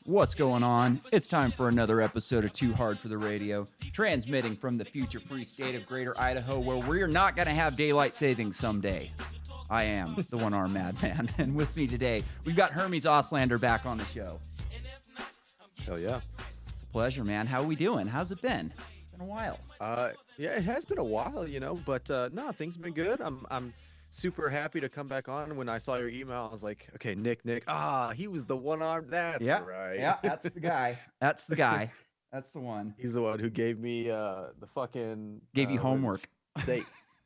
What's going on? It's time for another episode of Too Hard for the Radio, transmitting from the future-free state of Greater Idaho, where we're not going to have daylight savings someday. I am the one-armed madman, and with me today, we've got Hermes Auslander back on the show. Hell yeah. It's a pleasure, man. How are we doing? How's it been? It's been a while. Yeah, it has been a while, but no, things have been good. I'm super happy to come back on. When I saw your email, I was like, okay, Nick, he was the one-armed. That's right. Yeah, that's the guy. That's the guy. That's the one. He's the one who gave me the fucking gave you homework.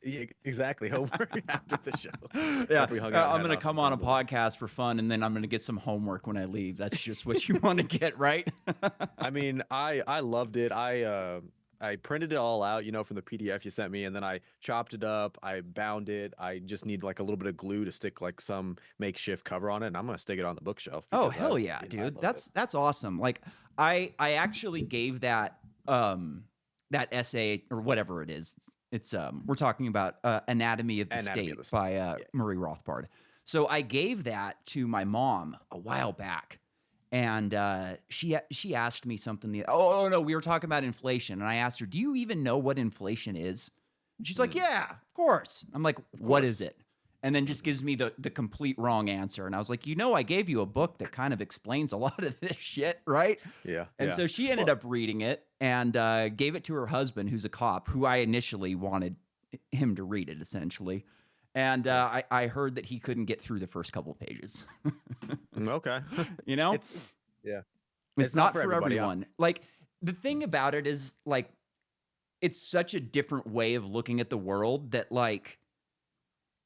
Yeah, exactly, homework after the show. Yeah, I'm going to come on a podcast for fun, and then I'm going to get some homework when I leave. That's just what you want to get, right? I mean, I loved it. I printed it all out, from the PDF you sent me, and then I chopped it up. I bound it. I just need like a little bit of glue to stick like some makeshift cover on it, and I'm gonna stick it on the bookshelf. Oh, hell yeah, dude. That's awesome. Like I actually gave that essay or whatever it is. It's we're talking about Anatomy of the State by Murray Rothbard. So I gave that to my mom a while back. And she asked me something. Oh, no, we were talking about inflation. And I asked her, do you even know what inflation is? And she's like, yeah, of course. I'm like, what is it? And then just gives me the complete wrong answer. And I was like, I gave you a book that kind of explains a lot of this shit, right? Yeah. And so she ended up reading it and gave it to her husband, who's a cop, who I initially wanted him to read it, essentially. And I heard that he couldn't get through the first couple of pages. Okay. It's not for everyone. Like, the thing about it is, like, it's such a different way of looking at the world that, like,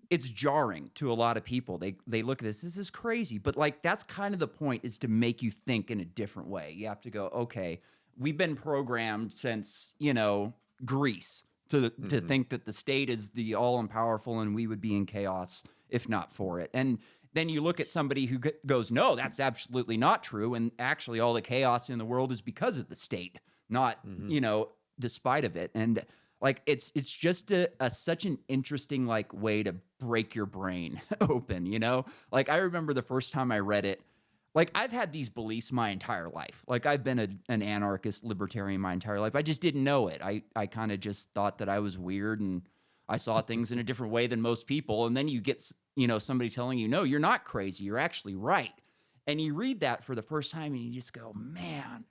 it's jarring to a lot of people. They look at this is crazy. But, like, that's kind of the point, is to make you think in a different way. You have to go, okay, we've been programmed since, Greece. To think that the state is the all-powerful and we would be in chaos if not for it. And then you look at somebody who goes, no, that's absolutely not true. And actually all the chaos in the world is because of the state, not, despite of it. And like, it's just such an interesting like way to break your brain open, Like I remember the first time I read it, like, I've had these beliefs my entire life. Like, I've been an anarchist libertarian my entire life. I just didn't know it. I kind of just thought that I was weird and I saw things in a different way than most people. And then you get, somebody telling you, no, you're not crazy. You're actually right. And you read that for the first time and you just go, man.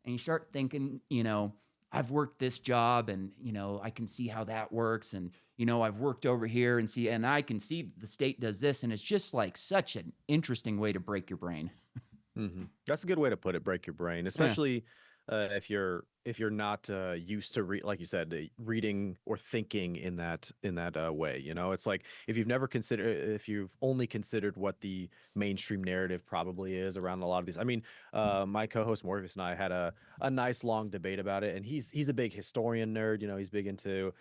And you start thinking, I've worked this job and, I can see how that works. And, I've worked over here and I can see the state does this. And it's just like such an interesting way to break your brain. Mm-hmm. That's a good way to put it. Break your brain, especially if you're not used to like you said, reading or thinking in that way. It's like if you've only considered what the mainstream narrative probably is around a lot of these. I mean, my co-host Morpheus and I had a nice long debate about it, and he's a big historian nerd. He's big into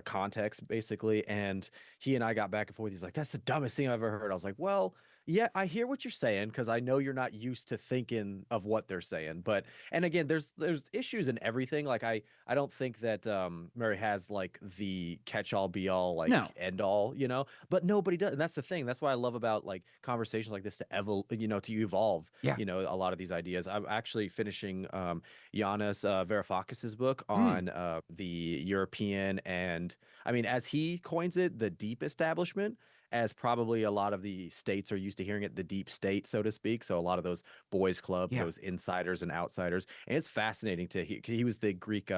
context basically, and he and I got back and forth. He's like, that's the dumbest thing I've ever heard. I was like, well, yeah, I hear what you're saying, because I know you're not used to thinking of what they're saying. But, and again, there's issues in everything. Like I don't think that Murray has like the catch-all be-all end all, but nobody does. And that's the thing. That's what I love about like conversations like this, to evolve, a lot of these ideas. I'm actually finishing Yanis Varoufakis's book on the European, and I mean, as he coins it, the deep establishment, as probably a lot of the states are used to hearing it, the deep state, so to speak. So a lot of those boys clubs, those insiders and outsiders. And it's fascinating to hear. He was the Greek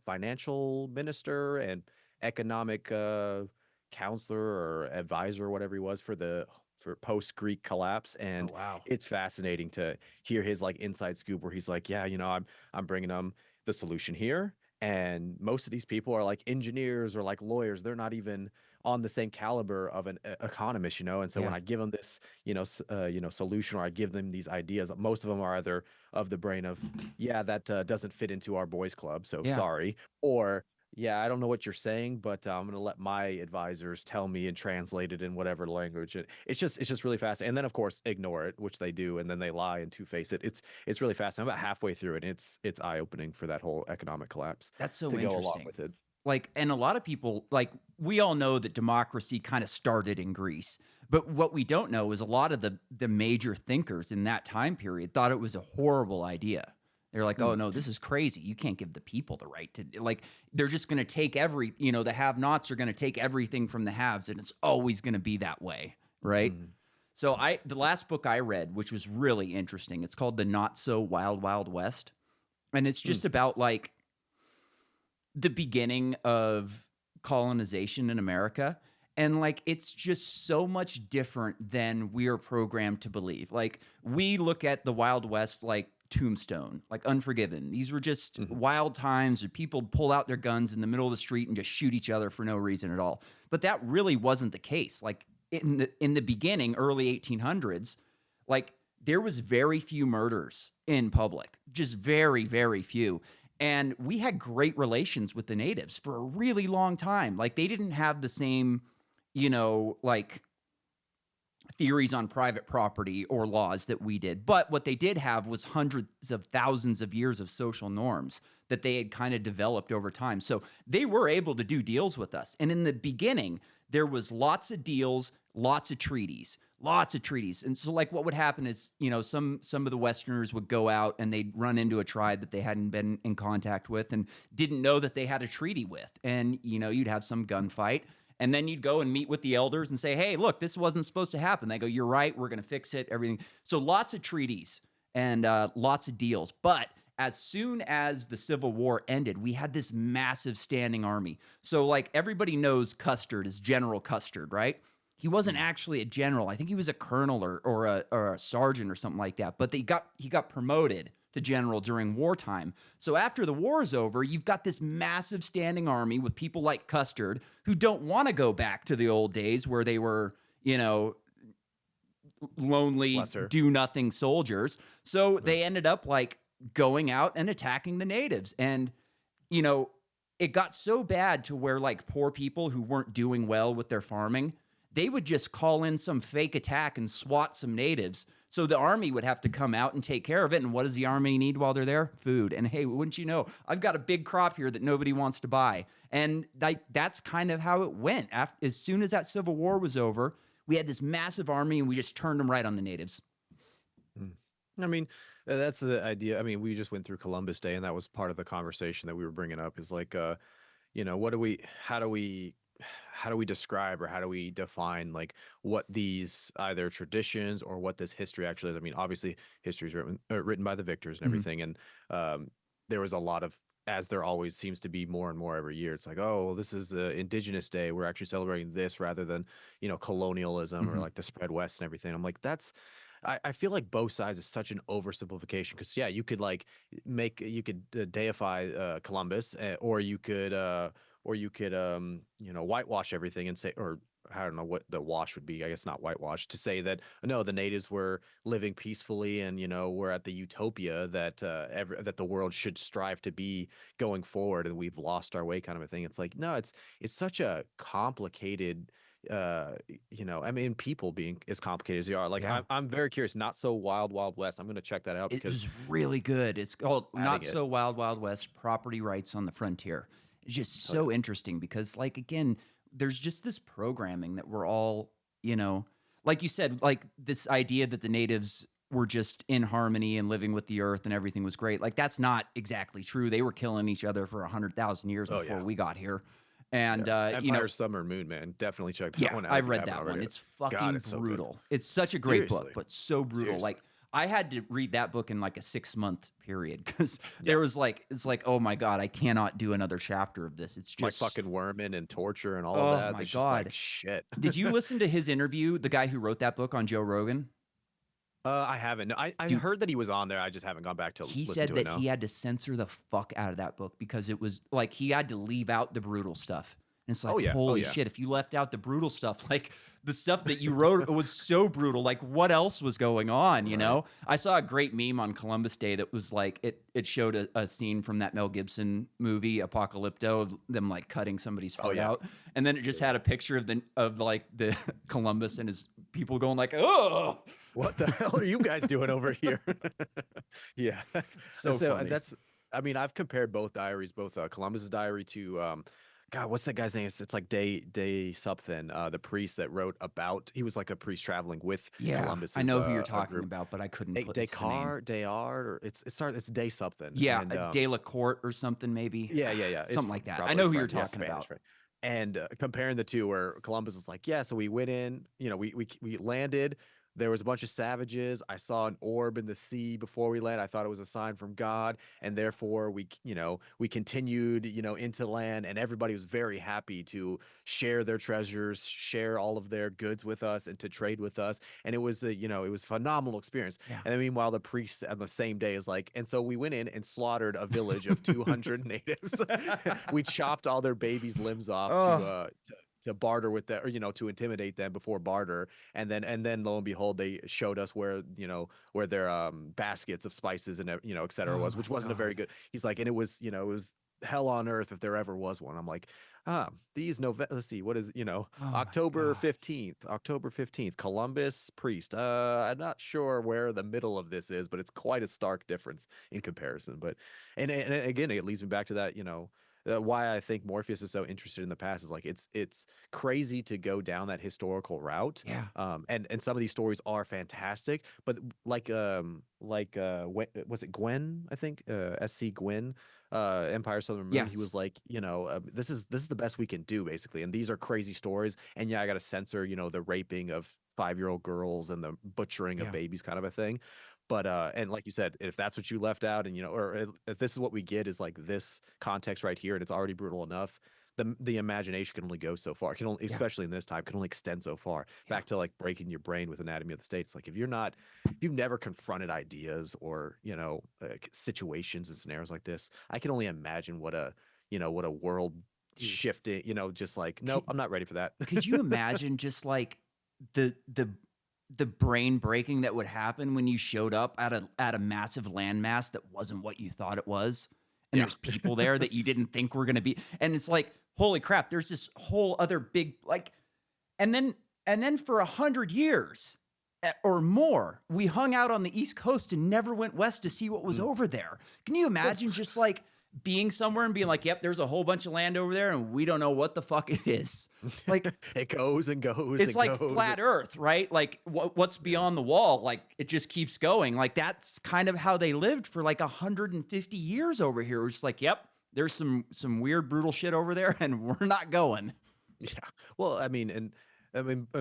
financial minister and economic counselor or advisor, or whatever he was for post-Greek collapse. And it's fascinating to hear his like inside scoop where he's like, I'm bringing them the solution here. And most of these people are like engineers or like lawyers. They're not even on the same caliber of an economist, And so when I give them this, solution, or I give them these ideas, most of them are either of the brain of, that doesn't fit into our boys club, so sorry, or I don't know what you're saying, but I'm going to let my advisors tell me and translate it in whatever language. It's just really fast. And then of course ignore it, which they do, and then they lie and two-face it. It's really fast. I'm about halfway through it, and it's eye-opening for that whole economic collapse. That's so to interesting. Go along with it. Like, and a lot of people, like, we all know that democracy kind of started in Greece, But what we don't know is a lot of the major thinkers in that time period thought it was a horrible idea. They're like, oh Mm. no, this is crazy. You can't give the people the right to, like, they're just going to take the have-nots are going to take everything from the haves, and it's always going to be that way, right? Mm. So the last book I read, which was really interesting, it's called The Not So Wild Wild West, and it's Mm. just about like the beginning of colonization in America. And like, it's just so much different than we are programmed to believe. Like, we look at the Wild West like Tombstone, like Unforgiven. These were just Mhm. wild times where people pull out their guns in the middle of the street and just shoot each other for no reason at all. But that really wasn't the case. Like, in the beginning, early 1800s, like, there was very few murders in public, just very, very few. And we had great relations with the natives for a really long time. Like, they didn't have the same, like, theories on private property or laws that we did. But what they did have was hundreds of thousands of years of social norms that they had kind of developed over time. So they were able to do deals with us. And in the beginning, there was lots of deals, lots of treaties, lots of treaties. And so like what would happen is, some of the Westerners would go out and they'd run into a tribe that they hadn't been in contact with and didn't know that they had a treaty with. And, you'd have some gunfight. And then you'd go and meet with the elders and say, hey, look, this wasn't supposed to happen. They go, you're right. We're going to fix it, everything. So lots of treaties and lots of deals. But as soon as the Civil War ended, we had this massive standing army. So like everybody knows Custer is General Custer, right? He wasn't actually a general. I think he was a colonel or a sergeant or something like that. But he got promoted to general during wartime. So after the war is over, you've got this massive standing army with people like Custard who don't want to go back to the old days where they were, lonely, Lesser. do nothing soldiers. So they ended up like going out and attacking the natives. And, it got so bad to where like poor people who weren't doing well with their farming, they would just call in some fake attack and swat some natives. So the army would have to come out and take care of it. And what does the army need while they're there? Food. And hey, wouldn't you know, I've got a big crop here that nobody wants to buy. And that's kind of how it went. As soon as that Civil War was over, we had this massive army and we just turned them right on the natives. Mm. I mean, that's the idea. I mean, we just went through Columbus Day, and that was part of the conversation that we were bringing up. Is like, how do we describe or how do we define like what these either traditions or what this history actually is? I mean, obviously, history is written by the victors and Mhm. everything, and there was a lot of. As there always seems to be more and more every year, it's like, oh, well, this is Indigenous Day. We're actually celebrating this rather than, colonialism or Mhm. like the spread west and everything. I'm like, I feel like both sides is such an oversimplification because yeah, you could like deify Columbus, or you could whitewash everything and say, or I don't know what the wash would be. I guess not whitewash to say that no, the natives were living peacefully and we're at the utopia that that the world should strive to be going forward, and we've lost our way, kind of a thing. It's like no, it's such a complicated I mean, people being as complicated as they are. Like, Yeah. I'm very curious. Not So Wild Wild West. I'm going to check that out It because was really good. It's called adding Not it. So Wild Wild West: Property Rights on the Frontier. It's just Oh yeah. so interesting because, like, again, there's just this programming that we're all, like you said, like this idea that the natives were just in harmony and living with the earth and everything was great. Like, that's not exactly true. They were killing each other for 100,000 years Oh before yeah. we got here. Yeah. And, Empire, Summer, and Moon, man. Definitely check that yeah, one out if I've you read haven't that one. already. It's God, fucking it's so good. brutal. It's such a great book, Seriously. but so brutal. Like, Seriously. I had to read that book in like a 6-month period because Yeah. there was like, it's like, oh my God, I cannot do another chapter of this. It's Like just, fucking worming and torture and all of oh that. my It's just like God. shit. Did you listen to his interview, the guy who wrote that book on Joe Rogan? I haven't. No, I Dude, heard that he was on there. I just haven't gone back to he listen said to it that now. he had to censor the fuck out of that book because it was like he had to leave out the brutal stuff. And it's like, Oh yeah. Oh holy yeah. shit, if you left out the brutal stuff, like the stuff that you wrote was so brutal. Like, what else was going on? Right. I saw a great meme on Columbus Day that was like, it showed a scene from that Mel Gibson movie, Apocalypto, of them like cutting somebody's Oh heart yeah. out. And then it just Yeah. had a picture of like the Columbus and his people going like, oh, What the hell are you guys doing over here? Yeah. so So funny. that's, I mean, I've compared both diaries, both Columbus's diary to God, what's that guy's name? It's like Day something. The priest that wrote about. He was like a priest traveling with Yeah, I Columbus's know who you're a talking group. about, but I couldn't place the name. Descartes, Dayard, or it's Day something. Yeah, And De La Court or something maybe, yeah. It's something like that. I probably know who you're French, yeah, talking Spanish, about. right? And comparing the two, where Columbus is like, yeah, so we went in, we landed. There was a bunch of savages. I saw an orb in the sea before we landed. I thought it was a sign from God, and therefore we continued, into land, and everybody was very happy to share their treasures, share all of their goods with us, and to trade with us. And it was it was a phenomenal experience. Yeah. And then meanwhile, the priest on the same day is like, and so we went in and slaughtered a village of 200 natives. We chopped all their babies' limbs off Oh, to barter with them, or to intimidate them before barter. And then lo and behold, they showed us where their baskets of spices and et cetera oh was, my which wasn't a very God. good. He's like, and it was hell on earth if there ever was one. I'm like, let's see, what is Oh my October God. 15th, October 15th, Columbus priest. I'm not sure where the middle of this is, but it's quite a stark difference in comparison. But and again, it leads me back to that, why I think Morpheus is so interested in the past is like it's crazy to go down that historical route. Yeah. And some of these stories are fantastic, but was it Gwen? I think SC Gwen, Empire Southern Moon. He Yes. was like, this is the best we can do basically, and these are crazy stories. And yeah, I got to censor, the raping of 5-year-old girls and the butchering of Yeah. babies, kind of a thing. But and like you said, if that's what you left out, and or if this is what we get is like this context right here, and it's already brutal enough, the imagination can only go so far. It can only, Yeah. especially in this time, can only extend so far. Yeah. Back to like breaking your brain with Anatomy of the State. It's like if you've never confronted ideas or situations and scenarios like this, I can only imagine what a world Dude. shifting, just like, nope, Could, I'm not ready for that. could you imagine just like the the the brain breaking that would happen when you showed up at a massive landmass that wasn't what you thought it was, and Yeah. there's people there that you didn't think were going to be, and it's like, holy crap, there's this whole other big like, and then for 100 years or more, we hung out on the East Coast and never went west to see what was Mm. over there. Can you Well, imagine just like being somewhere and being like, yep, there's a whole bunch of land over there and we don't know what the fuck it is. Like, it goes and goes it's and like goes. flat Earth, right? Like what's Yeah. beyond the wall, like it just keeps going. Like that's kind of how they lived for like 150 years over here. It's like, yep, there's some weird, brutal shit over there, and we're not going. Yeah. Well, and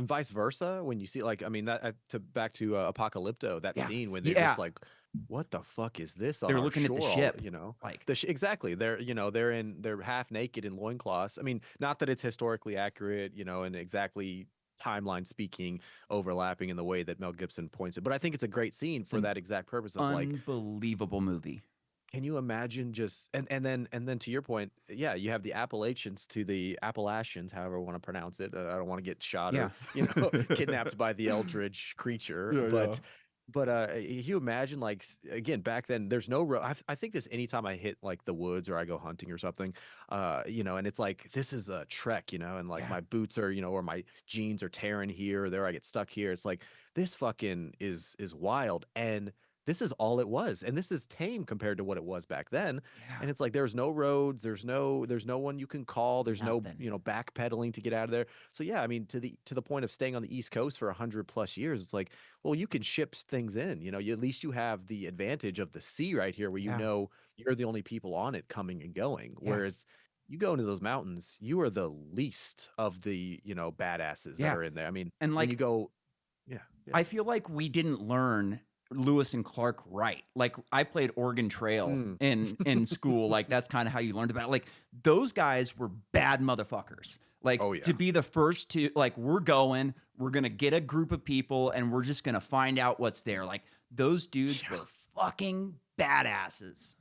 vice versa. When you see, like, I mean, that to back to Apocalypto, that Yeah, scene when they're yeah. just like, "What the fuck is this on They're our looking at the shore?" ship, like, Exactly. They're half naked in loincloths. I mean, not that it's historically accurate, and exactly timeline speaking overlapping in the way that Mel Gibson points it, but I think it's a great scene it's for an that exact purpose of like, unbelievable movie. can you imagine just and then to your point, yeah, you have the Appalachians, however I want to pronounce it. I don't want to get shot Yeah. or kidnapped by the eldritch creature, Yeah, yeah. but you imagine like again back then there's no road. I think this anytime I hit like the woods or I go hunting or something, and it's like this is a trek, and like Yeah. my boots are or my jeans are tearing here or there, I get stuck here. It's like this fucking is wild, and this is all it was, and this is tame compared to what it was back then. Yeah. And it's like there's no roads, there's no one you can call, there's no Nothing. backpedaling to get out of there. So yeah, I mean, to the point of staying on the East Coast for 100 plus years, it's like, well, you can ship things in, at least you have the advantage of the sea right here, where Yeah. you're the only people on it coming and going. Yeah. Whereas you go into those mountains, you are the least of the badasses that Yeah. are in there. I mean, And when you like go, yeah, yeah. I feel like we didn't learn Lewis and Clark right. Like I played Oregon Trail Mm. in school. Like that's kind of how you learned about it. Like those guys were bad motherfuckers. Like Oh to yeah. be the first to like we're gonna get a group of people and we're just gonna find out what's there. Like those dudes Yeah. were fucking badasses.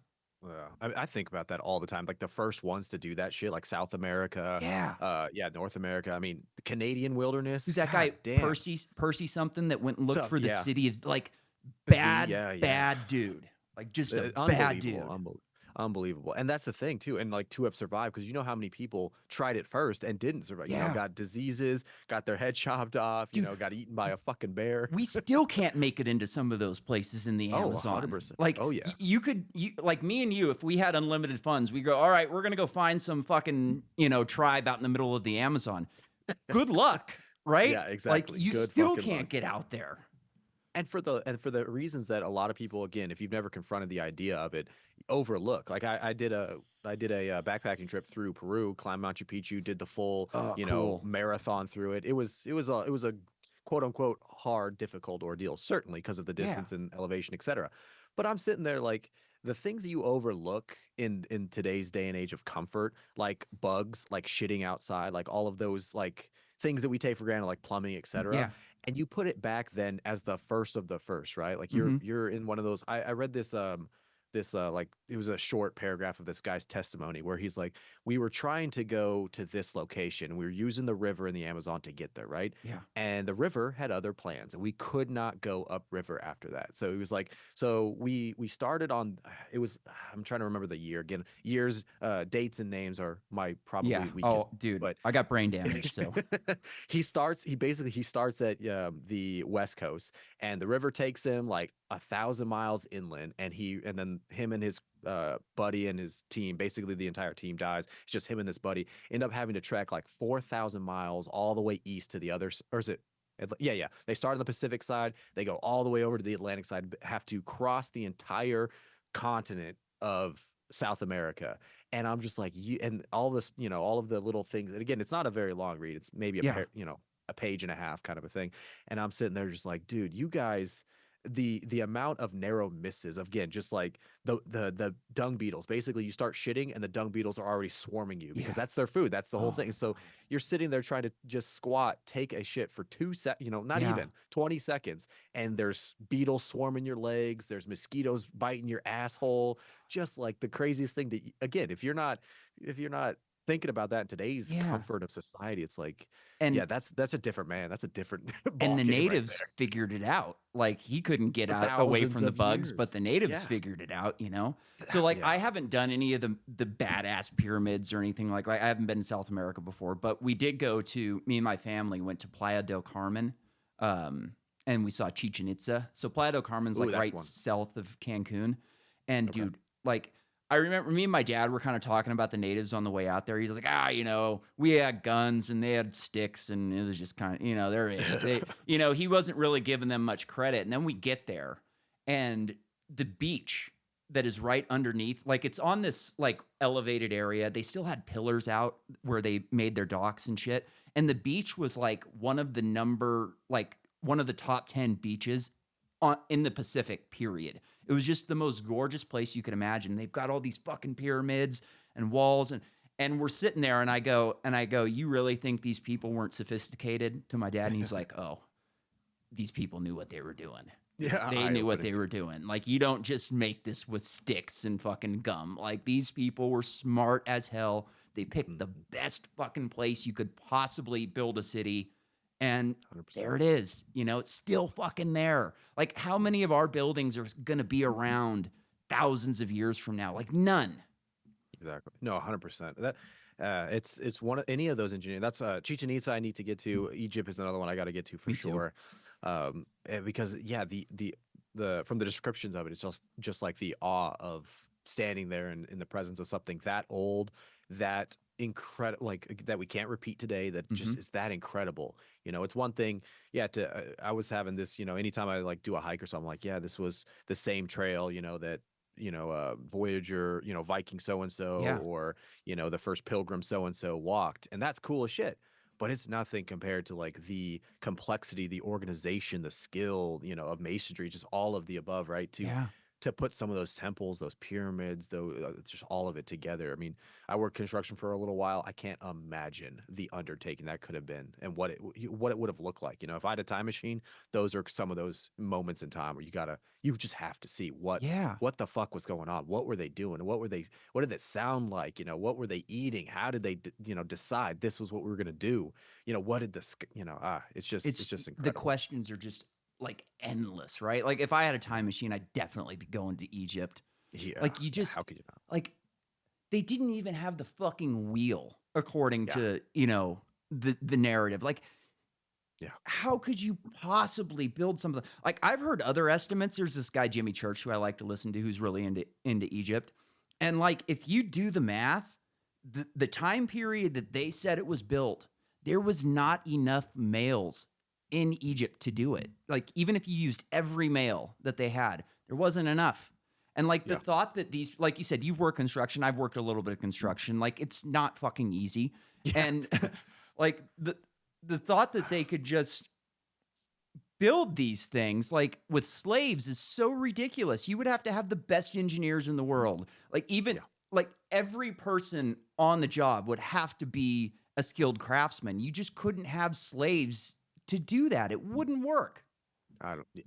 Yeah, I think about that all the time. Like the first ones to do that shit, like South America, Yeah. yeah, North America. I mean, the Canadian wilderness. Who's that God guy? damn. Percy something that went and looked So for the yeah, city of like Z. bad, Yeah, yeah. bad dude. Like just a bad Unbelievable, dude. Unbelievable. And that's the thing too. And like to have survived, because you know how many people tried it first and didn't survive, Yeah, got diseases, got their head chopped off, dude, got eaten by a fucking bear. we still can't make it into some of those places in the Oh, Amazon. 100%. Like Oh yeah. like me and you, if we had unlimited funds, we go, all right, we're gonna go find some fucking tribe out in the middle of the Amazon. Good luck, right? Yeah, Like exactly. you Good still fucking can't luck. get out there. And for the reasons that a lot of people, again, if you've never confronted the idea of it, overlook. Like I did a backpacking trip through Peru, climbed Machu Picchu, did the full Oh, cool. marathon through it. It was a quote unquote hard, difficult ordeal, certainly because of the Yeah, distance and elevation, etc. But I'm sitting there like the things that you overlook in today's day and age of comfort, like bugs, like shitting outside, like all of those like things that we take for granted, like plumbing, etc. yeah. And you put it back then as the first of the first, right? Like you're Hmm. you're in one of those. I read this like it was a short paragraph of this guy's testimony where he's like, we were trying to go to this location. We were using the river in the Amazon to get there, right? Yeah, And the river had other plans, and we could not go upriver after that. So he was like, so we started on it was I'm trying to remember the year again. Years, dates, and names are my yeah. probably weakest, Oh, dude, but I got brain damage, so he starts at the west coast, and the river takes him like 1,000 miles inland, and then him and his buddy and his team, basically the entire team dies. It's just him and this buddy end up having to trek like 4,000 miles all the way east to the other, or is it? Yeah. They start on the Pacific side, they go all the way over to the Atlantic side, have to cross the entire continent of South America. And I'm just like, and all this, all of the little things. And again, it's not a very long read. It's maybe yeah, a page and a half kind of a thing. And I'm sitting there just like, dude, you guys, the amount of narrow misses of, again, just like the dung beetles. Basically, you start shitting and the dung beetles are already swarming you because yeah. that's their food. That's the whole Oh thing. So you're sitting there trying to just squat, take a shit for 2 sec, not yeah. even 20 seconds, and there's beetles swarming your legs. There's mosquitoes biting your asshole. Just like the craziest thing that, again, if you're not thinking about that in today's Yeah. comfort of society, it's like, yeah, And that's a different man. That's a different and ball the game right natives there. figured it out. Like he couldn't get For out away thousands from the of bugs, but the years. natives Yeah. figured it out. So like Yeah. I haven't done any of the badass pyramids or anything like I haven't been in South America before, but we did go to me and my family went to Playa del Carmen. Um and we saw Chichen Itza. So Playa del Carmen's Ooh, like that's right one. south of Cancun. And Okay. dude, like I remember me and my dad were kind of talking about the natives on the way out there. He's like, we had guns and they had sticks, and it was just kind of, he wasn't really giving them much credit. And then we get there, and the beach that is right underneath, like it's on this like elevated area. They still had pillars out where they made their docks and shit. And the beach was like one of the top 10 beaches in the Pacific, period. It was just the most gorgeous place you could imagine. They've got all these fucking pyramids and walls, and we're sitting there, and I go, you really think these people weren't sophisticated? To my dad, and he's like, oh, these people knew what they were doing. Yeah, They eye knew what opening. they were doing. Like you don't just make this with sticks and fucking gum. Like these people were smart as hell. They picked the best fucking place you could possibly build a city. And 100%. there it is. It's still fucking there. Like, how many of our buildings are going to be around thousands of years from now? Like, none. Exactly. No, 100%. That it's one of any of those engineering. That's Chichen Itza I need to get to. Egypt is another one I got to get to for Me too. sure. Because yeah, the from the descriptions of it, it's just like the awe of standing there in the presence of something that old, that incredible, like that we can't repeat today. That Hmm. just is that incredible. It's one thing. Yeah, I was having this. Anytime I like do a hike or something, like, yeah, this was the same trail. That Voyager, Viking so and so, Yeah. or the first Pilgrim so and so walked, and that's cool as shit. But it's nothing compared to like the complexity, the organization, the skill, of masonry, just all of the above, right? Yeah. To put some of those temples, those pyramids, though, just all of it together. I mean, I worked construction for a little while. I can't imagine the undertaking that could have been and what it would have looked like. If I had a time machine, those are some of those moments in time where you just have to see what Yeah. what the fuck was going on. What were they doing? What did it sound like? What were they eating? How did they, decide this was what we were going to do? What did it's It's just the incredible. questions are just like endless, right? Like, if I had a time machine, I'd definitely be going to Egypt. Yeah. Like you Yeah. How just could you not? like they didn't even have the fucking wheel according Yeah. to, the narrative. Like Yeah. how could you possibly build something? Like I've heard other estimates. There's this guy Jimmy Church who I like to listen to who's really into Egypt. And like if you do the math, the time period that they said it was built, there was not enough males in Egypt to do it. Like even if you used every male that they had, there wasn't enough. And like the Yeah. thought that these, like you said, you've worked construction, I've worked a little bit of construction. Like it's not fucking easy. Yeah. And like the thought that they could just build these things like with slaves is so ridiculous. You would have to have the best engineers in the world. Like even Yeah. like every person on the job would have to be a skilled craftsman. You just couldn't have slaves to do that. It wouldn't work.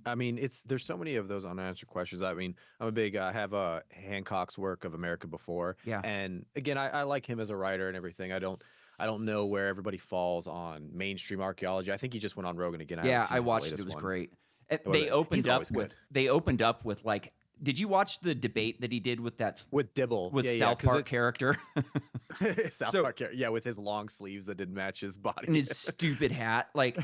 I mean, there's so many of those unanswered questions. I mean, I'm a big I have Hancock's work of America Before, Yeah. and again, I like him as a writer and everything. I don't know where everybody falls on mainstream archaeology. I think he just went on Rogan again. I haven't Yeah, seen I his watched it. It latest was one. great. But he's always good They opened up with like did you watch the debate that he did with that with Dibble. with Yeah, yeah, South because Park character? it's South So Park. Yeah, with his long sleeves that didn't match his and body. his stupid hat. Like,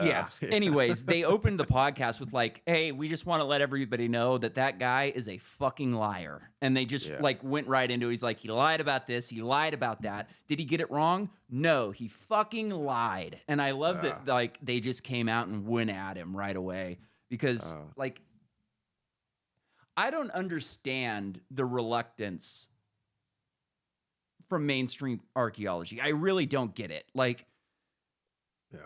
yeah. Yeah, Anyways, they opened the podcast with like, "Hey, we just want to let everybody know that that guy is a fucking liar." And they just yeah, like went right into it. He's like, "He lied about this. He lied about that. Did he get it wrong? No, he fucking lied." And I love uh, that like they just came out and went at him right away because uh, like I don't understand the reluctance from mainstream archaeology. I really don't get it. Like yeah,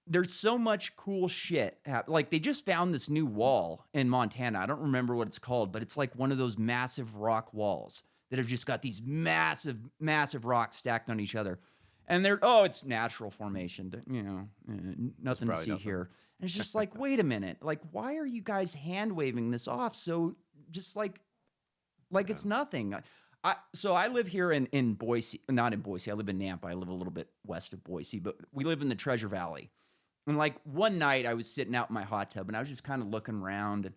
there's so much cool shit. Like they just found this new wall in Montana. I don't remember what it's called, but it's like one of those massive rock walls that have just got these massive, massive rocks stacked on each other. And they're, oh, it's natural formation. it's Nothing to probably see nothing. here. And it's just like, wait a minute. Like, why are you guys hand waving this off? So just like Yeah, it's nothing. So I live here in Boise, not in Boise. I live in Nampa. I live a little bit west of Boise, but we live in the Treasure Valley. And like one night I was sitting out in my hot tub and I was just kind of looking around and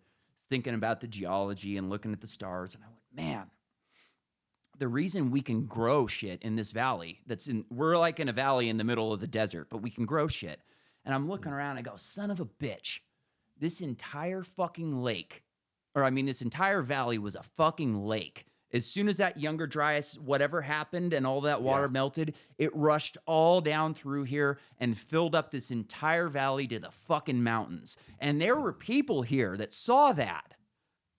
thinking about the geology and looking at the stars. And I went, man, the reason we can grow shit in this valley we're like in a valley in the middle of the desert, but we can grow shit. And I'm looking around, I go, son of a bitch, this entire fucking lake, or I mean, this entire valley was a fucking lake. As soon as that younger Dryas, whatever happened and all that water yeah, melted, it rushed all down through here and filled up this entire valley to the fucking mountains. And there were people here that saw that.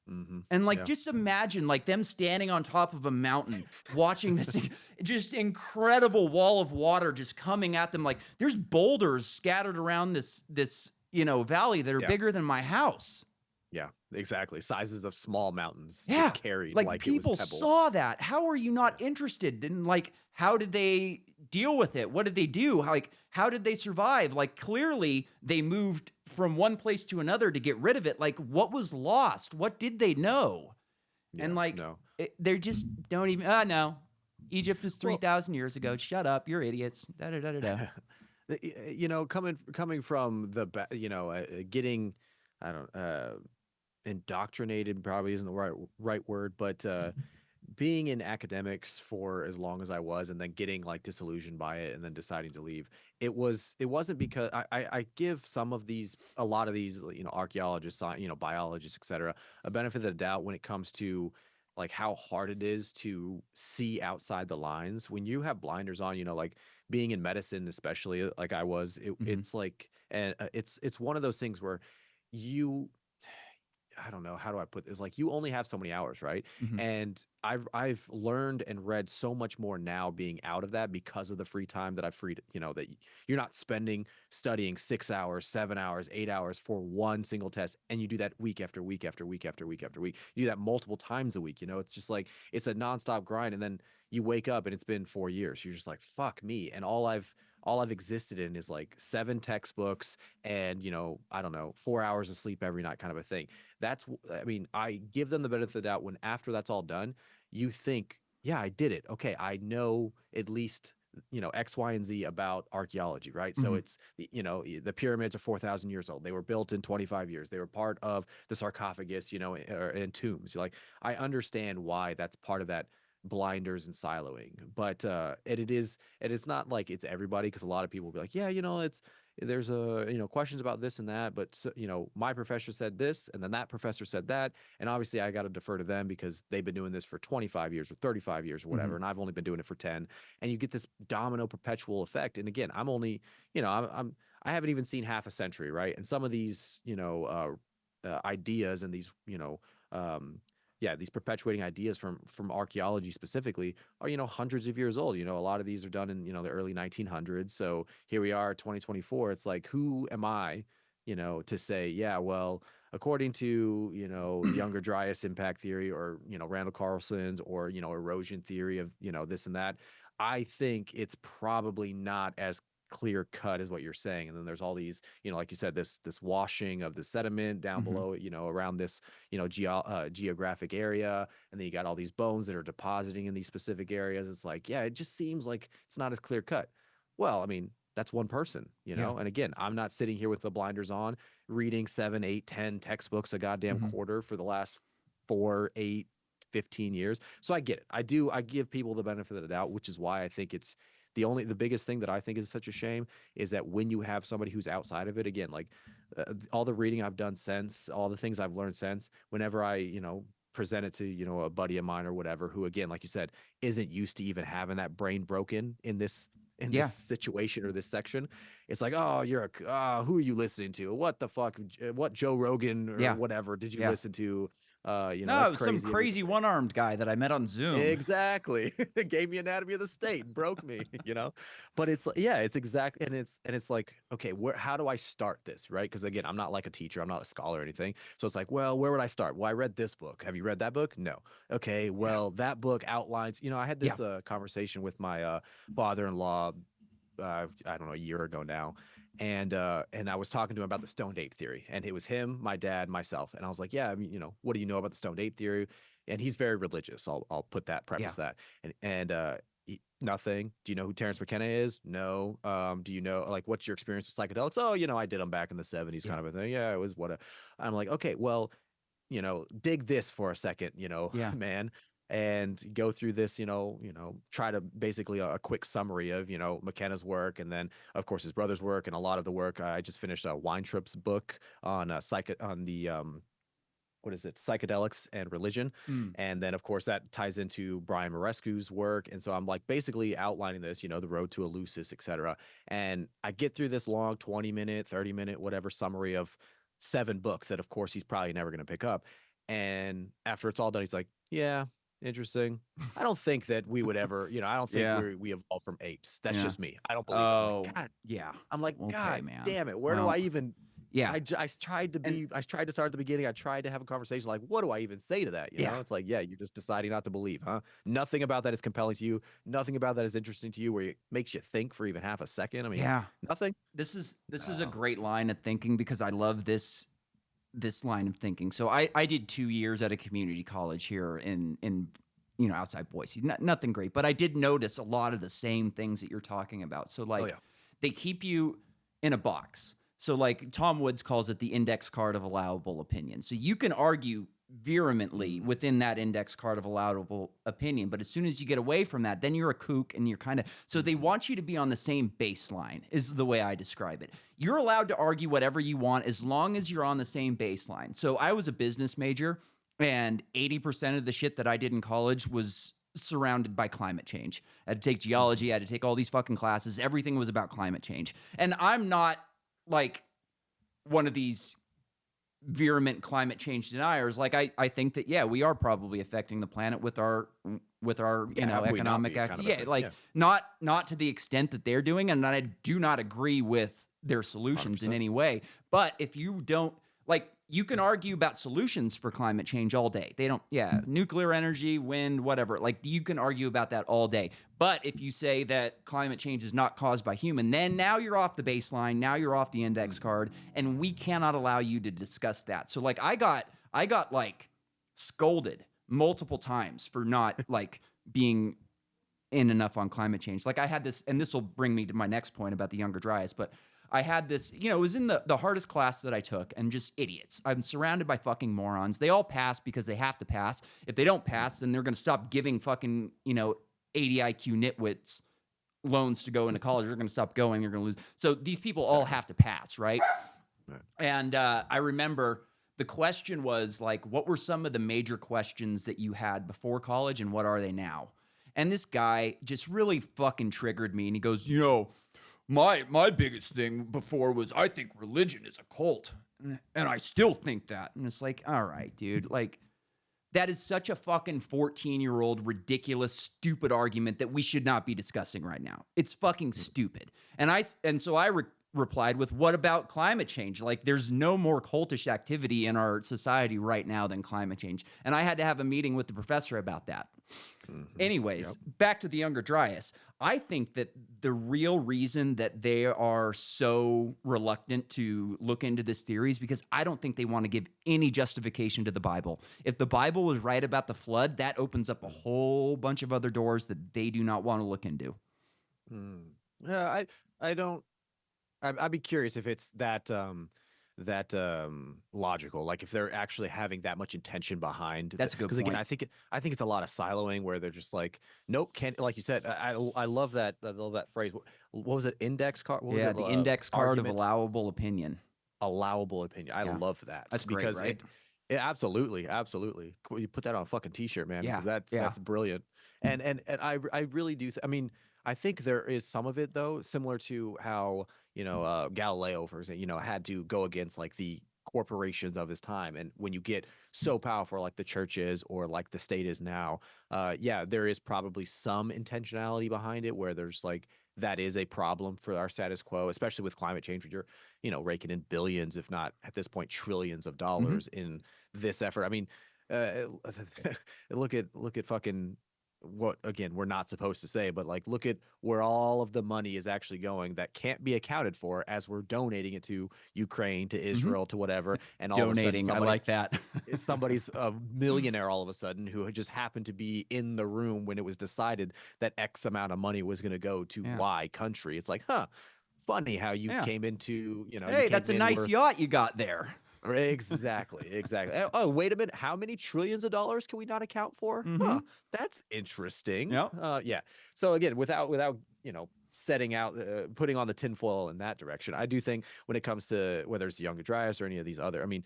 mm-hmm. And like, Yeah, just imagine like them standing on top of a mountain, watching this just incredible wall of water just coming at them. Like there's boulders scattered around this valley that are yeah. bigger than my house. Yeah, exactly. Sizes of small mountains just Yeah. carried Like like it was people pebbles. saw that. How are you Yeah. not interested? And like, how did they deal with it? What did they do? Like, how did they survive? Like, clearly they moved from one place to another to get rid of it. Like, what was lost? What did they know? And Yeah. like, No. they just don't even, no. Egypt was Well, 3,000 years ago. Shut up. You're idiots. Da, da, da, da, da. coming from getting, I don't indoctrinated probably isn't the right word, but being in academics for as long as I was and then getting like disillusioned by it and then deciding to leave, it wasn't because I give a lot of these archaeologists, biologists, etc., a benefit of the doubt when it comes to like how hard it is to see outside the lines when you have blinders on, like being in medicine, especially like I was, Mhm. it's like, and it's one of those things where you I don't know, how do I put this? Like you only have so many hours, right? Mhm. And I've learned and read so much more now being out of that because of the free time that I've freed, that you're not spending studying 6 hours, 7 hours, 8 hours for one single test. And you do that week after week after week after week after week. You do that multiple times a week. It's just like it's a nonstop grind. And then you wake up and it's been 4 years. You're just like, fuck me. And all I've existed in is like 7 textbooks and I don't know, 4 hours of sleep every night kind of a thing. I mean, I give them the benefit of the doubt when after that's all done, you think, yeah, I did it. Okay, I know at least X, Y, and Z about archaeology, right? So Mhm. it's, the pyramids are 4,000 years old. They were built in 25 years. They were part of the sarcophagus, and tombs. Like, I understand why that's part of that blinders and siloing, but it's not like it's everybody, because a lot of people will be like, yeah, it's there's questions about this and that, but so, my professor said this, and then that professor said that, and obviously I got to defer to them because they've been doing this for 25 years or 35 years or whatever, Mhm. and I've only been doing it for 10. And you get this domino perpetual effect. And again, I'm only, I haven't even seen half a century, right? And some of these, ideas and these, these perpetuating ideas from archaeology specifically are, hundreds of years old. A lot of these are done in, the early 1900s. So here we are, 2024. It's like, who am I, to say, yeah, well, according to, younger Dryas impact theory, or, Randall Carlson's, or, erosion theory of, this and that, I think it's probably not as clear cut as what you're saying. And then there's all these, like you said, this washing of the sediment down Mhm. below, around this, geographic area. And then you got all these bones that are depositing in these specific areas. It's like, yeah, it just seems like it's not as clear cut. Well, I mean, that's one person, Yeah. and again, I'm not sitting here with the blinders on reading 7, 8, 10 textbooks a goddamn Mhm. quarter for the last 4, 8, 15 years. So I get it. I give people the benefit of the doubt, which is why I think it's the biggest thing that I think is such a shame is that when you have somebody who's outside of it, again, like all the reading I've done since, all the things I've learned since, whenever I, present it to, a buddy of mine or whatever, who, again, like you said, isn't used to even having that brain broken in this Yeah. situation or this section, it's like, oh, who are you listening to? What the fuck? What Joe Rogan or Yeah. whatever did you Yeah. listen to? No, it That's was some crazy. And crazy one-armed guy that I met on Zoom. exactly. It gave me anatomy of the state and broke me, But it's yeah, it's exact and it's like, okay, how do I start this, right? Because again, I'm not like a teacher, I'm not a scholar or anything. So it's like, well, where would I start? Well, I read this book. Have you read that book? No. Okay, Yeah. well, that book outlines, I had Yeah. this conversation with my father-in-law, I don't know, a year ago now. And I was talking to him about the stone date theory, and it was him, my dad, myself, and I was like, yeah, I mean, what do you know about the stone date theory? And he's very religious. I'll put that, Yeah. preface that. Nothing. Do you know who Terrence McKenna is? No. Do you know, like, what's your experience with psychedelics? Oh, I did them back in the 70s, Yeah. kind of a thing. Yeah, it was I'm like, okay, well, dig this for a second, Yeah. man, and go through this, try to basically a quick summary of, McKenna's work, and then of course his brother's work, and a lot of the work. I just finished Weintraub's book on on the what is it, psychedelics and religion, Mm. and then of course that ties into Brian Marescu's work, and so I'm like basically outlining this, the road to Eleusis, etc. And I get through this long 20-minute, 30-minute, whatever summary of 7 books that of course he's probably never going to pick up. And after it's all done, he's like, yeah, interesting. I don't think that we would ever, I don't think Yeah. we evolved from apes. That's Yeah. just me. I don't believe it. Oh, yeah. I'm like, Okay, God man. damn it. Where do Well, I even yeah. I tried to And I tried to start at the beginning. I tried to have a conversation. Like, what do I even say to that? yeah. It's like, yeah, you're just deciding not to believe, huh? Nothing about that is compelling to you. Nothing about that is interesting to you where it makes you think for even half a second. I mean, Yeah. nothing. This is a Oh, great line of thinking because I love this line of thinking. So I did 2 years at a community college here in outside Boise. Nothing great, but I did notice a lot of the same things that you're talking about. So oh like yeah. they keep you in a box. So like Tom Woods calls it the index card of allowable opinion. So you can argue vehemently Mm, within that index card of allowable opinion, but as soon as you get away from that, then you're a kook and you're kind of so they mhm. want you to be on the same baseline is the way I describe it. You're allowed to argue whatever you want as long as you're on the same baseline. So I was a business major and 80% of the shit that I did in college was surrounded by climate change. I had to take Mhm. geology, I had to take all these fucking classes. Everything was about climate change. And I'm not like one of these vehement climate change deniers. Like I think that yeah, we are probably affecting the planet with our Yeah, how can we not economic be act. kind of a Yeah, thing? like Yeah, not to the extent that they're doing, and I do not agree with their solutions in 100%. any way. But if you don't like, you can argue about solutions for climate change all day. They don't, yeah, nuclear energy, wind, whatever. Like you can argue about that all day. But if you say that climate change is not caused by human, then now you're off the baseline. Now you're off the index Mhm. card, and we cannot allow you to discuss that. So like I got like scolded multiple times for not like being in enough on climate change. Like I had this, and this will bring me to my next point about the younger Dryas, but I had this, it was in the hardest class that I took, and just idiots. I'm surrounded by fucking morons. They all pass because they have to pass. If they don't pass, then they're going to stop giving fucking, 80 IQ nitwits loans to go into college. They're going to stop going. They're going to lose. So these people all have to pass, right? And I remember the question was like, what were some of the major questions that you had before college, and what are they now? And this guy just really fucking triggered me. And he goes, my biggest thing before was I think religion is a cult. And I still think that. And it's like, all right, dude, like that is such a fucking 14-year-old ridiculous, stupid argument that we should not be discussing right now. It's fucking stupid. And so I replied with, what about climate change? Like there's no more cultish activity in our society right now than climate change. And I had to have a meeting with the professor about that. Anyways, back to the younger Dryas. I think that the real reason that they are so reluctant to look into this theory is because I don't think they want to give any justification to the Bible. If the Bible was right about the flood, that opens up a whole bunch of other doors that they do not want to look into. Yeah, I don't. I'd be curious if it's that logical, like if they're actually having that much intention behind. That's a good point. Because again, I think it's a lot of siloing where they're just like, nope, can't. Like you said, I love that. I love that phrase. What was it? Index card. What was it? The index card argument? of allowable opinion. Allowable opinion. I love that. That's great, because right? Absolutely. You put that on a fucking t-shirt, man. Yeah, That's brilliant. And I really do. I mean, I think there is some of it though, similar to how Galileo, for example, had to go against like the corporations of his time. And when you get so powerful like the church is, or like the state is now, there is probably some intentionality behind it where there's like that is a problem for our status quo, especially with climate change, where you're raking in billions, if not at this point trillions of dollars in this effort. I mean, look at fucking what, again, we're not supposed to say, but like look at where all of the money is actually going that can't be accounted for as we're donating it to Ukraine, to Israel, to whatever. And all donating, of a sudden I like that. somebody's a millionaire all of a sudden who just happened to be in the room when it was decided that X amount of money was going to go to Y country. It's like, funny how you came into, hey, that's a nice yacht you got there. Exactly. Oh, wait a minute. How many trillions of dollars can we not account for? That's interesting. Yeah. So again, without setting out, putting on the tinfoil in that direction, I do think when it comes to whether it's the younger Dryas or any of these other, I mean,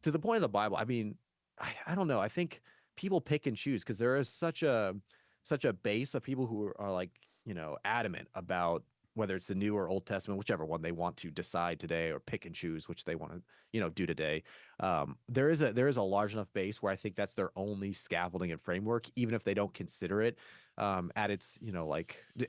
to the point of the Bible, I mean, I don't know. I think people pick and choose because there is such a base of people who are like, adamant about whether it's the New or Old Testament, whichever one they want to decide today, or pick and choose which they want to, do today. There is a large enough base where I think that's their only scaffolding and framework, even if they don't consider it at its,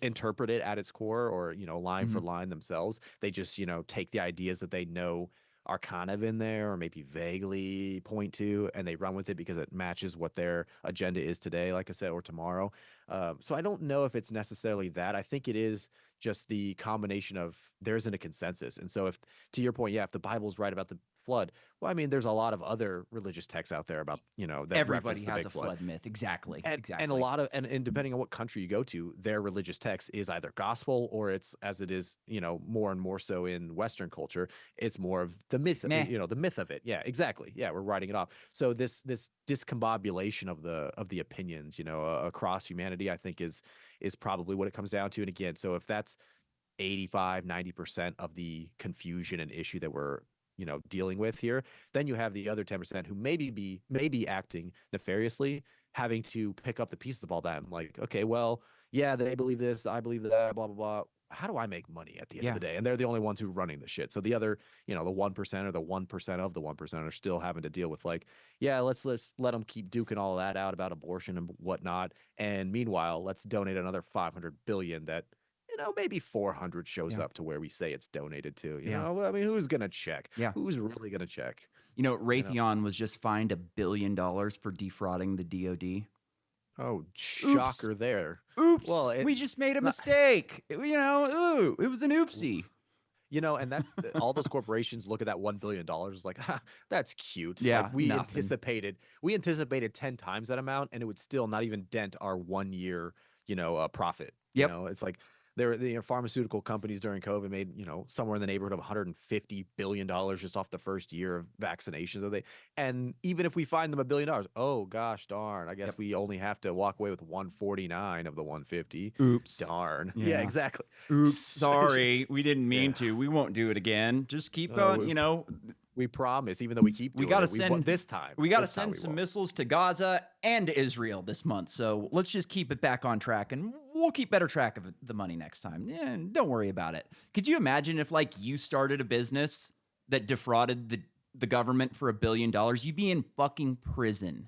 interpret it at its core, or, line for line themselves. They just, take the ideas that they know are kind of in there, or maybe vaguely point to, and they run with it because it matches what their agenda is today, like I said, or tomorrow. So I don't know if it's necessarily that. I think it is just the combination of there isn't a consensus. And so if, to your point, if the Bible's right about the flood, well, I mean, there's a lot of other religious texts out there about, that everybody has a flood myth. Exactly. And a lot of, and depending on what country you go to, their religious text is either gospel, or it's, as it is, more and more so in Western culture, it's more of the myth, the myth of it. Yeah, exactly. Yeah. We're writing it off. So this discombobulation of the opinions, across humanity, I think is probably what it comes down to. And again, so if that's 85-90% of the confusion and issue that we're dealing with here, then you have the other 10% who maybe be acting nefariously, having to pick up the pieces of all that. I'm like, okay, well, yeah, they believe this, I believe that, blah blah blah. How do I make money at the end of the day? And they're the only ones who are running the shit. So the other, the 1% or the 1% of the 1% are still having to deal with like, yeah, let's let them keep duking all that out about abortion and whatnot. And meanwhile, let's donate another 500 billion that, maybe 400 shows up to where we say it's donated to. You know, I mean, who's going to check? Yeah. Who's really going to check? Raytheon was just fined $1 billion for defrauding the DoD. Oh, shocker there. Oops. Well, we just made a mistake. It was an oopsie. You know, and that's all those corporations look at that $1 billion like, ha, that's cute. Like Yeah, nothing. we anticipated 10 times that amount, and it would still not even dent our 1 year, profit. You Yep. know, it's like the pharmaceutical companies during COVID made, somewhere in the neighborhood of $150 billion just off the first year of vaccinations. And even if we find them $1 billion, oh gosh darn, I guess Yep. we only have to walk away with 149 of the 150. Oops. Darn. Yeah, Yeah. exactly. Oops. Sorry. We didn't Yeah. mean to. We won't do it again. Just keep Uh, going. we, You know, we promise, even though we keep we doing got to it, we won't send this time. we got to This time send we some won't. missiles to Gaza and to Israel this month. So let's just keep it back on track, and we'll keep better track of the money next time. Yeah, don't worry about it. Could you imagine if like you started a business that defrauded the government for $1 billion? You'd be in fucking prison.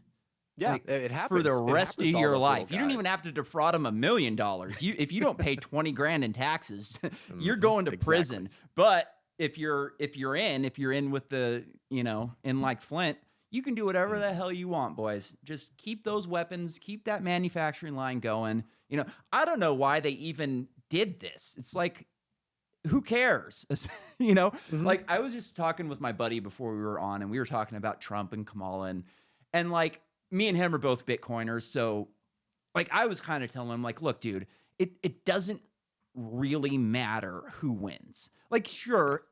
Yeah, Like it for the happens. It rest of happens to all your those little life. You don't even guys. have to defraud them $1 million. If you don't pay 20 grand in taxes, you're Hmm. going to Exactly. prison. But if you're in with the, in like Flint, you can do whatever the Mhm. hell you want, boys. Just keep those weapons, keep that manufacturing line going. I don't know why they even did this. It's like, who cares? you know, Hmm. like I was just talking with my buddy before we were on, and we were talking about Trump and Kamala, and like me and him are both Bitcoiners, so like I was kind of telling him, like, look, dude, it doesn't really matter who wins. Like, sure,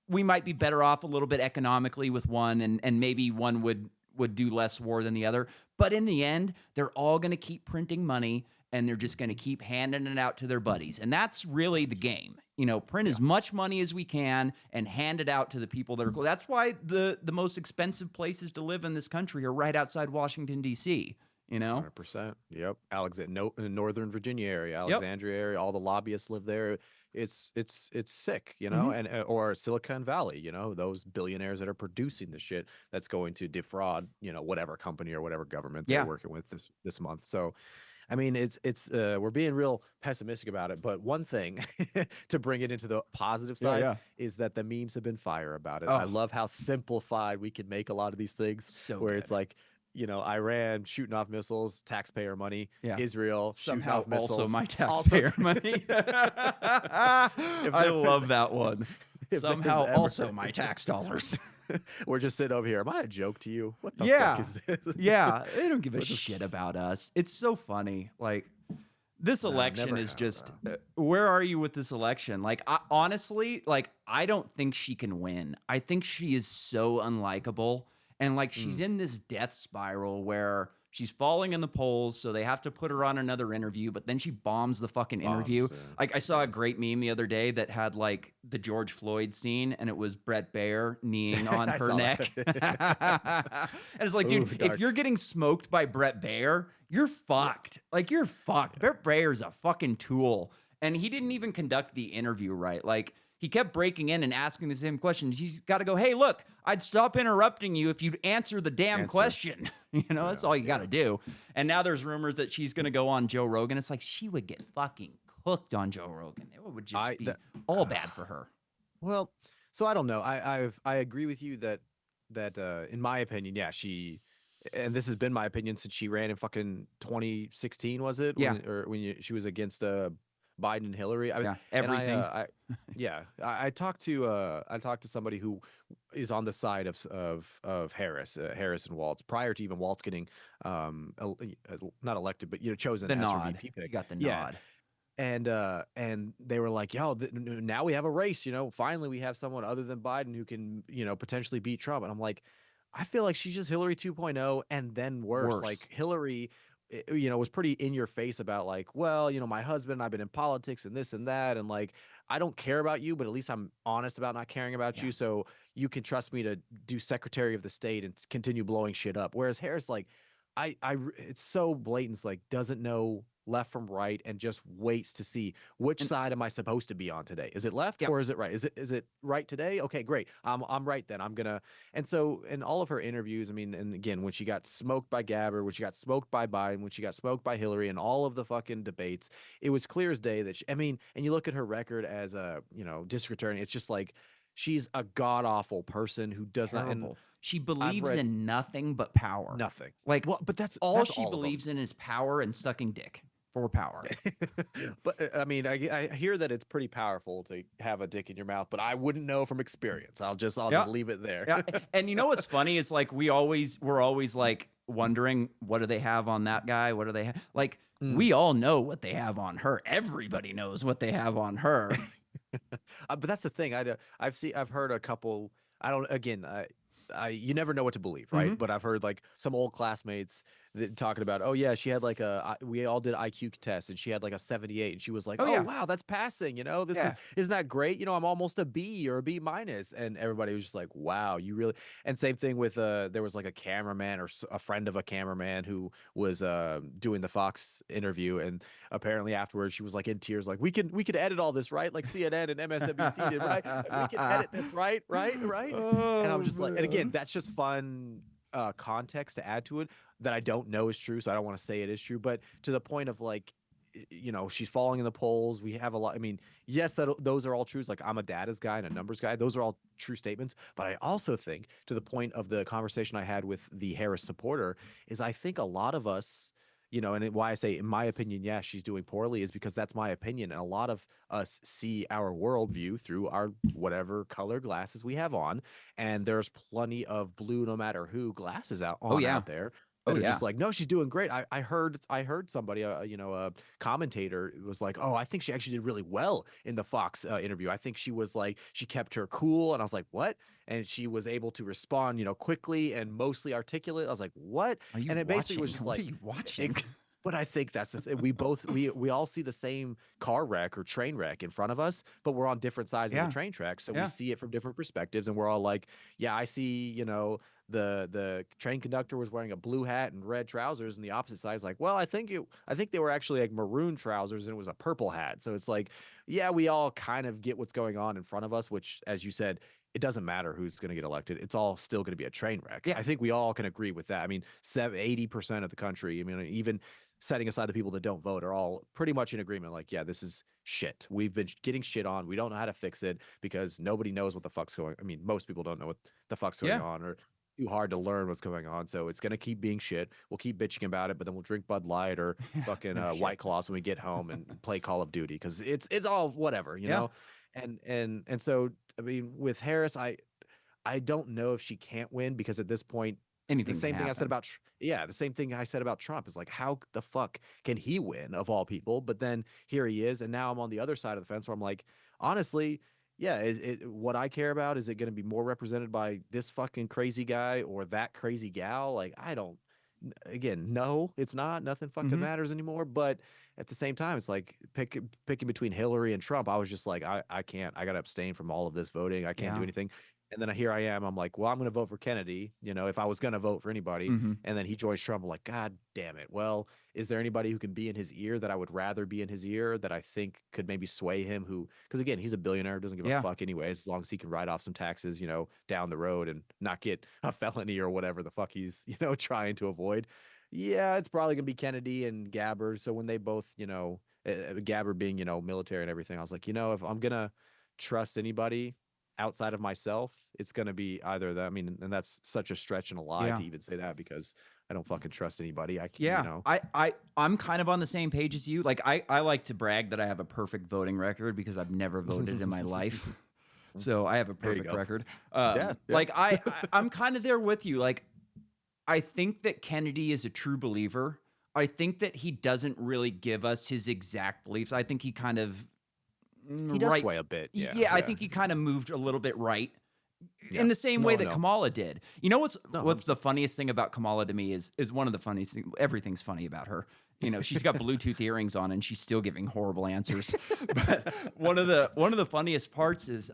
we might be better off a little bit economically with one, and maybe one would do less war than the other. But in the end, they're all going to keep printing money, and they're just going to keep handing it out to their buddies. And that's really the game. Print Yeah. as much money as we can and hand it out to the people that are close. That's why the most expensive places to live in this country are right outside Washington, D.C., 100%. Yep. No, in the Northern Virginia area, Yep. Alexandria area, all the lobbyists live there. It's sick, Hmm. and or Silicon Valley, those billionaires that are producing the shit that's going to defraud, whatever company or whatever government they're Yeah. working with this month. So, I mean, it's we're being real pessimistic about it, but one thing to bring it into the positive Yeah. side Yeah. is that the memes have been fire about it. I Oh, love how simplified we can make a lot of these things, so where it's good. like, Iran shooting off missiles, taxpayer money, Yeah. Israel shooting Somehow off also missiles, my also taxpayer money. if I there was love that one. if there's Somehow ever also my tax dollars. we're just sitting over here. Am I a joke to you? What the fuck Yeah. is this? Yeah. They don't give a What the shit about us. It's so funny. Like, this No, election never is have, just, bro. where are you with this election? Like, honestly, like, I don't think she can win. I think she is so unlikable. And like, she's Mm. in this death spiral where she's falling in the polls. So they have to put her on another interview, but then she bombs the fucking interview. Bombs, yeah. Like, I saw a Yeah. great meme the other day that had like the George Floyd scene, and it was Brett Baer kneeing on I her saw neck. that. And it's like, Ooh, dude, if dark. you're getting smoked by Brett Baer, you're Yeah. fucked. Like, you're fucked. Yeah. Brett Baer's a fucking tool. And he didn't even conduct the interview right. Like, he kept breaking in and asking the same questions. He's got to go, hey, look, I'd stop interrupting you if you'd answer the damn Answer. question. That's Yeah. all you got Yeah. to do. And now there's rumors that she's going to go on Joe Rogan. It's like, she would get fucking cooked on Joe Rogan. It would just I be that all bad for her. well, so I don't know. I agree with you that in my opinion, yeah, and this has been my opinion since she ran in fucking 2016, was it? Yeah. She was against Biden and Hillary. Yeah. And Everything. yeah, I talked to somebody who is on the side of Harris and Waltz prior to even Waltz getting not elected, but chosen The as her nod. VP He pick. got the Yeah, nod. and they were like, yo, now we have a race, finally we have someone other than Biden who can, potentially beat Trump. And I'm like, I feel like she's just Hillary 2.0 and then worse. Worse. Like Hillary, was pretty in your face about like, well, my husband and I've been in politics and this and that. And like, I don't care about you, but at least I'm honest about not caring about Yeah. you. So you can trust me to do Secretary of the State and continue blowing shit up. Whereas Harris, like, it's so blatant, it's like doesn't know left from right and just waits to see which And side am I supposed to be on today. Is it left yeah, or is it right? Is it right today? Okay, great. I'm right then. I'm gonna. And so in all of her interviews, I mean, and again, when she got smoked by Gabbard, when she got smoked by Biden, when she got smoked by Hillary, and all of the fucking debates, it was clear as day that I mean, and you look at her record as a district attorney, it's just like she's a god awful person who does not. And terrible. She I've believes read. in nothing but power. Nothing. Like, Well, but all that's she all of them. believes in is power and sucking dick. for power. But I mean, I hear that it's pretty powerful to have a dick in your mouth, but I wouldn't know from experience. I'll just Yeah. leave it there. Yeah. And you know what's funny is like we're always like wondering what do they have on that guy? What do they have? Like Mm. we all know what they have on her. Everybody knows what they have on her. But that's the thing. I've heard a couple. I don't. Again, you never know what to believe, right? Hmm. But I've heard like some old classmates that talking about, oh yeah, she had like we all did IQ tests and she had like a 78, and she was like, Oh oh yeah. wow, that's passing. Yeah. Isn't that great? I'm almost a B or a B minus, and everybody was just like, wow, you really. And same thing with there was like a cameraman or a friend of a cameraman who was doing the Fox interview, and apparently afterwards she was like in tears, like we could edit all this, right? Like CNN and MSNBC did, right? Like, we can edit this, right? Right? And I'm Oh just like, and again, man. that's just fun context to add to it that I don't know is true, so I don't want to say it is true. But to the point of like, she's falling in the polls. We have a lot. I mean, yes, those are all truths. Like I'm a data's guy and a numbers guy. Those are all true statements. But I also think, to the point of the conversation I had with the Harris supporter, is I think a lot of us. And why I say, in my opinion, yeah, she's doing poorly is because that's my opinion. And a lot of us see our worldview through our whatever color glasses we have on. And there's plenty of blue, no matter who glasses Oh yeah. out there Oh that are yeah. just like, no, she's doing great. I heard somebody, a commentator was like, oh, I think she actually did really well in the Fox interview. I think she kept her cool. And I was like, what? And she was able to respond, quickly and mostly articulate. I was like, what? Are you And it basically watching? was just What are like, you watching? but I think that's the thing. We all see the same car wreck or train wreck in front of us, but we're on different sides of Yeah. the train track, so we Yeah. see it from different perspectives, and we're all like, yeah, I see, the train conductor was wearing a blue hat and red trousers, and the opposite side is like, well, I think they were actually like maroon trousers and it was a purple hat. So it's like, yeah, we all kind of get what's going on in front of us, which, as you said, it doesn't matter who's going to get elected. It's all still going to be a train wreck. Yeah. I think we all can agree with that. I mean, 80% of the country, I mean, even setting aside the people that don't vote, are all pretty much in agreement. Like, yeah, this is shit. We've been getting shit on. We don't know how to fix it because nobody knows what the fuck's going. I mean, most people don't know what the fuck's going Yeah. on, or too hard to learn what's going on. So it's gonna keep being shit. We'll keep bitching about it, but then we'll drink Bud Light or fucking No shit. White Claws when we get home and play Call of Duty because it's all whatever, Yeah. And so I mean, with Harris, I don't know if she can't win because at this point, the Anything can same thing I said happen. about the same thing I said about Trump is like, how the fuck can he win of all people? But then here he is, and now I'm on the other side of the fence where I'm like, honestly, yeah, what I care about, is it going to be more represented by this fucking crazy guy or that crazy gal? Like, I don't. Again, no, it's not. Nothing fucking Hmm. matters anymore. But at the same time, it's like picking between Hillary and Trump. I was just like, I can't. I got to abstain from all of this voting. I can't do Yeah. anything. And then here I am. I'm like, well, I'm going to vote for Kennedy, if I was going to vote for anybody. Hmm. And then he joins Trump. I'm like, God damn it. Well, is there anybody who can be in his ear that I would rather be in his ear that I think could maybe sway him? Because again, he's a billionaire, doesn't give a Yeah. fuck anyways, as long as he can write off some taxes, down the road and not get a felony or whatever the fuck he's, trying to avoid. Yeah, it's probably going to be Kennedy and Gabbard. So when they both, Gabbard being, military and everything, I was like, if I'm going to trust anybody outside of myself, it's going to be either that. I mean, and that's such a stretch and a lie Yeah. to even say that because I don't fucking trust anybody. I can't, Yeah. I'm kind of on the same page as you. Like I like to brag that I have a perfect voting record because I've never voted in my life. So I have a There you perfect go. record. Yeah. Like I'm kind of there with you. Like I think that Kennedy is a true believer. I think that he doesn't really give us his exact beliefs. I think he kind of He does right. sway a bit. Yeah. Yeah, I think he kind of moved a little bit right Yeah. in the same way No, that no. Kamala did. You know what's No, what's the funniest thing about Kamala to me is one of the funniest things. Everything's funny about her. She's got Bluetooth earrings on and she's still giving horrible answers. But one of the funniest parts is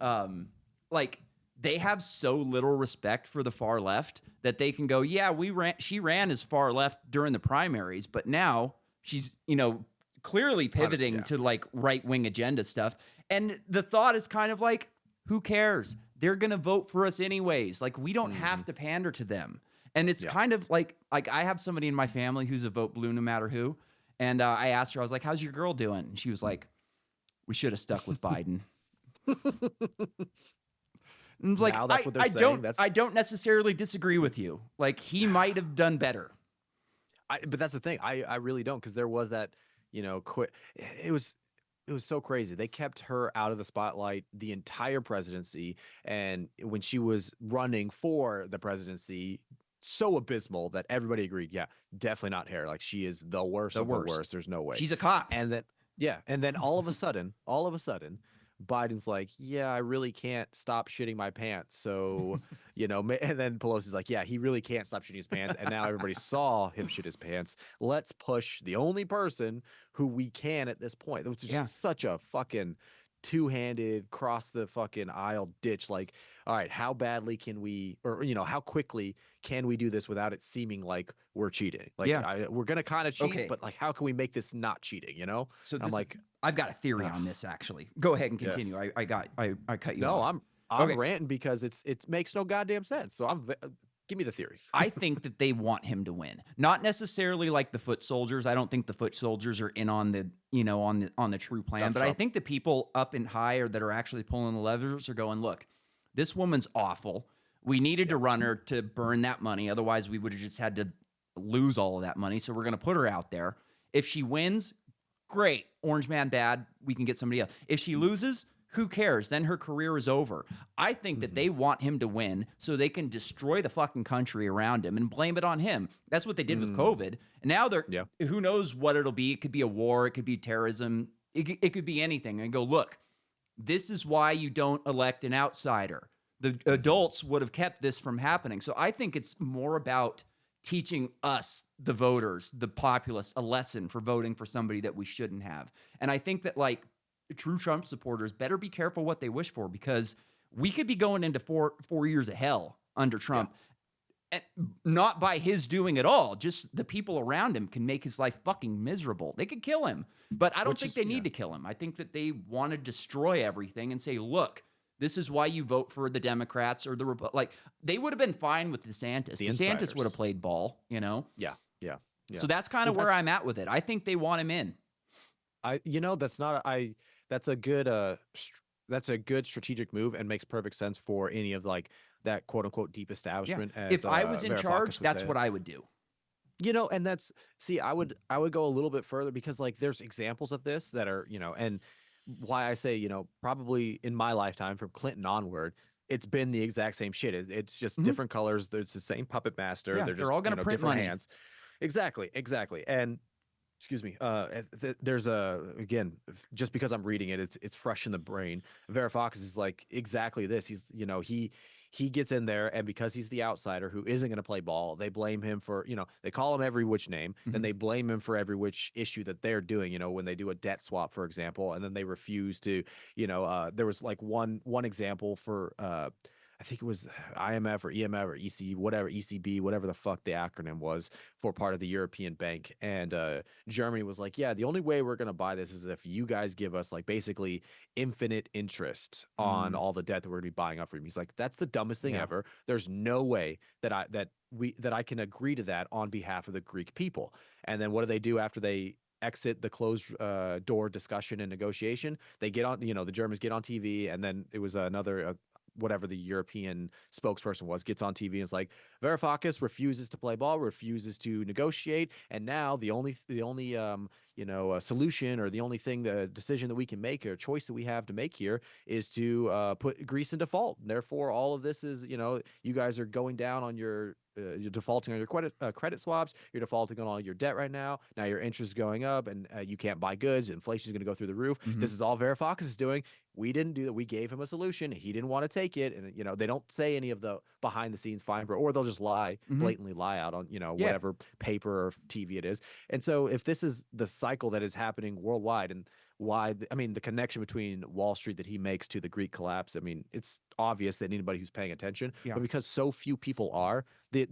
like they have so little respect for the far left that they can go, yeah, she ran as far left during the primaries, but now she's, clearly pivoting yeah. to like right-wing agenda stuff. And the thought is kind of like, who cares? They're going to vote for us anyways. Like we don't have to pander to them. And it's kind of like I have somebody in my family who's a vote blue no matter who. And I asked her, I was like, how's your girl doing? And she was like, we should have stuck with Biden. And it's like, Now that's what they're saying. I don't necessarily disagree with you. Like he might have done better. But that's the thing. I really don't, because there was that, quit. It was so crazy. They kept her out of the spotlight the entire presidency. And when she was running for the presidency, so abysmal that everybody agreed, yeah, definitely not her. Like she is the worst The of the worst. worst. There's no way. She's a cop. And then, yeah. And then all of a sudden, Biden's like, yeah, I really can't stop shitting my pants. So, and then Pelosi's like, yeah, he really can't stop shitting his pants. And now everybody saw him shit his pants. Let's push the only person who we can at this point, which is Yeah. such a fucking two-handed cross the fucking aisle ditch. Like, all right, how badly can we, or how quickly can we do this without it seeming like we're cheating? Like, Yeah. we're gonna kind of cheat, Okay. but like, how can we make this not cheating? So I'm like, I've got a theory on this actually. Go ahead and continue. yes. I cut you No, off. I'm Okay. ranting because it makes no goddamn sense. So give me the theory. I think that they want him to win. Not necessarily like the foot soldiers. I don't think the foot soldiers are in on the, on the true plan, but I think the people up and higher that are actually pulling the levers are going, look, this woman's awful. We needed to run her to burn that money. Otherwise, we would have just had to lose all of that money. So we're going to put her out there. If she wins, great. Orange man bad. We can get somebody else. If she loses, who cares? Then her career is over. I think that they want him to win so they can destroy the fucking country around him and blame it on him. That's what they did with COVID. And now who knows what it'll be? It could be a war. It could be terrorism. It could be anything. And go, look, this is why you don't elect an outsider. The adults would have kept this from happening. So I think it's more about teaching us, the voters, the populace, a lesson for voting for somebody that we shouldn't have. And I think that true Trump supporters better be careful what they wish for, because we could be going into four years of hell under Trump. And not by his doing at all. Just the people around him can make his life fucking miserable. They could kill him, but I don't think they need to kill him. I think that they want to destroy everything and say, look, this is why you vote for the Democrats or they would have been fine with DeSantis. DeSantis would have played ball, Yeah. So that's kind of where I'm at with it. I think they want him in. That's a good strategic move and makes perfect sense for any of that quote unquote deep establishment. Yeah. As, if I was in Varoufakis charge, would that's say what it. I would do. And I would go a little bit further, because there's examples of this that are, and why I say, probably in my lifetime from Clinton onward, it's been the exact same shit. It's just different colors. It's the same puppet master. Yeah, they're just, they're all going to print different money. hands. Exactly. And excuse me. There's again, just because I'm reading it, it's fresh in the brain. Varoufakis is like exactly this. He's, he gets in there, and because he's the outsider who isn't going to play ball, they blame him for, they call him every which name, then they blame him for every which issue that they're doing, when they do a debt swap, for example, and then they refuse to, there was one example for, I think it was IMF or EMF or ECB, whatever the fuck the acronym was for part of the European Bank. And Germany was like, yeah, the only way we're going to buy this is if you guys give us basically infinite interest on all the debt that we're going to be buying up from you. He's like, that's the dumbest thing ever. There's no way that I can agree to that on behalf of the Greek people. And then what do they do after they exit the closed door discussion and negotiation? They get on, the Germans get on TV, and then it was another whatever the European spokesperson was, gets on TV and is like, Varoufakis refuses to play ball, refuses to negotiate, and now the only solution, or the only thing, the decision that we can make, or choice that we have to make here, is to put Greece in default. And therefore, all of this is, you guys are going down on you're defaulting on your credit swaps. You're defaulting on all your debt right now. Now your interest is going up, and you can't buy goods. Inflation is going to go through the roof. This is all Varoufakis is doing. We didn't do that. We gave him a solution. He didn't want to take it. And, they don't say any of the behind the scenes fine, or they'll just blatantly lie out on, whatever paper or TV it is. And so if this is the cycle that is happening worldwide, and why, the connection between Wall Street that he makes to the Greek collapse, it's obvious that anybody who's paying attention, but because so few people are, the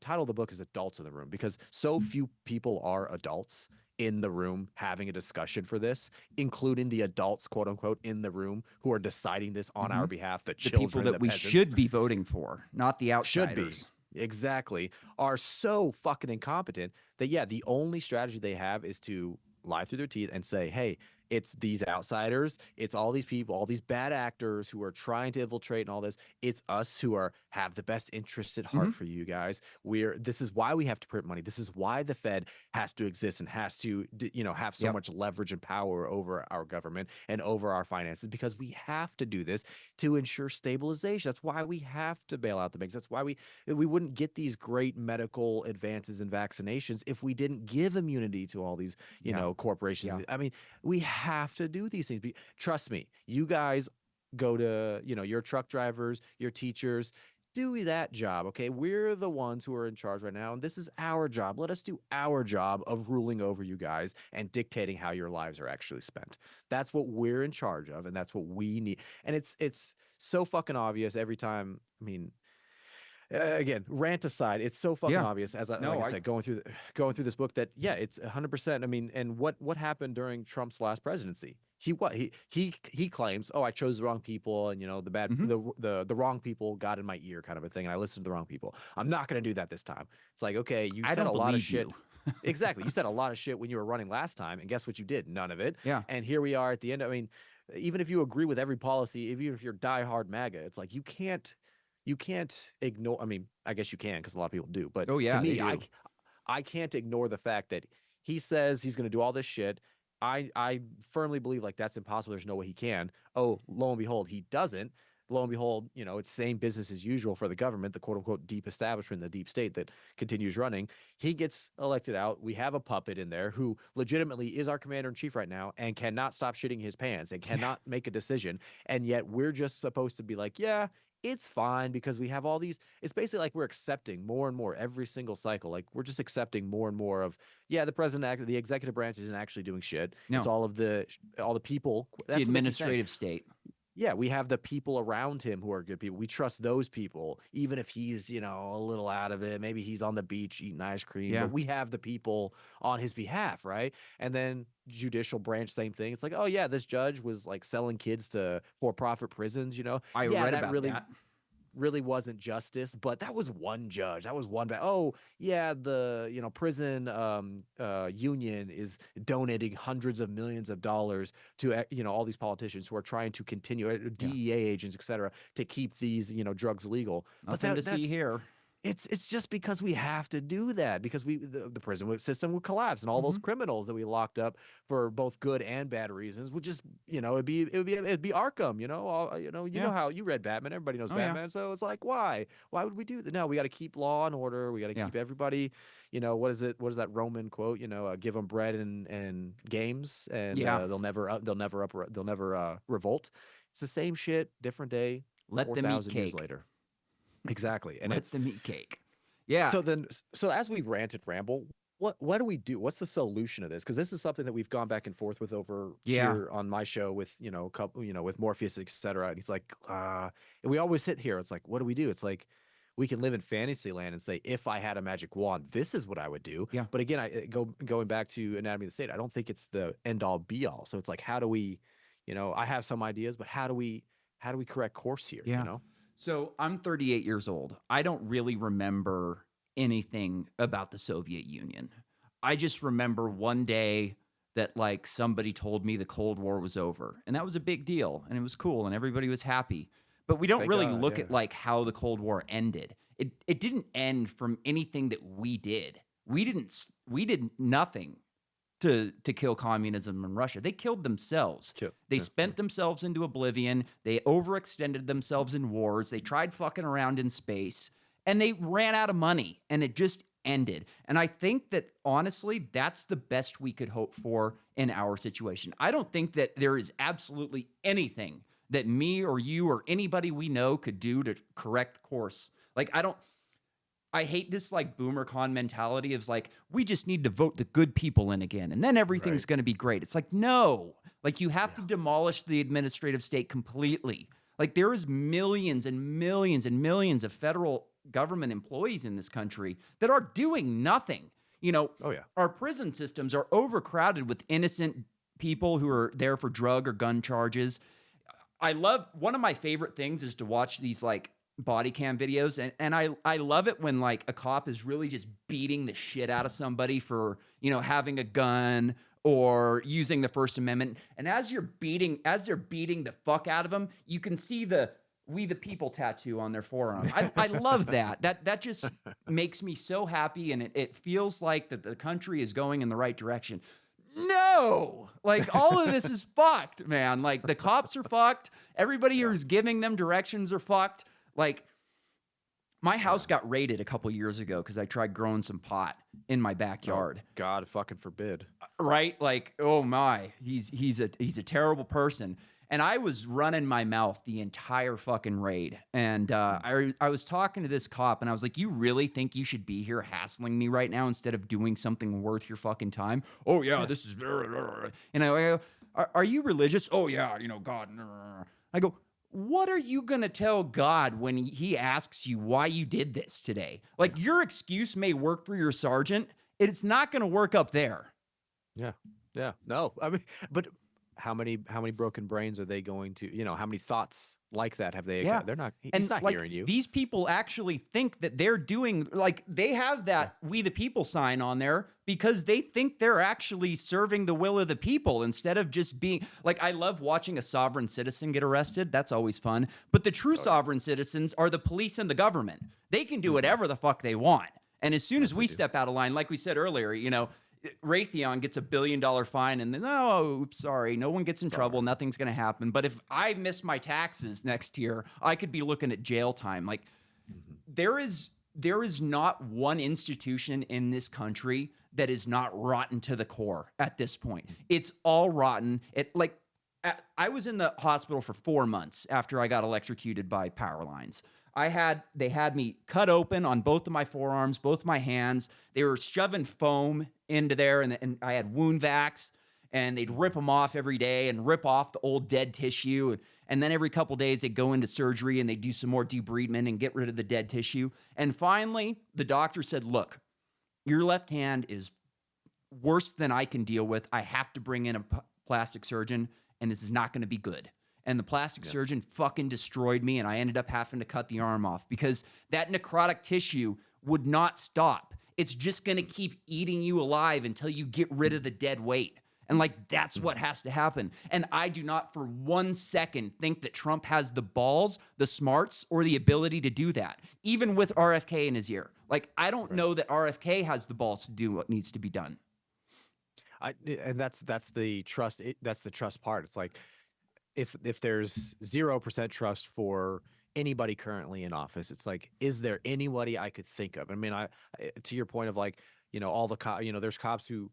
title of the book is Adults in the Room, because so few people are adults in the room having a discussion for this, including the adults, quote unquote, in the room who are deciding this on our behalf, the children, people that the we peasants, should be voting for, not the outsiders. Exactly, are so fucking incompetent that, the only strategy they have is to lie through their teeth and say, hey, It's these outsiders. It's all these people, all these bad actors who are trying to infiltrate and all this. It's us who have the best interests at Hmm. heart for you guys. This is why we have to print money. This is why the Fed has to exist and has to, have so Yep. much leverage and power over our government and over our finances, because we have to do this to ensure stabilization. That's why we have to bail out the banks. That's why we wouldn't get these great medical advances in vaccinations if we didn't give immunity to all these, Yeah. corporations. Yeah. I mean, we have to do these things. Trust me, you guys go to, your truck drivers, your teachers, do that job. Okay. We're the ones who are in charge right now. And this is our job. Let us do our job of ruling over you guys and dictating how your lives are actually spent. That's what we're in charge of. And that's what we need. And it's so fucking obvious every time. I mean, again, rant aside, it's so fucking Yeah. obvious, as like No, I I. said, going through this book, that yeah, it's 100%. I mean, and what happened during Trump's last presidency? He claims, oh, I chose the wrong people, and Mhm. the wrong people got in my ear, kind of a thing, and I listened to the wrong people. I'm not going to do that this time. It's like, okay, you I said a don't lot of believe shit. you. Exactly, you said a lot of shit when you were running last time, and guess what you did? None of it. Yeah. And here we are at the end. I mean, even if you agree with every policy, even if you're diehard MAGA, it's like you can't ignore. I mean, I guess you can, because a lot of people do. But Oh to yeah, they me, do. I can't ignore the fact that he says he's going to do all this shit. I firmly believe like that's impossible. There's no way he can. Oh, lo and behold, he doesn't. Lo and behold, it's same business as usual for the government, the quote unquote deep establishment, the deep state that continues running. He gets elected out. We have a puppet in there who legitimately is our commander in chief right now and cannot stop shitting his pants and Yeah. cannot make a decision. And yet we're just supposed to be like, yeah, it's fine, because we have all these. It's basically like we're accepting more and more every single cycle. Like we're just accepting more and more of, yeah, the president, the executive branch isn't actually doing shit. It's No, all the people. it's the That's what they keep saying. administrative state. Yeah, we have the people around him who are good people. We trust those people, even if he's, a little out of it. Maybe he's on the beach eating ice cream, Yeah. but we have the people on his behalf, right? And then judicial branch, same thing. It's like, oh yeah, this judge was like selling kids to for-profit prisons. I Yeah, read that about that. really wasn't justice, but that was one judge. That was one bad. Oh yeah, the prison union is donating hundreds of millions of dollars to all these politicians who are trying to continue, Yeah. DEA agents, etc., to keep these drugs legal. But Nothing to see that's here. it's just because we have to do that, because the prison system would collapse, and all those Hmm. criminals that we locked up for both good and bad reasons would just it'd be Arkham, you know Yeah. how you read Batman, everybody knows Oh yeah. Batman, so it's like, why would we do that? No, we got to keep law and order, we got to Yeah. keep everybody, what is that Roman quote, give them bread and games, and Yeah. they'll never revolt. It's the same shit, different day, Let them eat 4,000 years cake. later. Exactly. And Let it's them eat cake. Yeah. so as we rant and ramble, what do we do? What's the solution to this? Because this is something that we've gone back and forth with over Yeah. here on my show with, a couple, with Morpheus, etc. And he's like, and we always sit here. It's like, what do we do? It's like, we can live in fantasy land and say, if I had a magic wand, this is what I would do. Yeah. But again, going back to Anatomy of the State, I don't think it's the end all be all. So it's like, how do we, I have some ideas, but how do we correct course here? Yeah. So I'm 38 years old. I don't really remember anything about the Soviet Union. I just remember one day that like somebody told me the Cold War was over, and that was a big deal, and it was cool, and everybody was happy. But we don't Thank really God. look Yeah. at like how the Cold War ended. It didn't end from anything that we did. We did nothing to kill communism in Russia. They killed themselves. They Yeah. spent themselves into oblivion. They overextended themselves in wars. They tried fucking around in space, and they ran out of money, and it just ended. And I think that honestly, that's the best we could hope for in our situation. I don't think that there is absolutely anything that me or you or anybody we know could do to correct course. Like I hate this like boomer con mentality of like, we just need to vote the good people in again and then everything's Right. going to be great. It's like, no, like you have to Yeah. demolish the administrative state completely. Like there is millions and millions and millions of federal government employees in this country that are doing nothing. Oh yeah. Our prison systems are overcrowded with innocent people who are there for drug or gun charges. I love one of my favorite things is to watch these like body cam videos and I love it when like a cop is really just beating the shit out of somebody for, having a gun or using the First Amendment. And as they're beating the fuck out of them, you can see the "We the People" tattoo on their forearm. I love that. That just makes me so happy, and it feels like that the country is going in the right direction. No, like all of this is fucked, man. Like the cops are fucked. Everybody who's giving them directions are fucked. Like my house got raided a couple years ago because I tried growing some pot in my backyard. Oh, God fucking forbid. Right? Like, oh my, he's a terrible person. And I was running my mouth the entire fucking raid. And I was talking to this cop, and I was like, "You really think you should be here hassling me right now instead of doing something worth your fucking time?" "Oh yeah, this is." And I go, are you religious?" "Oh yeah, God." I go, "What are you going to tell God when he asks you why you did this today? Like, your excuse may work for your sergeant. It's not going to work up there." Yeah. Yeah. No, I mean, but how many broken brains are they going to, how many thoughts like that have they? Yeah. They're not, he's And not like hearing you. these people actually think that they're doing, like, they have that "We the People" sign on there because they think they're actually serving the will of the people instead of just being like, I love watching a sovereign citizen get arrested. That's always fun. But the true sovereign citizens are the police and the government. They can do whatever the fuck they want. And as soon as we step out of line, like we said earlier, Raytheon gets $1 billion fine, and then, "Oh, oops, sorry, no one gets in trouble, nothing's going to happen." But if I miss my taxes next year, I could be looking at jail time. Like, there is not one institution in this country that is not rotten to the core at this point. It's all rotten. I was in the hospital for 4 months after I got electrocuted by power lines. They had me cut open on both of my forearms, both my hands. They were shoving foam into there, and I had wound vacs, and they'd rip them off every day and rip off the old dead tissue. And then every couple days they'd go into surgery and they'd do some more debridement and get rid of the dead tissue. And finally, the doctor said, "Look, your left hand is worse than I can deal with. I have to bring in a plastic surgeon, and this is not going to be good." And the plastic surgeon fucking destroyed me, and I ended up having to cut the arm off because that necrotic tissue would not stop. It's just going to keep eating you alive until you get rid of the dead weight. And that's what has to happen. And I do not for 1 second think that Trump has the balls, the smarts, or the ability to do that, even with RFK in his ear. I don't know that RFK has the balls to do what needs to be done. And that's the trust. That's the trust part. It's like, if there's 0% trust for anybody currently in office, it's like, is there anybody I could think of? I mean, to your point of all the there's cops who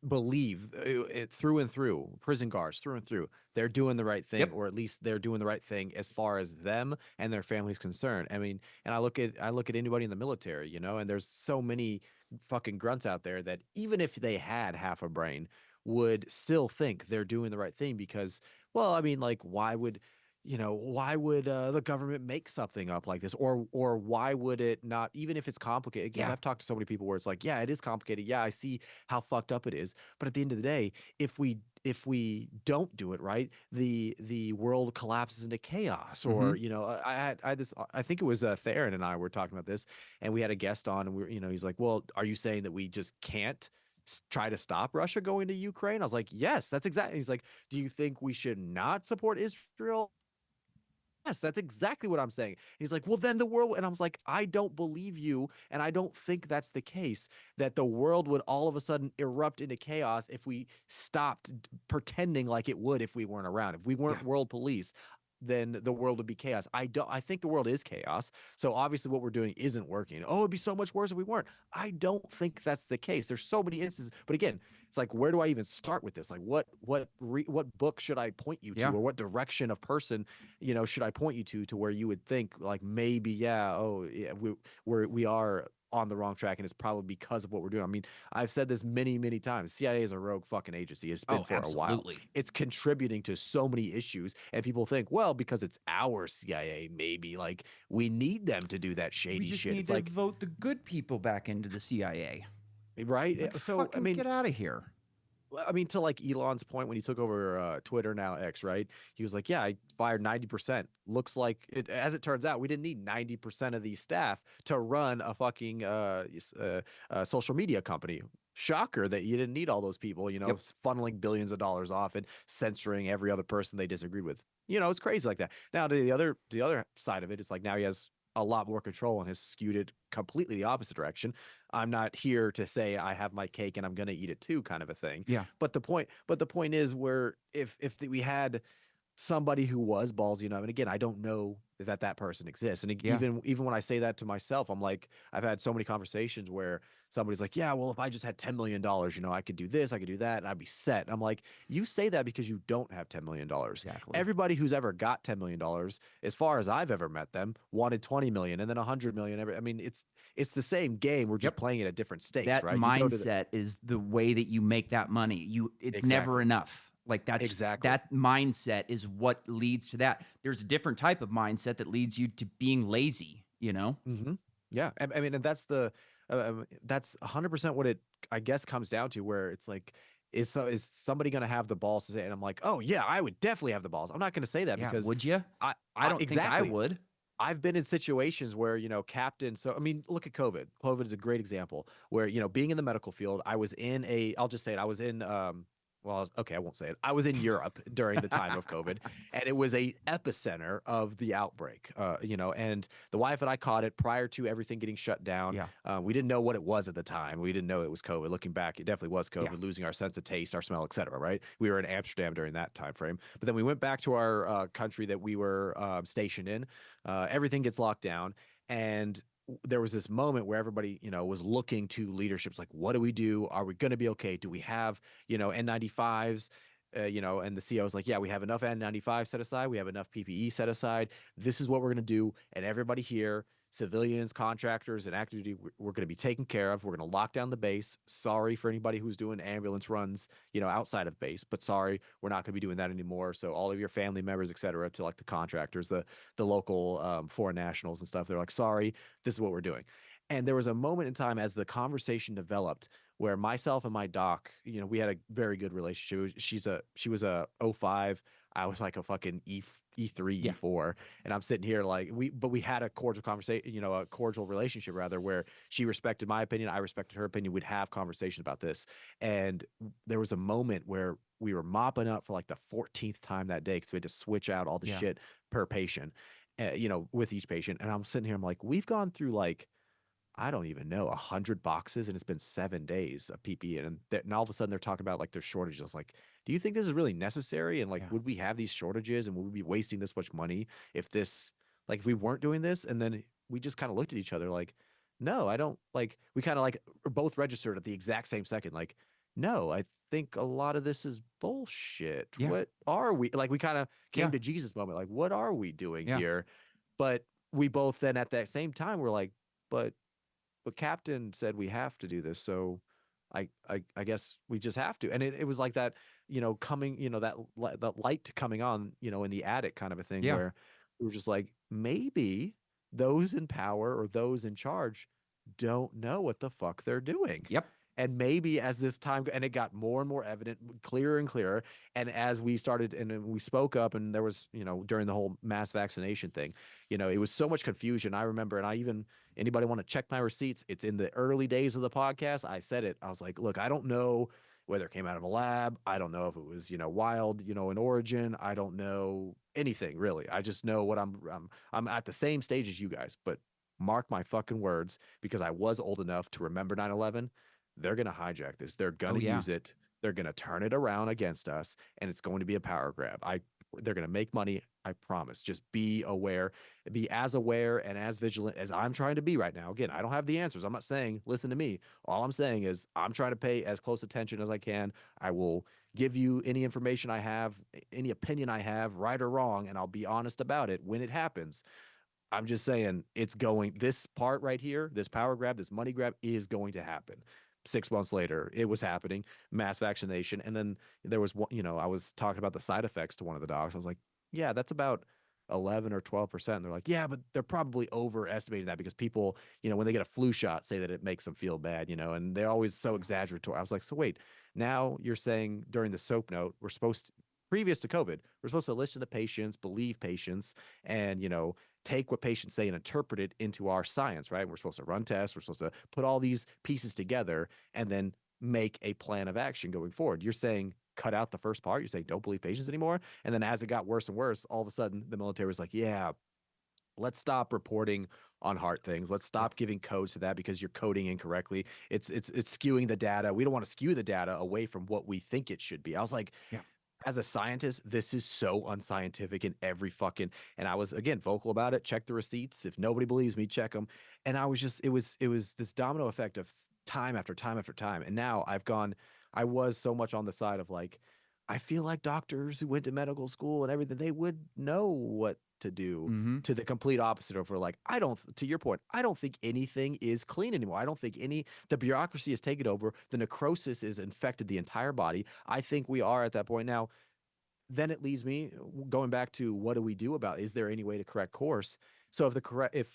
believe it through and through, prison guards through and through, they're doing the right thing, or at least they're doing the right thing as far as them and their family's concerned. I mean, and I look at anybody in the military, and there's so many fucking grunts out there that even if they had half a brain would still think they're doing the right thing because, well, I mean, why would the government make something up like this, or why would it not, even if it's complicated? Because I've talked to so many people where it's like, yeah, it is complicated. Yeah, I see how fucked up it is. But at the end of the day, if we don't do it right, the world collapses into chaos. Or I had this. I think it was Theron and I were talking about this, and we had a guest on, and he's like, "Well, are you saying that we just can't try to stop Russia going to Ukraine?" I was like, "Yes, that's exactly." He's like, "Do you think we should not support Israel?" Yes, that's exactly what I'm saying. He's like, "Well, then the world," and I was like, "I don't believe you, and I don't think that's the case, that the world would all of a sudden erupt into chaos if we stopped pretending like it would if we weren't around. If we weren't world police, then the world would be chaos." I think the world is chaos. So obviously what we're doing isn't working. Oh, it'd be so much worse if we weren't. I don't think that's the case. There's so many instances, but again, it's like, where do I even start with this? Like, what book should I point you to, or what direction of person, should I point you to where you would think like, maybe, we are on the wrong track, and it's probably because of what we're doing. I mean, I've said this many, many times. CIA is a rogue fucking agency. It's been for a while. It's contributing to so many issues, and people think, well, because it's our CIA, maybe we need them to do that shady shit. We just need to vote the good people back into the CIA, right? So I mean, get out of here. I mean, to Elon's point when he took over Twitter, now X, right? He was like, "Yeah, I fired 90%. Looks like it." As it turns out, we didn't need 90% of these staff to run a fucking social media company. shocker that you didn't need all those people, Yep. funneling billions of dollars off and censoring every other person they disagreed with. It's crazy like that. Now, the other side of it, it's like now he has a lot more control and has skewed it completely the opposite direction. I'm not here to say I have my cake and I'm going to eat it too, kind of a thing. Yeah. But the point is, where if we had somebody who was ballsy enough, and again, I don't know that person exists, and Yeah. even when I say that to myself, I'm like, I've had so many conversations where somebody's like, yeah, well, if I just had $10 million, I could do this, I could do that, and I'd be set. And I'm like, you say that because you don't have $10 million. Exactly. Everybody who's ever got $10 million, as far as I've ever met them, wanted 20 million and then 100 million. I mean, it's the same game. We're just Yep. playing it at different stakes, That right? You go to the mindset is the way that you make that money. It's never exactly, enough. Like exactly. that mindset is what leads to that. There's a different type of mindset that leads you to being lazy, you know? Mm-hmm. Yeah, I mean, and that's 100% what it, I guess, comes down to. Where it's like, is somebody going to have the balls to say it? And I'm like, oh yeah, I would definitely have the balls. I'm not going to say that Yeah, because would you? I, I I don't think I exactly. would. I've been in situations where, captain. So, I mean, look at COVID. COVID is a great example where, being in the medical field, I'll just say it. I was in, well, okay, I won't say it. I was in Europe during the time of COVID, and it was a epicenter of the outbreak, and the wife and I caught it prior to everything getting shut down. Yeah. We didn't know what it was at the time. We didn't know it was COVID. Looking back, it definitely was Yeah. COVID, losing our sense of taste, our smell, etc. Right? We were in Amsterdam during that time frame, but then we went back to our country that we were stationed in. Everything gets locked down, and there was this moment where everybody, was looking to leaderships like, what do we do? Are we going to be okay? Do we have, N95s? And the CEO was like, yeah, we have enough N95 set aside. We have enough PPE set aside. This is what we're going to do. And everybody here, civilians, contractors, and active duty, we're going to be taken care of. We're going to lock down the base. Sorry for anybody who's doing ambulance runs, outside of base, but sorry, we're not going to be doing that anymore. So all of your family members, et cetera, to like the contractors, the local foreign nationals and stuff, they're like, sorry, this is what we're doing. And there was a moment in time as the conversation developed where myself and my doc, we had a very good relationship. She was a '05. I was like a fucking E3, Yeah. E4. And I'm sitting here like we had a cordial conversation, a cordial relationship rather, where she respected my opinion. I respected her opinion. We'd have conversations about this. And there was a moment where we were mopping up for like the 14th time that day because we had to switch out all the Yeah. shit per patient, with each patient. And I'm sitting here, I'm like, we've gone through like, I don't even know, 100 boxes, and it's been 7 days of PPE, and all of a sudden they're talking about like there's shortages. Like, do you think this is really necessary? And like, Yeah. would we have these shortages, and would we be wasting this much money if we weren't doing this? And then we just kind of looked at each other like, no, I don't. Like, we kind of like both registered at the exact same second. Like, no, I think a lot of this is bullshit. Yeah. What are we like? We kind of Yeah. came to Jesus moment. Like, what are we doing Yeah. here? But we both then at that same time were like, but captain said we have to do this, so I guess we just have to. And it was like that, coming, that light coming on, in the attic kind of a thing, Yeah. where we were just like, maybe those in power or those in charge don't know what the fuck they're doing. Yep. And maybe as this time, and it got more and more evident, clearer and clearer. And as we started, and then we spoke up, and there was, during the whole mass vaccination thing, it was so much confusion. I remember, and I even, anybody want to check my receipts? It's in the early days of the podcast. I said it. I was like, look, I don't know whether it came out of a lab. I don't know if it was, wild, in origin. I don't know anything really. I just know what I'm at the same stage as you guys, but mark my fucking words, because I was old enough to remember 9/11. They're going to hijack this. They're going Oh to yeah. use it. They're going to turn it around against us, and it's going to be a power grab. They're going to make money. I promise. Just be aware, be as aware and as vigilant as I'm trying to be right now. Again, I don't have the answers. I'm not saying, listen to me. All I'm saying is I'm trying to pay as close attention as I can. I will give you any information I have, any opinion I have, right or wrong, and I'll be honest about it when it happens. I'm just saying this part right here, this power grab, this money grab is going to happen. 6 months later, it was happening, mass vaccination. And then there was one, I was talking about the side effects to one of the dogs. I was like, yeah, that's about 11 or 12%. And they're like, yeah, but they're probably overestimating that because people, when they get a flu shot, say that it makes them feel bad, and they're always so exaggeratory. I was like, so wait, now you're saying during the soap note, previous to COVID, we're supposed to listen to patients, believe patients, and, take what patients say and interpret it into our science, right? We're supposed to run tests. We're supposed to put all these pieces together. And then make a plan of action going forward. You're saying cut out the first part. You're saying don't believe patients anymore. And then as it got worse and worse, all of a sudden the military was like, yeah, let's stop reporting on heart things. Let's Yep. stop giving codes to that because you're coding incorrectly. It's skewing the data. We don't want to skew the data away from what we think it should be. I was like, Yeah. as a scientist, this is so unscientific in every fucking, and I was again vocal about it. Check the receipts. If nobody believes me, check them. And I was just, it was this domino effect of time after time after time. And now I was so much on the side of like, I feel like doctors who went to medical school and everything, they would know what to do, Mm-hmm. to the complete opposite of where like, I don't, to your point, I don't think anything is clean anymore. I don't think the bureaucracy has taken over. The necrosis is infected the entire body. I think we are at that point now. Then it leaves me going back to what do we do about, is there any way to correct course? So if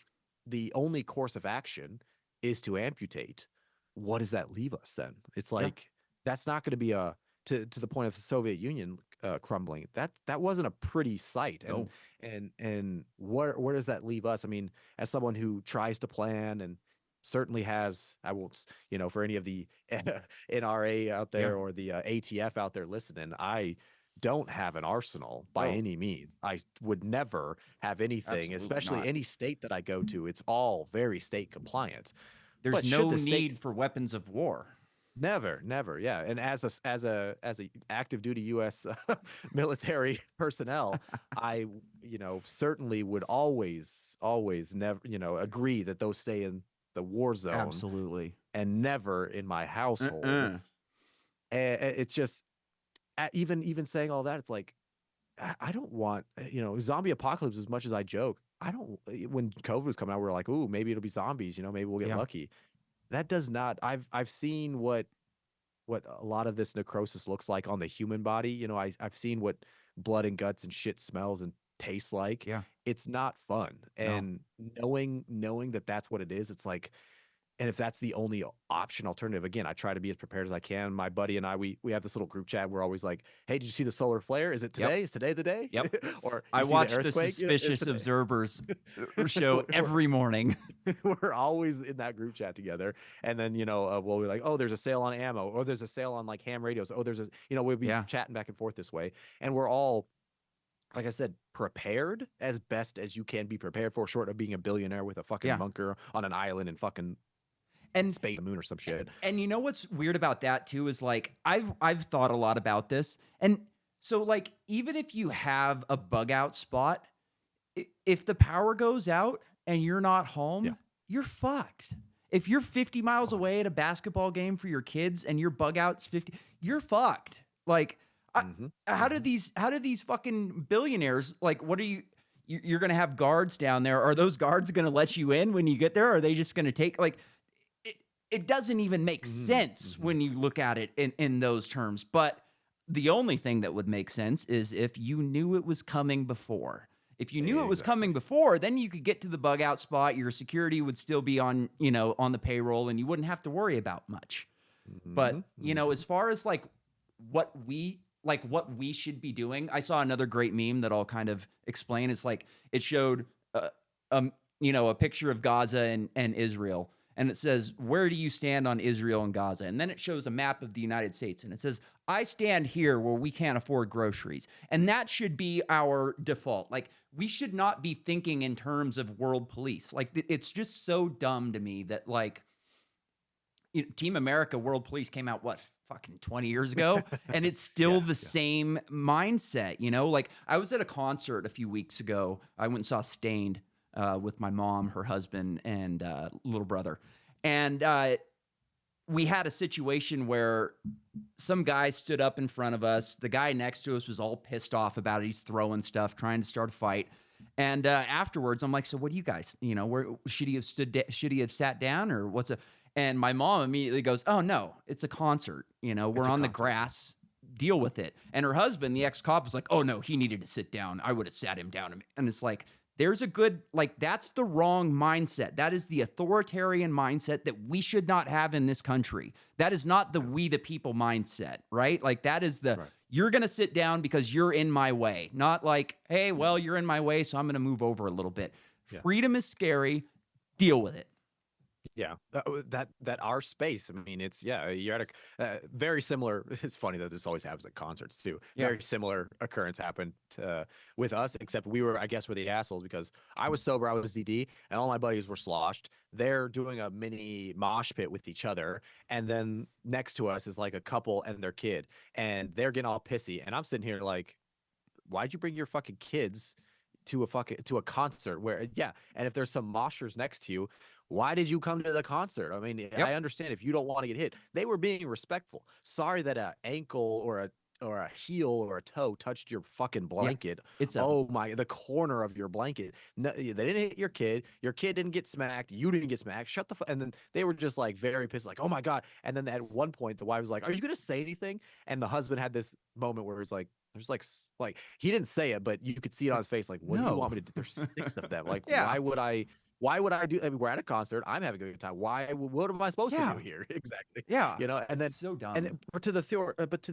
the only course of action is to amputate, what does that leave us then? It's Yeah. like that's not going to be a, to the point of the Soviet Union crumbling. That wasn't a pretty sight. No. And where does that leave us? I mean, as someone who tries to plan and certainly has, I won't, for any of the NRA out Yeah. there or the ATF out there listening, I don't have an arsenal by No. any means. I would never have anything, Absolutely especially not. any state that I go to. It's all very state compliant. There's But should no the state need for weapons of war. never, yeah. And as a active duty U.S. military personnel, I certainly would always never agree that those stay in the war zone Absolutely. and never in my household. Uh-uh. It's just even saying all that, it's like I don't want zombie apocalypse. As much as I joke, I don't. When COVID was coming out, we were like, ooh, maybe it'll be zombies. Maybe we'll get Yeah. lucky. That does not. I've seen what a lot of this necrosis looks like on the human body. I've seen what blood and guts and shit smells and tastes like. Yeah. It's not fun. No. And knowing that that's what it is, it's like, and if that's the only option alternative, again, I try to be as prepared as I can. My buddy and I, we have this little group chat. We're always like, hey, did you see the solar flare? Is it today? Yep. Is today the day? Yep. Or I you see watch the earthquake? It's Suspicious today. Observers show every morning. We're always in that group chat together. And then, we'll be like, oh, there's a sale on ammo, or there's a sale on like ham radios. Oh, there's we'll be Yeah. chatting back and forth this way. And we're all, like I said, prepared as best as you can be prepared for, short of being a billionaire with a fucking Yeah. bunker on an island in fucking And space, the moon or some shit. And you know what's weird about that too is like I've thought a lot about this. And so like even if you have a bug out spot, if the power goes out and you're not home, Yeah. you're fucked. If you're 50 miles away at a basketball game for your kids and your bug out's 50, you're fucked. Like how do these fucking billionaires, like what are you're going to have guards down there? Are those guards going to let you in when you get there? Or are they just going to take like it doesn't even make sense when you look at it in those terms. But the only thing that would make sense is if you knew it was coming before. If you knew it was coming before, then you could get to the bug out spot. Your security would still be on the payroll and you wouldn't have to worry about much. But, as far as like what we should be doing, I saw another great meme that I'll kind of explain. It's like it showed a picture of Gaza and Israel. And it says, where do you stand on Israel and Gaza? And then it shows a map of the United States. And it says, I stand here where we can't afford groceries. And that should be our default. Like, we should not be thinking in terms of world police. Like, it's just so dumb to me that, like, Team America World Police came out, fucking 20 years ago? And it's still the same mindset, Like, I was at a concert a few weeks ago. I went and saw Stained. With my mom, her husband, and little brother. And we had a situation where some guy stood up in front of us. The guy next to us was all pissed off about it. He's throwing stuff, trying to start a fight. And afterwards, I'm like, so what do you guys, where should he have sat down or what's a, and my mom immediately goes, oh no, it's a concert. We're on the grass, deal with it. And her husband, the ex-cop, was like, oh no, he needed to sit down. I would have sat him down. And it's like, there's a good, like, that's the wrong mindset. That is the authoritarian mindset that we should not have in this country. That is not the we the people mindset, right? Like, that is the, you're going to sit down because you're in my way. Not like, hey, well, you're in my way, so I'm going to move over a little bit. Yeah. Freedom is scary. Deal with it. Yeah, that our space. I mean, it's yeah. You're at a very similar. It's funny that this always happens at concerts too. Yeah. Very similar occurrence happened with us, except we were, I guess, we're the assholes because I was sober, I was DD, and all my buddies were sloshed. They're doing a mini mosh pit with each other, and then next to us is like a couple and their kid, and they're getting all pissy, and I'm sitting here like, why'd you bring your fucking kids to a concert where yeah, and if there's some moshers next to you, why did you come to the concert? I mean, I Yep. understand if you don't want to get hit. They were being respectful. Sorry that a ankle or a heel or a toe touched your fucking Yeah. blanket. It's a Oh my, the corner of your blanket. No, they didn't hit your kid. Your kid didn't get smacked. You didn't get smacked. Shut the fuck. And then they were just like very pissed, like, oh my God. And then at one point, the wife was like, are you going to say anything? And the husband had this moment where he's like, there's like he didn't say it, but you could see it on like his face. Like, what do you no. want me to do? There's six of them. Like, Yeah. why would I do? I mean, we're at a concert. I'm having a good time. What am I supposed to Yeah. do here exactly? Yeah. You know, and then It's so dumb. but to the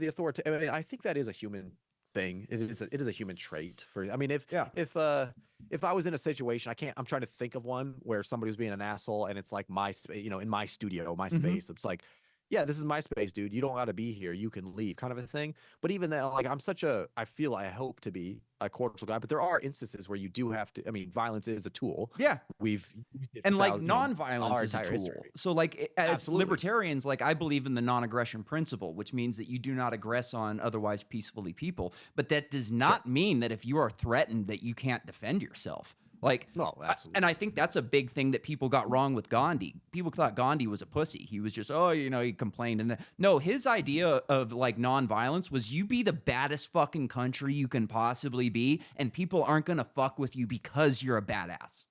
authority. I mean, I think that is a human thing. It is a human trait. For I mean, Yeah. if I was in a situation, I'm trying to think of one where somebody was being an asshole, and it's like my space, in my studio, my Hmm. space. It's like, yeah, this is my space, dude. You don't got to be here. You can leave, kind of a thing. But even then, like I hope to be a cordial guy, but there are instances where you do have to. I mean, violence is a tool. Yeah. We've used it for And like thousands, nonviolence our is a entire tool. history. So like as Absolutely. libertarians, like I believe in the non-aggression principle, which means that you do not aggress on otherwise peacefully people. But that does Sure. not mean that if you are threatened that you can't defend yourself. Like No, and I absolutely. think that's a big thing that people got wrong with Gandhi. People thought Gandhi was a pussy. He was just, oh, he complained. And no, his idea of like nonviolence was you be the baddest fucking country you can possibly be, and people aren't gonna fuck with you because you're a badass.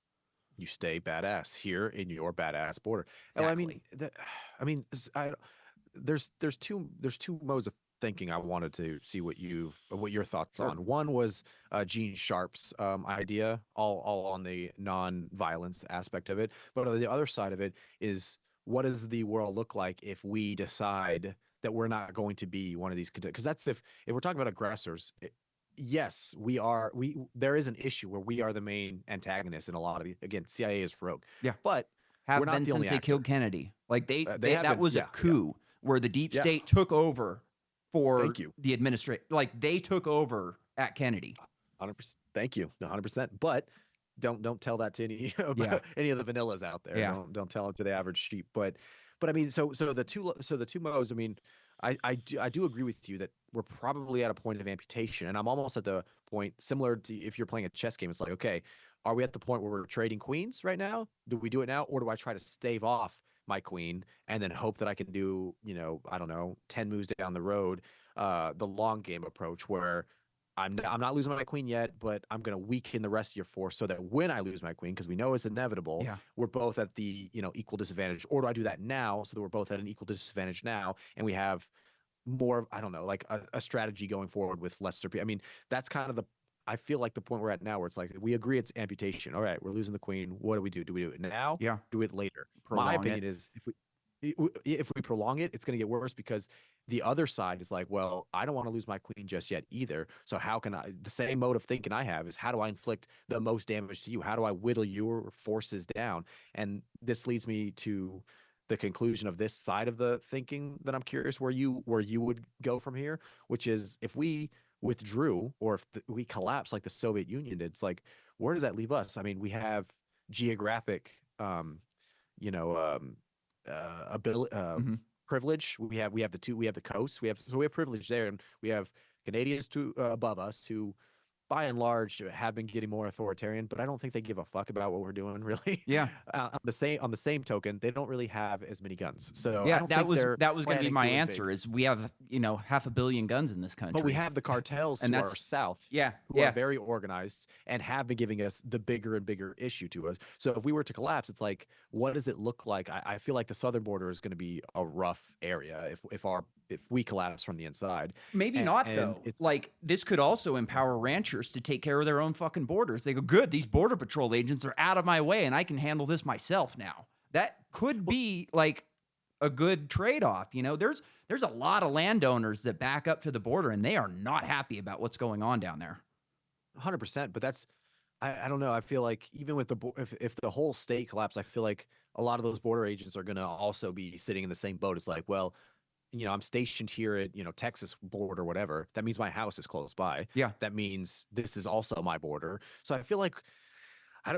You stay badass here in your badass border. Oh, I mean, Exactly. I mean, there's two modes of thinking I wanted to see what your thoughts Sure. on. One was Gene Sharp's idea, all on the non-violence aspect of it, but on the other side of it is what does the world look like if we decide that we're not going to be one of these, because that's if we're talking about aggressors. Yes, we there is an issue where we are the main antagonist in a lot of these. Again, CIA is rogue, Yeah. but we're Have not been the only since they actor. killed Kennedy. Like They have that been, was a yeah, yeah, coup where the deep yeah. state took over for Thank you. the administration. Like they took over at Kennedy. 100%. Thank you. 100%. But don't tell that to any Yeah. any of the vanillas out there. Yeah. Don't tell it to the average sheep. But I mean, so the two modes. I mean, I do agree with you that we're probably at a point of amputation, and I'm almost at the point similar to if you're playing a chess game. It's like, okay, are we at the point where we're trading queens right now? Do we do it now, or do I try to stave off my queen and then hope that I can do, I don't know, 10 moves down the road, the long game approach where I'm not losing my queen yet, but I'm going to weaken the rest of your force so that when I lose my queen, because we know it's inevitable, Yeah. we're both at the equal disadvantage. Or do I do that now so that we're both at an equal disadvantage now, and we have more, I don't know, like a strategy going forward with lesser people. I mean, that's kind of I feel like the point we're at now where it's like we agree it's amputation. All right, we're losing the queen. What do we do? Do we do it now? Yeah. Do it later? My Prolong it. opinion is if we prolong it, it's going to get worse because the other side is like, well, I don't want to lose my queen just yet either. So how can I? The same mode of thinking I have is how do I inflict the most damage to you? How do I whittle your forces down? And this leads me to the conclusion of this side of the thinking that I'm curious where you would go from here, which is if we withdrew or if we collapse like the Soviet Union did, it's like where does that leave us? I mean, we have geographic, you know, ability, Hmm. privilege. We have the coast. We have privilege there, and we have Canadians to above us who by and large have been getting more authoritarian, but I don't think they give a fuck about what we're doing really. Yeah. On the same token, they don't really have as many guns, so I Yeah. don't That think was they're that was going to be planning my to invade. answer. Is we have 500 million guns in this But we country, have the cartels and to our that's south yeah. who are Yeah. very organized and have been giving us the bigger and bigger issue to us. So if we were to collapse, it's like, what does it look like? I feel like the southern border is going to be a rough area if we collapse from the inside, Maybe not and though. it's Like this could also empower ranchers to take care of their own fucking borders. They go, good, these border patrol agents are out of my way and I can handle this myself now. That could be like a good trade-off. There's a lot of landowners that back up to the border and they are not happy about what's going on down there. 100%. But that's I don't know. I feel like even with if the whole state collapsed, I feel like a lot of those border agents are going to also be sitting in the same boat. It's like, well, I'm stationed here at, Texas border, whatever. That means my house is close by. Yeah. That means this is also my border. So I feel like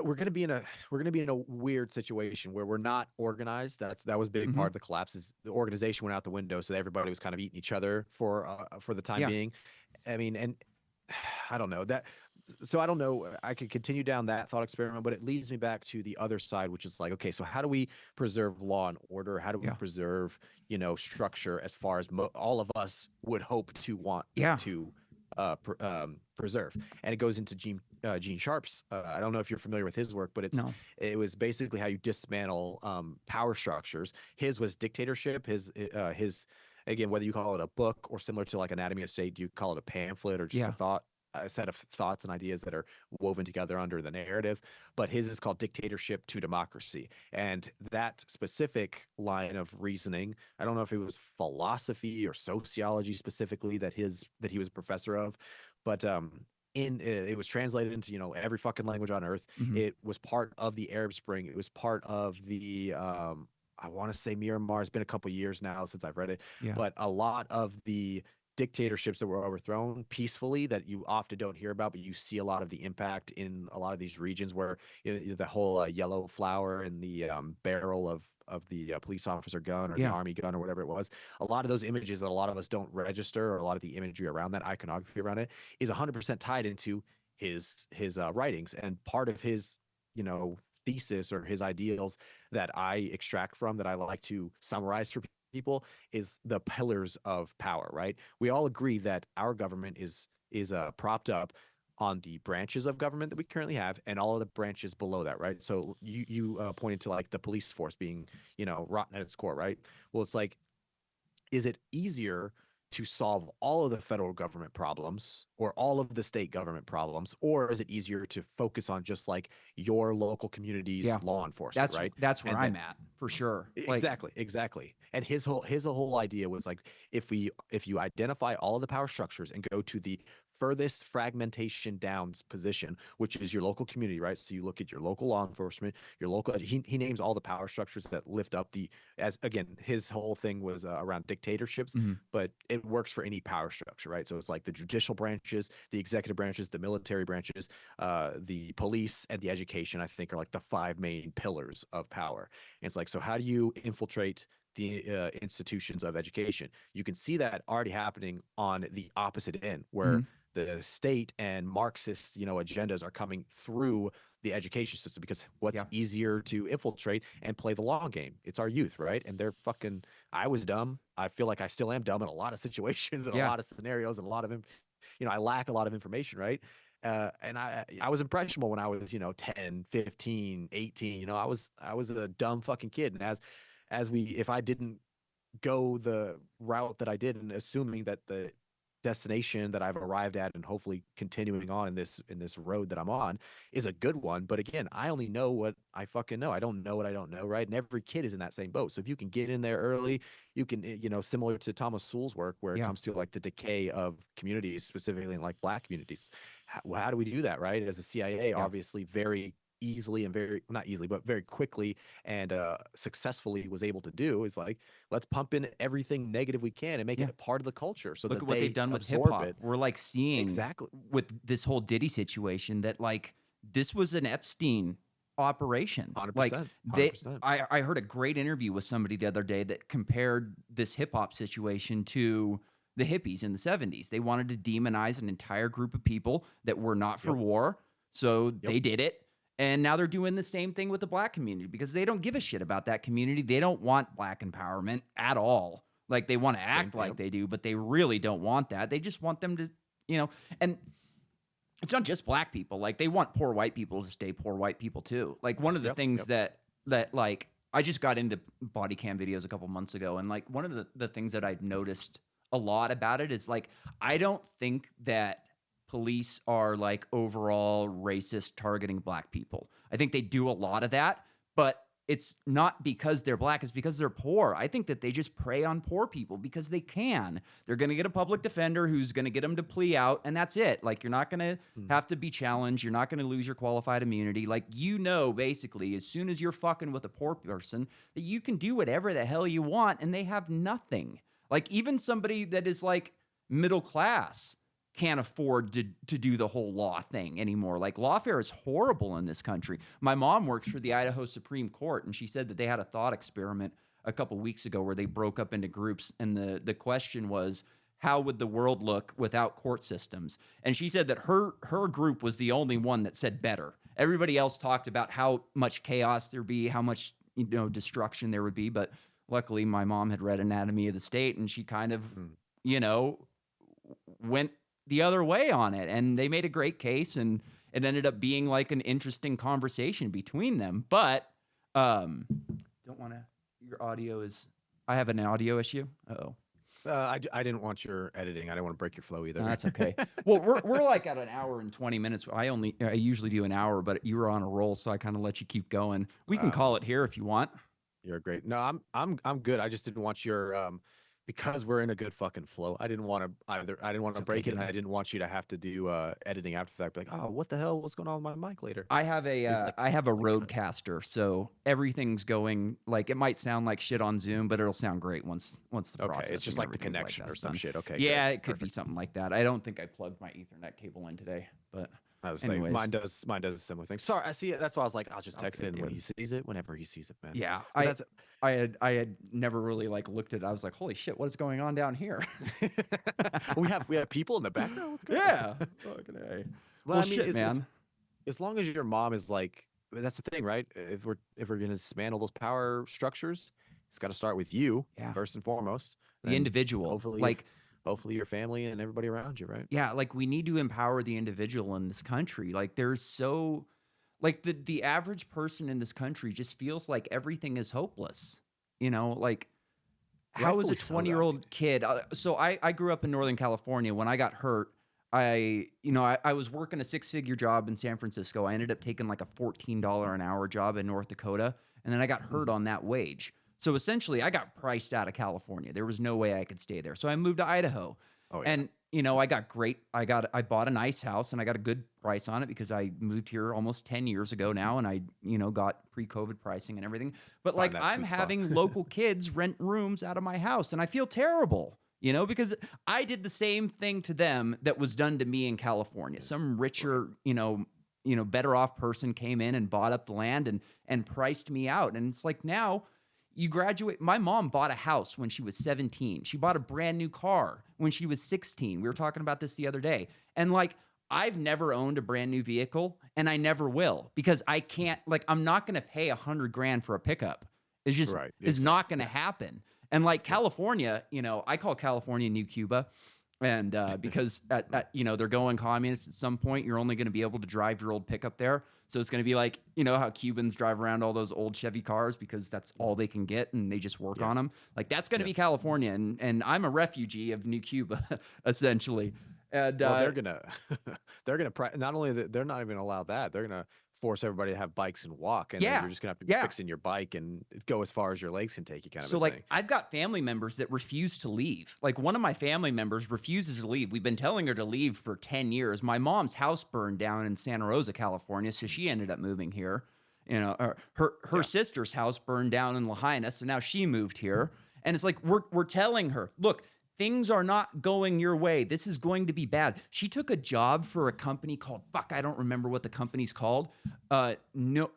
we're going to be in a weird situation where we're not organized. That was a big Hmm. part of the collapse, is the organization went out the window. So everybody was kind of eating each other for the time Yeah. being. I mean, and I don't know that. So I don't know. I could continue down that thought experiment, but it leads me back to the other side, which is like, okay, so how do we preserve law and order? How do we Yeah. preserve, structure, as far as all of us would hope to want Yeah. to preserve? And it goes into Gene Sharp's. I don't know if you're familiar with his work, but No. it was basically how you dismantle power structures. His was dictatorship. His again, whether you call it a book or similar to like Anatomy of State, you call it a pamphlet or just Yeah. a set of thoughts and ideas that are woven together under the narrative. But his is called Dictatorship to Democracy. And that specific line of reasoning, I don't know if it was philosophy or sociology specifically that he was a professor of, but it was translated into every fucking language on earth. Hmm. It was part of the Arab Spring. It was part of the I want to say Myanmar. It's been a couple years now since I've read it, Yeah. but a lot of the dictatorships that were overthrown peacefully that you often don't hear about, but you see a lot of the impact in a lot of these regions where the whole yellow flower in the barrel of the police officer gun or the Yeah. army gun or whatever it was. A lot of those images that a lot of us don't register, or a lot of the imagery around that, iconography around it, is 100% tied into his writings. And part of his thesis or his ideals that I extract from, that I like to summarize for people, is the pillars of power, right? We all agree that our government is propped up on the branches of government that we currently have and all of the branches below that, right? So you pointed to like the police force being, rotten at its core, right? Well, it's like, is it easier to solve all of the federal government problems or all of the state government problems, or is it easier to focus on just like your local community's Yeah. law enforcement, That's right? that's where And I'm at for sure. Like, exactly. And his whole idea was like, if you identify all of the power structures and go to the furthest fragmentation down position, which is your local community, right? So you look at your local law enforcement, your local, he names all the power structures that lift up as again, his whole thing was around dictatorships, mhm. but it works for any power structure, right? So it's like the judicial branches, the executive branches, the military branches, the police, and the education, I think, are like the five main pillars of power. And it's like, so how do you infiltrate the institutions of education? You can see that already happening on the opposite end, where Mhm. the state and Marxist, agendas are coming through the education system, because what's Yeah. easier to infiltrate and play the long game? It's our youth, right? And they're fucking. I was dumb. I feel like I still am dumb in a lot of situations and a Yeah. lot of scenarios and a lot of, I lack a lot of information, right? And I was impressionable when I was 10, 15, 18. I was a dumb fucking kid. And if I didn't go the route that I did, and assuming that the destination that I've arrived at and hopefully continuing on in this road that I'm on is a good one. But again, I only know what I fucking know. I don't know what I don't know, right? And every kid is in that same boat. So if you can get in there early, you can, similar to Thomas Sowell's work, where it Yeah. comes to like the decay of communities, specifically in like Black communities. How do we do that, right? As a CIA, Yeah. obviously very easily and very, not easily, but very quickly and successfully was able to do, is like, let's pump in everything negative we can and make Yeah. it a part of the culture so Look that at what they've they done with hip absorb hop. it. We're like seeing Exactly. with this whole Diddy situation that like this was an Epstein operation. Like 100%. they 100%. I heard a great interview with somebody the other day that compared this hip hop situation to the hippies in the 70s. They wanted to demonize an entire group of people that were not for Yep. war. So Yep. they did it. And now they're doing the same thing with the Black community because they don't give a shit about that community. They don't want Black empowerment at all. Like they want to Same. act like Yep. they do, but they really don't want that. They just want them to, and it's not just Black people. Like they want poor white people to stay poor white people too. Like one of the Yep. things Yep. that like I just got into body cam videos a couple months ago, and like one of the things that I've noticed a lot about it is like I don't think that police are like overall racist targeting Black people. I think they do a lot of that, but it's not because they're black, it's because they're poor. I think that they just prey on poor people because they can. They're going to get a public defender who's going to get them to plea out, and that's it. Like, you're not going to have to be challenged. You're not going to lose your qualified immunity. Like, basically, as soon as you're fucking with a poor person, that you can do whatever the hell you want, and they have nothing. Like, even somebody that is like middle class can't afford to do the whole law thing anymore. Like, lawfare is horrible in this country. My mom works for the Idaho Supreme Court, and she said that they had a thought experiment a couple weeks ago where they broke up into groups, and the question was, how would the world look without court systems? And she said that her group was the only one that said better. Everybody else talked about how much chaos there'd be, how much destruction there would be. But luckily, my mom had read Anatomy of the State, and she kind of went the other way on it, and they made a great case, and it ended up being like an interesting conversation between them. But don't want to. Your audio is. I have an audio issue. Uh-oh. I didn't want your editing. I didn't want to break your flow either. No, that's okay. Well, we're like at an hour and 20 minutes. I usually do an hour, but you were on a roll, so I kind of let you keep going. We can call it here if you want. You're great. No, I'm good. I just didn't want your because we're in a good fucking flow. I didn't want to break it, and I didn't want you to have to do editing after the fact. Like, oh, what the hell? What's going on with my mic later? I have a Rodecaster, so everything's going like, it might sound like shit on Zoom, but it'll sound great once the process. It's just like the connection or some shit. Okay. Yeah, it could be something like that. I don't think I plugged my Ethernet cable in today, but. I was saying, mine does a similar thing. Sorry, I see it. That's why I was like, I'll just text it when he sees it, whenever he sees it, man. Yeah, I had never really like looked at it. I was like, holy shit, what is going on down here? we have people in the background. What's going on? Yeah. Fucking A. Well, I mean, shit, man. As long as your mom is like, that's the thing, right? If we're gonna dismantle those power structures, it's got to start with you first and foremost. The individual, hopefully your family and everybody around you, right? Yeah, like, we need to empower the individual in this country. Like, there's so, like, the average person in this country just feels like everything is hopeless. Like, how is a 20-year-old kid? So I grew up in Northern California. When I got hurt, I was working a 6-figure job in San Francisco. I ended up taking like a $14 an hour job in North Dakota, and then I got hurt on that wage. So essentially, I got priced out of California. There was no way I could stay there. So I moved to Idaho. Oh, yeah. And, I bought a nice house, and I got a good price on it because I moved here almost 10 years ago now, and I, got pre-COVID pricing and everything. But like, I'm having local kids rent rooms out of my house, and I feel terrible, because I did the same thing to them that was done to me in California. Some richer, better off person came in and bought up the land and priced me out. And it's like, now you graduate. My mom bought a house when she was 17. She bought a brand new car when she was 16. We were talking about this the other day. And like, I've never owned a brand new vehicle, and I never will, because I can't, like, I'm not going to pay $100,000 for a pickup. It's just, is not going to happen. And like, California, I call California New Cuba. And because they're going communist at some point, you're only going to be able to drive your old pickup there. So it's going to be like, how Cubans drive around all those old Chevy cars because that's all they can get, and they just work on them. Like, that's going to be California. And I'm a refugee of New Cuba, essentially. And they're gonna not only that, they're not even gonna allow that. They're gonna force everybody to have bikes and walk, and then you're just gonna have to be fixing your bike and go as far as your legs can take you, kind of. So like, I've got family members that refuse to leave. Like, one of my family members refuses to leave. We've been telling her to leave for 10 years. My mom's house burned down in Santa Rosa, California, so she ended up moving here. Her sister's house burned down in Lahaina, so now she moved here. And it's like, we're telling her, look, things are not going your way. This is going to be bad. She took a job for a company called, I don't remember what the company's called. Nomi,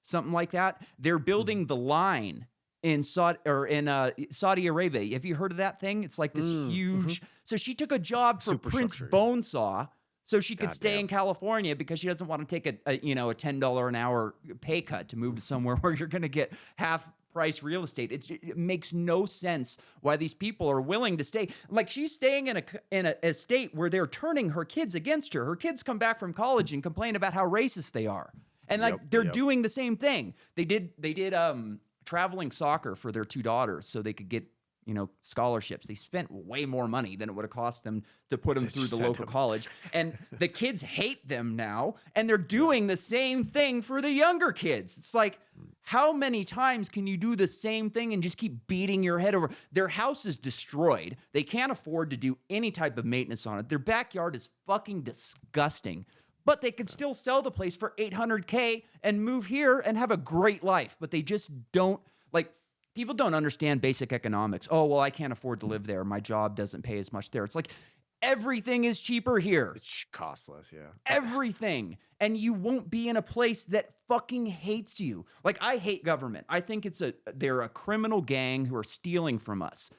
something like that. They're building the line in Saudi Arabia. Have you heard of that thing? It's like this huge. So she took a job for Prince Bonesaw, so she could stay in California, because she doesn't want to take a $10 an hour pay cut to move to somewhere where you're going to get half price real estate. It makes no sense why these people are willing to stay. Like, she's staying in a state where they're turning her kids against her. Her kids come back from college and complain about how racist they are. And like, they're doing the same thing. They did traveling soccer for their 2 daughters so they could get, scholarships. They spent way more money than it would have cost them to put them through the local college. And the kids hate them now, and they're doing the same thing for the younger kids. It's like, how many times can you do the same thing and just keep beating your head over? Their house is destroyed. They can't afford to do any type of maintenance on it. Their backyard is fucking disgusting. But they could still sell the place for $800K and move here and have a great life. But they just don't, like, people don't understand basic economics. Oh, well, I can't afford to live there. My job doesn't pay as much there. It's like, everything is cheaper here. It's costless, yeah. Everything. And you won't be in a place that fucking hates you. Like, I hate government. I think they're a criminal gang who are stealing from us.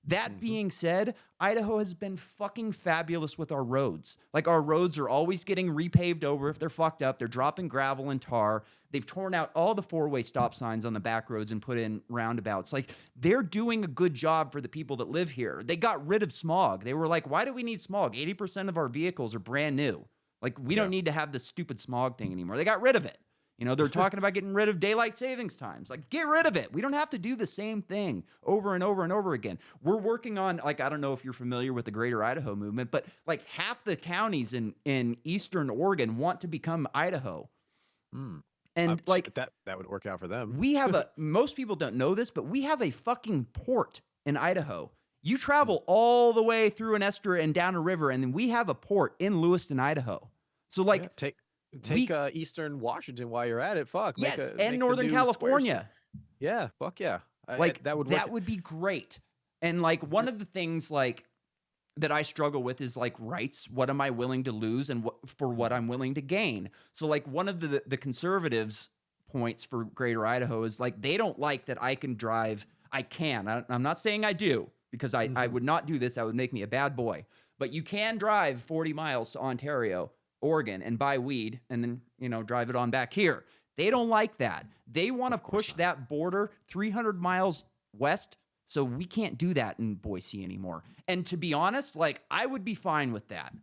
That being said, Idaho has been fucking fabulous with our roads. Like, our roads are always getting repaved over if they're fucked up. They're dropping gravel and tar. They've torn out all the four-way stop signs on the back roads and put in roundabouts. Like, they're doing a good job for the people that live here. They got rid of smog. They were like, why do we need smog? 80% of our vehicles are brand new. Like, we don't need to have this stupid smog thing anymore. They got rid of it. They're talking about getting rid of daylight savings times. Like, get rid of it. We don't have to do the same thing over and over and over again. We're working on, like, I don't know if you're familiar with the Greater Idaho movement, but like half the counties in Eastern Oregon want to become Idaho. And like that would work out for them. We have most people don't know this, but we have a fucking port in Idaho. You travel all the way through an estuary and down a river, and then we have a port in Lewiston, Idaho. So like, Take Eastern Washington while you're at it. Fuck. Yes, and Northern California. Yeah, fuck yeah. Like, that would be great. And like, one of the things like that I struggle with is like rights. What am I willing to lose and for what I'm willing to gain? So like, one of the conservatives' points for Greater Idaho is like, they don't like that I can drive. I'm not saying I do, because I would not do this. That would make me a bad boy. But you can drive 40 miles to Ontario, Oregon, and buy weed and then, drive it on back here. They don't like that. They want to push that border 300 miles west. So we can't do that in Boise anymore. And to be honest, like, I would be fine with that.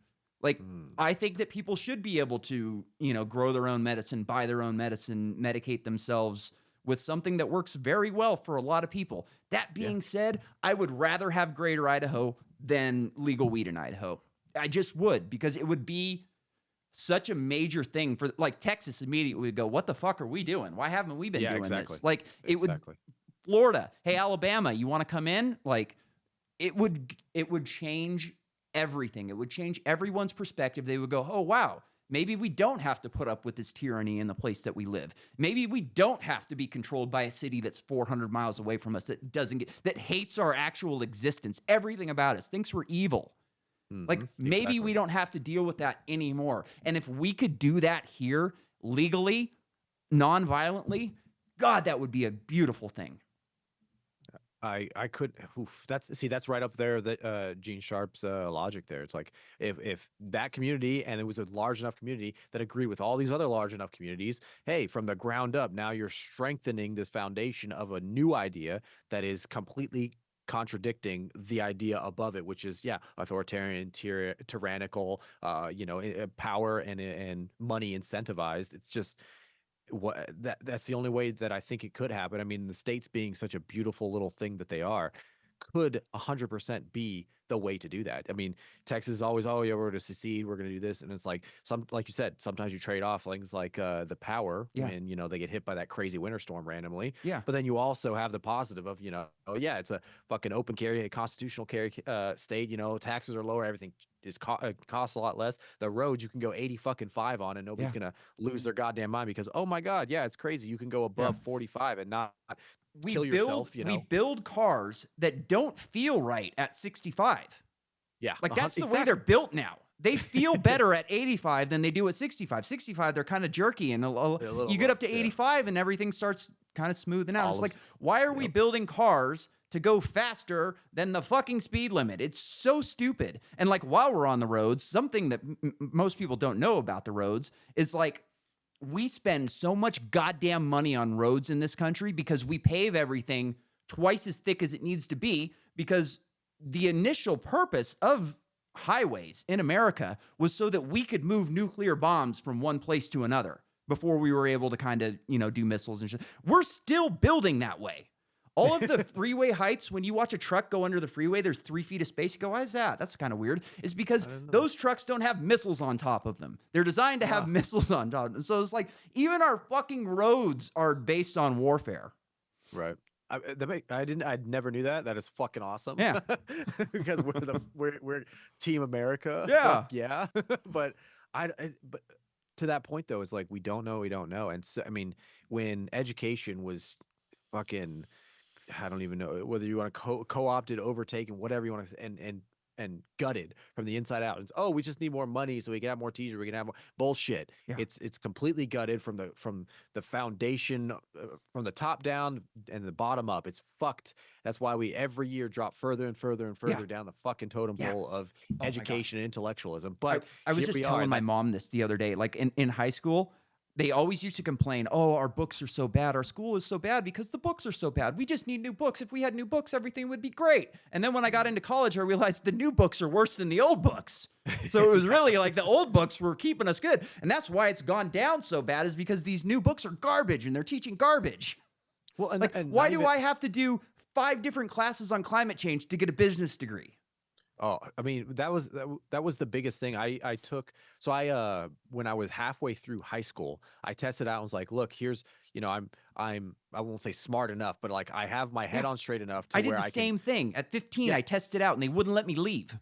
Like, I think that people should be able to, grow their own medicine, buy their own medicine, medicate themselves with something that works very well for a lot of people. That being said, I would rather have Greater Idaho than legal weed in Idaho. I just would, because it would be such a major thing for, like, Texas immediately would go, what the fuck are we doing? Why haven't we been doing this? Like, it would, Florida, hey, Alabama, you want to come in? Like, it would change everything. It would change everyone's perspective. They would go, oh, wow, maybe we don't have to put up with this tyranny in the place that we live. Maybe we don't have to be controlled by a city that's 400 miles away from us that hates our actual existence, everything about us, thinks we're evil. Like, maybe we don't have to deal with that anymore. And if we could do that here legally, non-violently, God, that would be a beautiful thing. I could. That's right up there. That Gene Sharp's logic there. It's like, if that community, and it was a large enough community that agreed with all these other large enough communities, hey, from the ground up, now you're strengthening this foundation of a new idea that is completely contradicting the idea above it, which is authoritarian, tyrannical, power and money incentivized. It's just that's the only way that I think it could happen. I mean, the states being such a beautiful little thing that they are, could 100% be the way to do that. I mean, Texas is always, oh yeah, we're going to secede, we're going to do this, and it's like, like you said, sometimes you trade off things like the power, and they get hit by that crazy winter storm randomly. Yeah. But then you also have the positive of, it's a fucking open carry, a constitutional carry state. Taxes are lower, everything is costs a lot less. The roads you can go 85 on, and nobody's gonna lose their goddamn mind because, oh my god, it's crazy. You can go above 45 and not kill yourself. We build cars that don't feel right at 65. Yeah, like that's the way they're built now. They feel better at 85 than they do at 65. 65, they're kind of jerky, and you get up to 85 and everything starts kind of smoothing out. It's like, why are we building cars to go faster than the fucking speed limit? It's so stupid. And like, while we're on the roads, something that most people don't know about the roads is like, we spend so much goddamn money on roads in this country because we pave everything twice as thick as it needs to be, because the initial purpose of highways in America was so that we could move nuclear bombs from one place to another before we were able to kind of, do missiles and shit. We're still building that way. All of the freeway heights, when you watch a truck go under the freeway, there's 3 feet of space. You go, why is that? That's kind of weird. It's because I don't know. those trucks don't have missiles on top of them. They're designed to have Ah, missiles on top of them. So it's like even our fucking roads are based on warfare. right. I never knew that. That is fucking awesome. Yeah. Because we're Team America. Yeah. Fuck yeah. But but to that point though, it's like we don't know. And so I mean, when education was fucking, I don't even know whether you want to co-opted, overtaken, whatever you want to, and gutted from the inside out. It's, oh, we just need more money so we can have more teachers, we can have more bullshit. Yeah. It's completely gutted from the foundation, from the top down and the bottom up. It's fucked. That's why we every year drop further and further and further down the fucking totem pole of education and intellectualism. But I was here just we are, telling and my that's mom this the other day. Like in high school, they always used to complain, oh, our books are so bad. Our school is so bad because the books are so bad. We just need new books. If we had new books, everything would be great. And then when I got into college, I realized the new books are worse than the old books. So it was really like the old books were keeping us good. And that's why it's gone down so bad, is because these new books are garbage and they're teaching garbage. well, Like, and why not do even, I have to do 5 different classes on climate change to get a business degree? Oh, I mean, that was the biggest thing I took. So when I was halfway through high school, I tested out and was like, look, here's, I won't say smart enough, but like I have my Yeah. head on straight enough to I did where the I can. same thing. At 15, Yeah. I tested out and they wouldn't let me leave.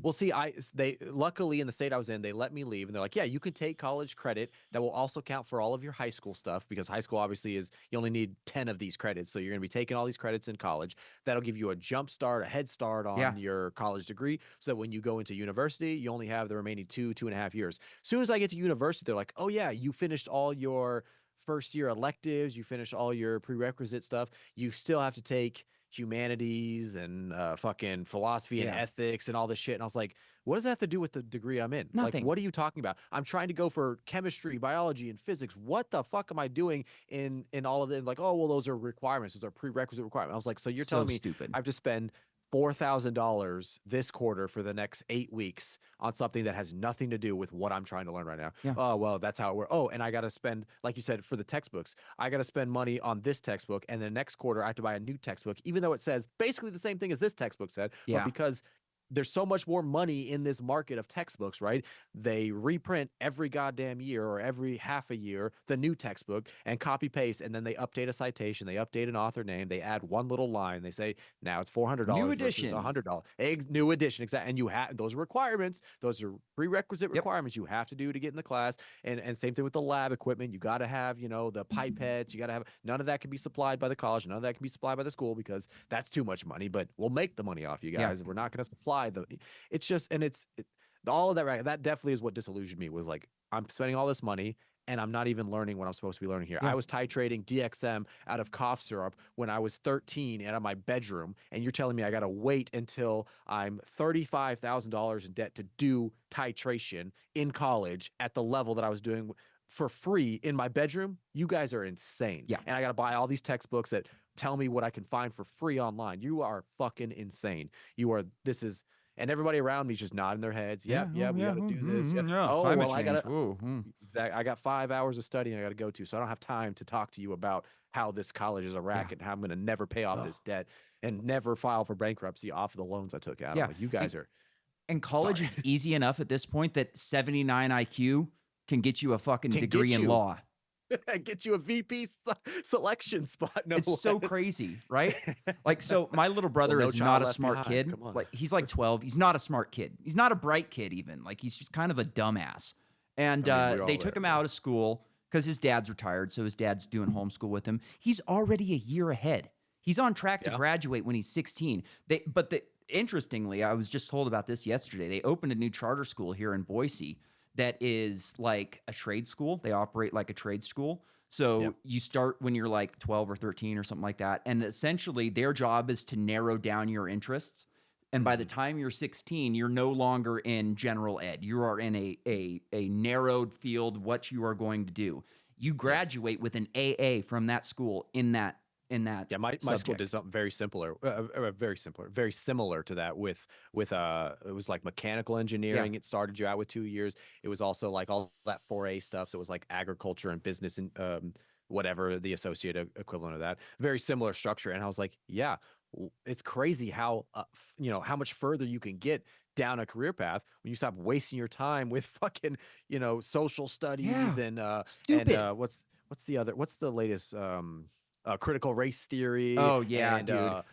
Well, see, they luckily in the state I was in, they let me leave, and they're like, yeah, you can take college credit that will also count for all of your high school stuff, because high school obviously is, you only need 10 of these credits, so you're going to be taking all these credits in college. That'll give you a jump start, a head start Yeah. on your college degree, so that when you go into university, you only have the remaining 2.5 years. As soon as I get to university, they're like, oh yeah, you finished all your first year electives, you finished all your prerequisite stuff. You still have to take humanities and fucking philosophy and Yeah. ethics and all this shit. And I was like, what does that have to do with the degree I'm in? Like, Nothing. what are you talking about? I'm trying to go for chemistry, biology, and physics. What the fuck am I doing in all of it? Like, oh well, those are requirements. Those are prerequisite requirements. I was like, so you're So telling me stupid. I have to spend $4,000 this quarter for the next 8 weeks on something that has nothing to do with what I'm trying to learn right now? Yeah. Oh well, that's how it works. Oh, and I got to spend, like you said, for the textbooks. I got to spend money on this textbook, and the next quarter I have to buy a new textbook, even though it says basically the same thing as this textbook said. But Yeah. because there's so much more money in this market of textbooks, right? They reprint every goddamn year or every half a year the new textbook and copy paste, and then they update a citation, they update an author name, they add one little line, they say now it's New $400 versus edition. $100. New edition, exactly. And you have those requirements; those are prerequisite Yep. requirements you have to do to get in the class. And same thing with the lab equipment. You got to have, the pipettes. You got to have, none of that can be supplied by the college. None of that can be supplied by the school, because that's too much money. But we'll make the money off you Yeah. guys. We're not going to supply the. It's just, and all of that. Right, that definitely is what disillusioned me. Was like, I'm spending all this money and I'm not even learning what I'm supposed to be learning here. Yeah. I was titrating DXM out of cough syrup when I was 13 out of my bedroom, and you're telling me I got to wait until I'm $35,000 in debt to do titration in college at the level that I was doing for free in my bedroom? You guys are insane. Yeah. And I got to buy all these textbooks that tell me what I can find for free online. You are fucking insane. This is, and everybody around me is just nodding their heads. Yep, Yeah. we got to do this. Yeah. Yeah. Oh, Climate well, I change. got to. Ooh. Exactly. I got 5 hours of studying I got to go to, so I don't have time to talk to you about how this college is a racket and how I'm going to never pay off this debt and never file for bankruptcy off of the loans I took out. Yeah. I'm like, you guys are. And college Sorry. is easy enough at this point that 79 IQ can get you a fucking Can degree get in you. law. Get you a VP selection spot. No It's so less. crazy, right? Like, so my little brother no is child not a left smart behind. kid. Come on. Like, he's like 12. He's not a smart kid. He's not a bright kid even. Like, he's just kind of a dumbass. And I mean, we're they all took there, him yeah. out of school because his dad's retired. So his dad's doing homeschool with him. He's already a year ahead. He's on track to Yeah. graduate when he's 16. Interestingly, I was just told about this yesterday. They opened a new charter school here in Boise that is like a trade school. They operate like a trade school. So Yep. you start when you're like 12 or 13 or something like that. And essentially their job is to narrow down your interests. And by the time you're 16, you're no longer in general ed. You are in a narrowed field, what you are going to do. You graduate with an AA from that school in that Yeah, my school subject. did something very very similar to that with it was like mechanical engineering. It started you out with 2 years. It was also like all that 4A stuff. So it was like agriculture and business and whatever the associated equivalent of that. Very similar structure. And I was like, yeah, it's crazy how how much further you can get down a career path when you stop wasting your time with fucking social studies Yeah. and Stupid. what's the latest critical race theory Oh yeah, and dude.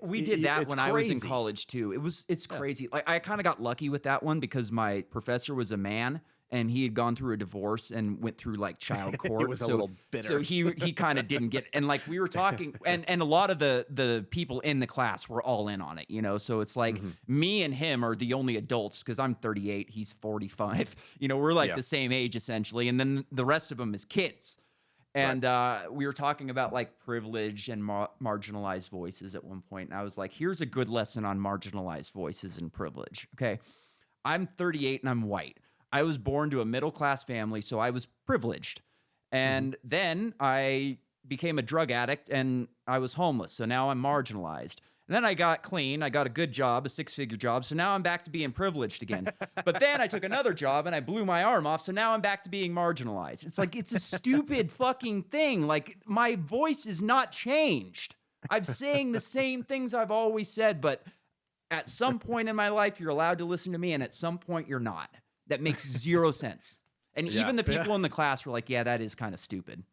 We did that it's when I was in crazy. college too. It's Yeah. crazy. Like I kind of got lucky with that one because my professor was a man and he had gone through a divorce and went through like child He court. was a So little so bitter. he kind of didn't get, and like we were talking, and a lot of the people in the class were all in on it, you know. So it's like Hmm. me and him are the only adults because I'm 38, he's 45. You know, we're like Yeah. the same age essentially, and then the rest of them is kids. Right. And we were talking about like privilege and marginalized voices at one point. And I was like, here's a good lesson on marginalized voices and privilege. Okay. I'm 38 and I'm white. I was born to a middle class family, so I was privileged. Hmm. And then I became a drug addict and I was homeless. So now I'm marginalized. And then I got clean. I got a good job, a 6-figure job. So now I'm back to being privileged again. But then I took another job and I blew my arm off. So now I'm back to being marginalized. It's like, it's a stupid fucking thing. Like, my voice is not changed. I'm saying the same things I've always said, but at some point in my life, you're allowed to listen to me, and at some point, you're not. That makes zero sense. And Yeah. even the Yeah. people in the class were like, yeah, that is kind of stupid.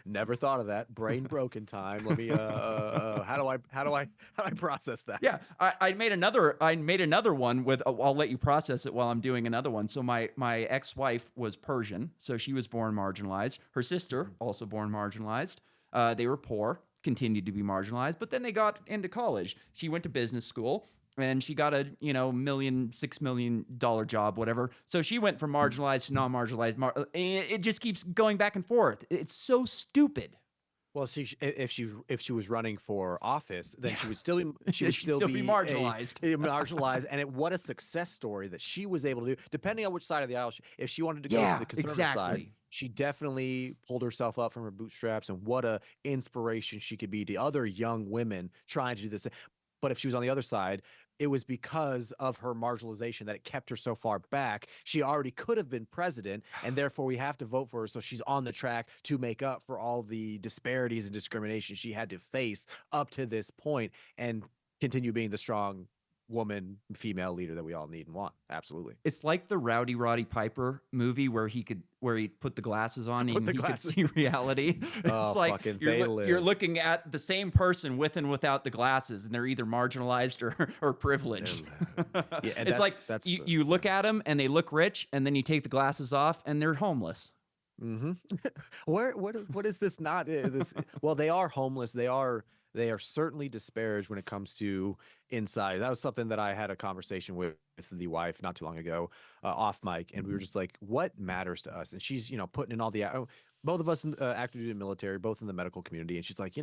Never thought of that. Brain broken time. Let me how do I process that? Yeah, I made another one with. I'll let you process it while I'm doing another one. So my ex-wife was Persian, so she was born marginalized. Her sister Mhm. also born marginalized. They were poor, continued to be marginalized, but then they got into college. She went to business school and she got a $6 million job, whatever. So she went from marginalized to non-marginalized. It just keeps going back and forth. It's so stupid. Well, if she was running for office, then Yeah, she would she'd still still be be marginalized. a marginalized. And what a success story that she was able to do. Depending on which side of the aisle, if she wanted to go to Yeah, the conservative side, exactly. she definitely pulled herself up from her bootstraps. And what a inspiration she could be to other young women trying to do this. But if she was on the other side, it was because of her marginalization that it kept her so far back. She already could have been president, and therefore we have to vote for her. So she's on the track to make up for all the disparities and discrimination she had to face up to this point and continue being the strong woman, female leader that we all need and want. Absolutely. It's like the Rowdy Roddy Piper movie where he put the glasses on Put and the he could glasses. see reality. Oh, It's like fucking they you're live. looking at the same person with and without the glasses, and they're either marginalized or They privileged. live. Yeah, and It's like that's you yeah. look at them and they look rich, and then you take the glasses off and they're homeless. Hmm. What is this not this well they are homeless, they are certainly disparaged when it comes to inside. That was something that I had a conversation with the wife not too long ago, off mic, and we were just like, what matters to us? And she's putting in all the both of us active duty military, both in the medical community, and she's like,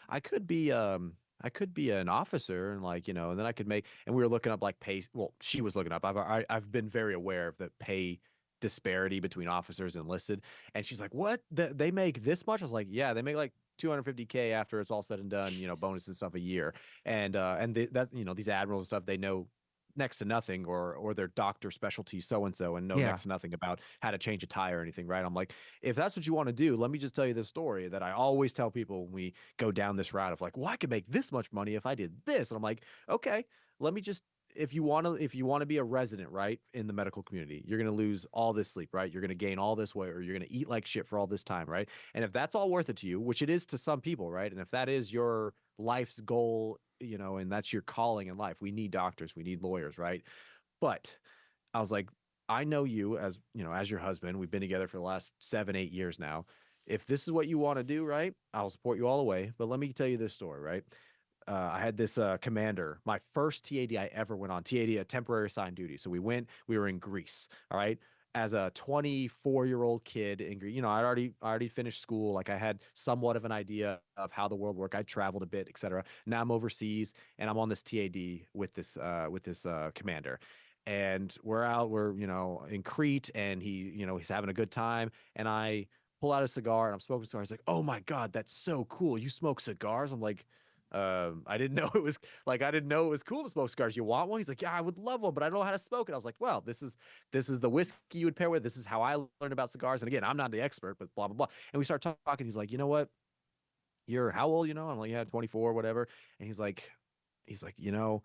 I could be I could be an officer and like and then I could make, and we were looking up like pay. Well, she was looking up. I've been very aware of the pay disparity between officers and enlisted. And she's like, "What? They make this much?" I was like, "Yeah, they make like 250K after it's all said and done. Bonus and stuff a year." And that these admirals and stuff, they know next to nothing, or their doctor specialty so and so, and know Yeah, next to nothing about how to change a tire or anything, right? I'm like, if that's what you want to do, let me just tell you this story that I always tell people when we go down this route of like, well, I could make this much money if I did this. And I'm like, okay, let me just, if you want to be a resident, right, in the medical community, you're going to lose all this sleep, right? You're going to gain all this weight, or you're going to eat like shit for all this time, right? And if that's all worth it to you, which it is to some people, right? And if that is your life's goal, and that's your calling in life, we need doctors, we need lawyers, right? But I was like, I know you as your husband. We've been together for the last 7, 8 years now. If this is what you want to do, right, I'll support you all the way. But let me tell you this story, right? I had this commander, my first TAD I ever went on, TAD, a temporary assigned duty. So we were in Greece, all right, as a 24-year-old kid in Greece. I already finished school. Like I had somewhat of an idea of how the world worked. I traveled a bit, etc. Now I'm overseas and I'm on this TAD with this commander. And we're in Crete, and he's having a good time. And I pull out a cigar and I'm smoking cigars. He's like, "Oh my God, that's so cool. You smoke cigars?" I'm like, I didn't know it was like I didn't know it was cool to smoke cigars. You want one? He's like, yeah, I would love one, but I don't know how to smoke it. I was like, well, this is the whiskey you would pair with. This is how I learned about cigars. And again, I'm not the expert, but blah blah blah. And we start talking. He's like, you know what? You're how old? I'm like, yeah, 24, whatever. And he's like, you're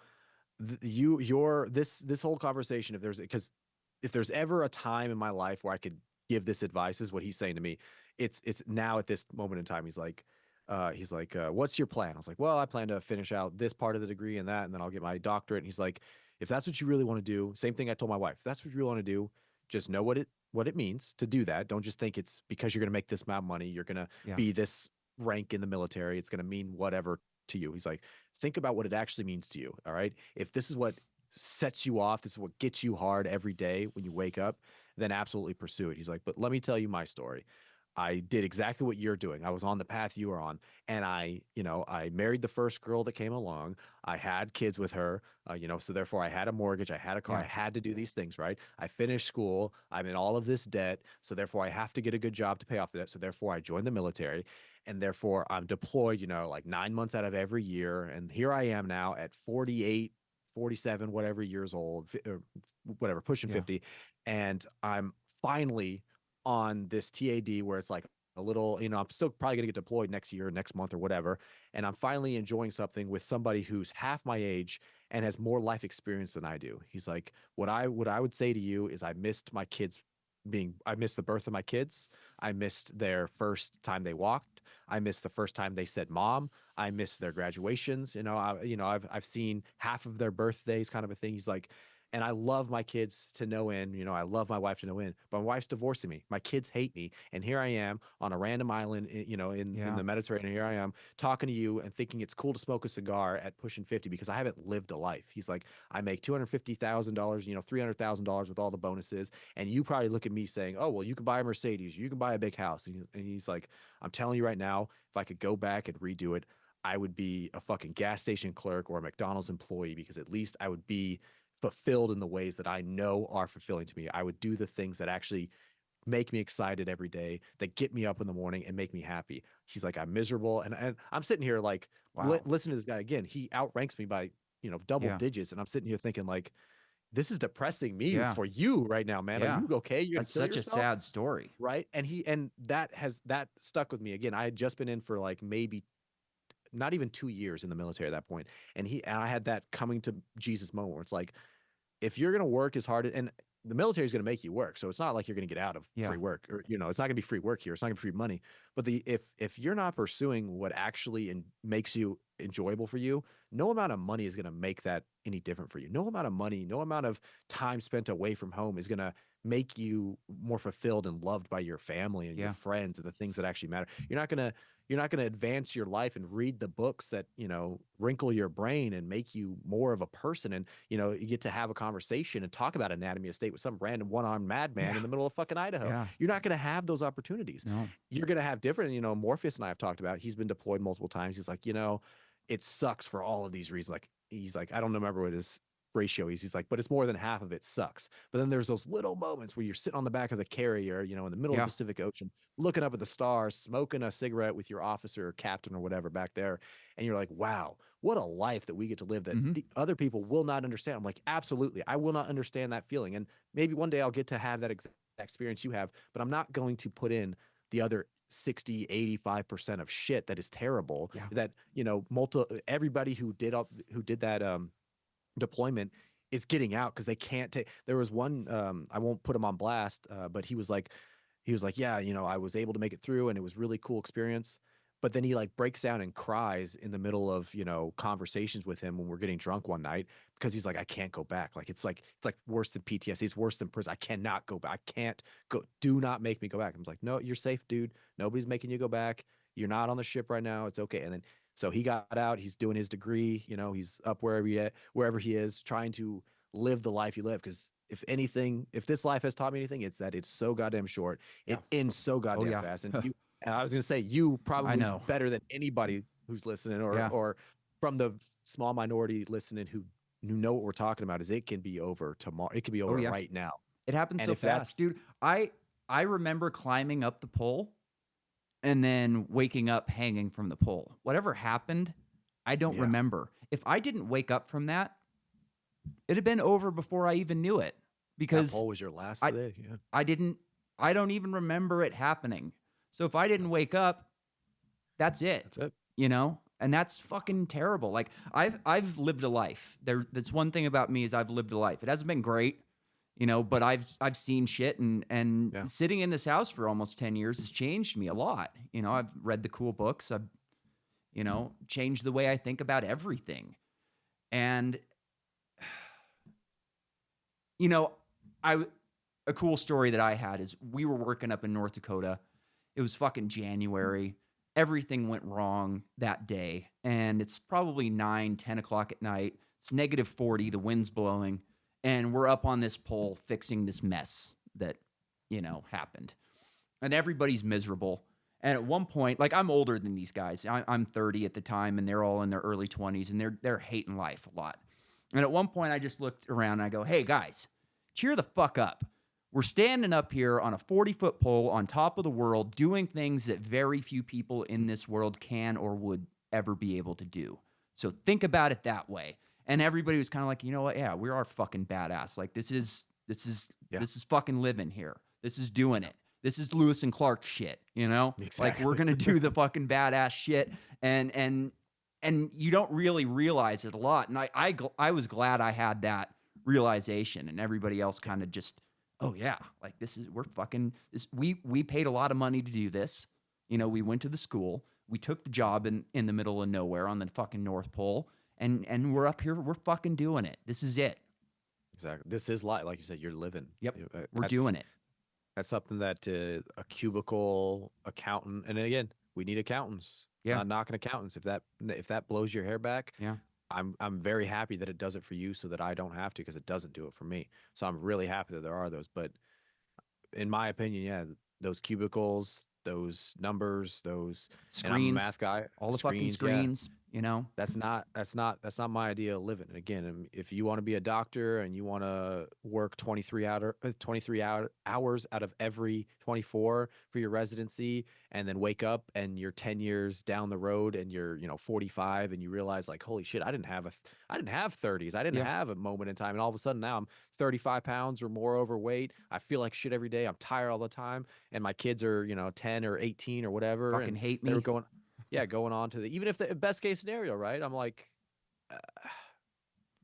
this whole conversation. If there's ever a time in my life where I could give this advice, is what he's saying to me. It's now at this moment in time. What's your plan? I was like, well, I plan to finish out this part of the degree and that, and then I'll get my doctorate. And he's like, if that's what you really want to do, same thing I told my wife. If that's what you really want to do, just know what it means to do that. Don't just think it's because you're going to make this amount of money, you're going to Yeah. be this rank in the military. It's going to mean whatever to you. He's like, think about what it actually means to you. All right. If this is what sets you off, this is what gets you hard every day when you wake up, then absolutely pursue it. He's like, but let me tell you my story. I did exactly what you're doing. I was on the path you were on, and I married the first girl that came along. I had kids with her, so therefore I had a mortgage, I had a car, I Yeah. had to do these things, right? I finished school, I'm in all of this debt, so therefore I have to get a good job to pay off the debt. So therefore I joined the military, and therefore I'm deployed, like 9 months out of every year, and here I am now at 48, 47, whatever years old, or whatever, pushing Yeah. 50, and I'm finally on this TAD where it's like a little, I'm still probably going to get deployed next year, next month, or whatever. And I'm finally enjoying something with somebody who's half my age and has more life experience than I do. He's like, what I would say to you is I missed the birth of my kids. I missed their first time they walked. I missed the first time they said mom. I missed their graduations. I've seen half of their birthdays, kind of a thing. He's like, and I love my kids to no end. I love my wife to no end, but my wife's divorcing me. My kids hate me. And here I am on a random island, in Yeah. the Mediterranean. Here I am talking to you and thinking it's cool to smoke a cigar at pushing 50 because I haven't lived a life. He's like, I make $250,000, $300,000 with all the bonuses. And you probably look at me saying, oh, well, you can buy a Mercedes, you can buy a big house. And he's like, I'm telling you right now, if I could go back and redo it, I would be a fucking gas station clerk or a McDonald's employee, because at least I would be fulfilled in the ways that I know are fulfilling to me. I would do the things that actually make me excited every day, that get me up in the morning and make me happy. He's like, I'm miserable. And I'm sitting here like, Wow. listening to this guy again. He outranks me by, double Yeah. digits. And I'm sitting here thinking, like, this is depressing me Yeah. for you right now, man. Are Yeah. you okay? You're going That's to kill such a yourself? sad story. Right. And that stuck with me. Again, I had just been in for like maybe not even 2 years in the military at that point. And I had that coming to Jesus moment where it's like, if you're going to work as hard, and the military is going to make you work, so it's not like you're going to get out of Yeah. free work, or it's not going to be free work here, it's not going to be free money. But if you're not pursuing what actually makes you enjoyable for you, no amount of money is going to make that any different for you. No amount of money, no amount of time spent away from home is going to make you more fulfilled and loved by your family and your Yeah. friends and the things that actually matter. You're not going to advance your life and read the books that, wrinkle your brain and make you more of a person. And, you get to have a conversation and talk about anatomy of state with some random one-armed madman Yeah. in the middle of fucking Idaho. Yeah. You're not going to have those opportunities. No. You're going to have different, Morpheus and I have talked about, he's been deployed multiple times. He's like, it sucks for all of these reasons. Like, he's like, I don't remember what his ratio is. He's like, but it's more than half of it sucks. But then there's those little moments where you're sitting on the back of the carrier, in the middle of Yeah. the Pacific Ocean, looking up at the stars, smoking a cigarette with your officer or captain or whatever back there. And you're like, wow, what a life that we get to live that Mhm. the other people will not understand. I'm like, absolutely. I will not understand that feeling. And maybe one day I'll get to have that exact experience you have, but I'm not going to put in the other 60, 85% of shit that is terrible, Yeah. that, everybody who did that, deployment is getting out because they can't take. There was one, I won't put him on blast, but he was like, yeah, I was able to make it through and it was really cool experience. But then he like breaks down and cries in the middle of, conversations with him when we're getting drunk one night, because he's like, I can't go back. Like, it's like worse than PTSD. It's worse than prison. I cannot go back. I can't go. Do not make me go back. I'm like, no, you're safe, dude. Nobody's making you go back. You're not on the ship right now. It's okay. And then so he got out. He's doing his degree. He's up wherever he is, trying to live the life you live. Because if this life has taught me anything, it's that it's so goddamn short. Yeah. It ends so Oh goddamn yeah. fast. And I was gonna say, you I probably know. better than anybody who's listening, or Yeah. or from the small minority listening who know what we're talking about, is it can be over tomorrow. It can be Oh over yeah. right now. It happens And so if that's fast, dude. I remember climbing up the pole and then waking up hanging from the pole. Whatever happened, I don't Yeah. remember. If I didn't wake up from that, it had been over before I even knew it, That because poll was your last I day. Yeah. I didn't I don't even remember it happening. So if I didn't Yep. wake up, that's it, That's it. you know? And that's fucking terrible. Like I've lived a life. That's one thing about me, is I've lived a life. It hasn't been great, but I've seen shit, and Yeah. sitting in this house for almost 10 years has changed me a lot. I've read the cool books. I've, changed the way I think about everything. And you know, I a cool story that I had is, we were working up in North Dakota. It was fucking January. Everything went wrong that day. And it's probably 9, 10 o'clock at night. It's -40. The wind's blowing. And we're up on this pole fixing this mess that, happened. And everybody's miserable. And at one point, like, I'm older than these guys. I'm 30 at the time, and they're all in their early 20s, and they're hating life a lot. And at one point, I just looked around and I go, "Hey guys, cheer the fuck up. We're standing up here on a 40-foot pole on top of the world, doing things that very few people in this world can or would ever be able to do. So think about it that way." And everybody was kind of like, "You know what? Yeah, we are fucking badass. Like, this is Yeah. fucking living here. This is doing it. This is Lewis and Clark shit, Like, we're Exactly. gonna do the fucking badass shit." And you don't really realize it a lot. And I was glad I had that realization, and everybody else kind of just, "Oh yeah, like, we're fucking this. We paid a lot of money to do this. We went to the school, we took the job in the middle of nowhere on the fucking North Pole, and we're up here, we're fucking doing it. This is it. Exactly. This is like you said, you're living. Yep, we're That's doing it." something that a cubicle accountant, and again, we need accountants. Yeah, Not knocking accountants. If that blows your hair back, yeah, I'm very happy that it does it for you, so that I don't have to, because it doesn't do it for me. So I'm really happy that there are those. But in my opinion, yeah, those cubicles, those numbers, and I'm a screens, math guy. all the fucking Screens, yeah. screens. That's not my idea of living. And again, if you want to be a doctor and you want to work 23 hours out of every 24 for your residency, and then wake up and you're 10 years down the road and you're 45, and you realize, like, holy shit, I didn't have 30s. I didn't Yeah, have a moment in time, and all of a sudden now I'm 35 pounds or more overweight. I feel like shit every day. I'm tired all the time, and my kids are 10 or 18 or whatever, fucking and hate they were me. going on to even if the best case scenario, right? I'm like, uh,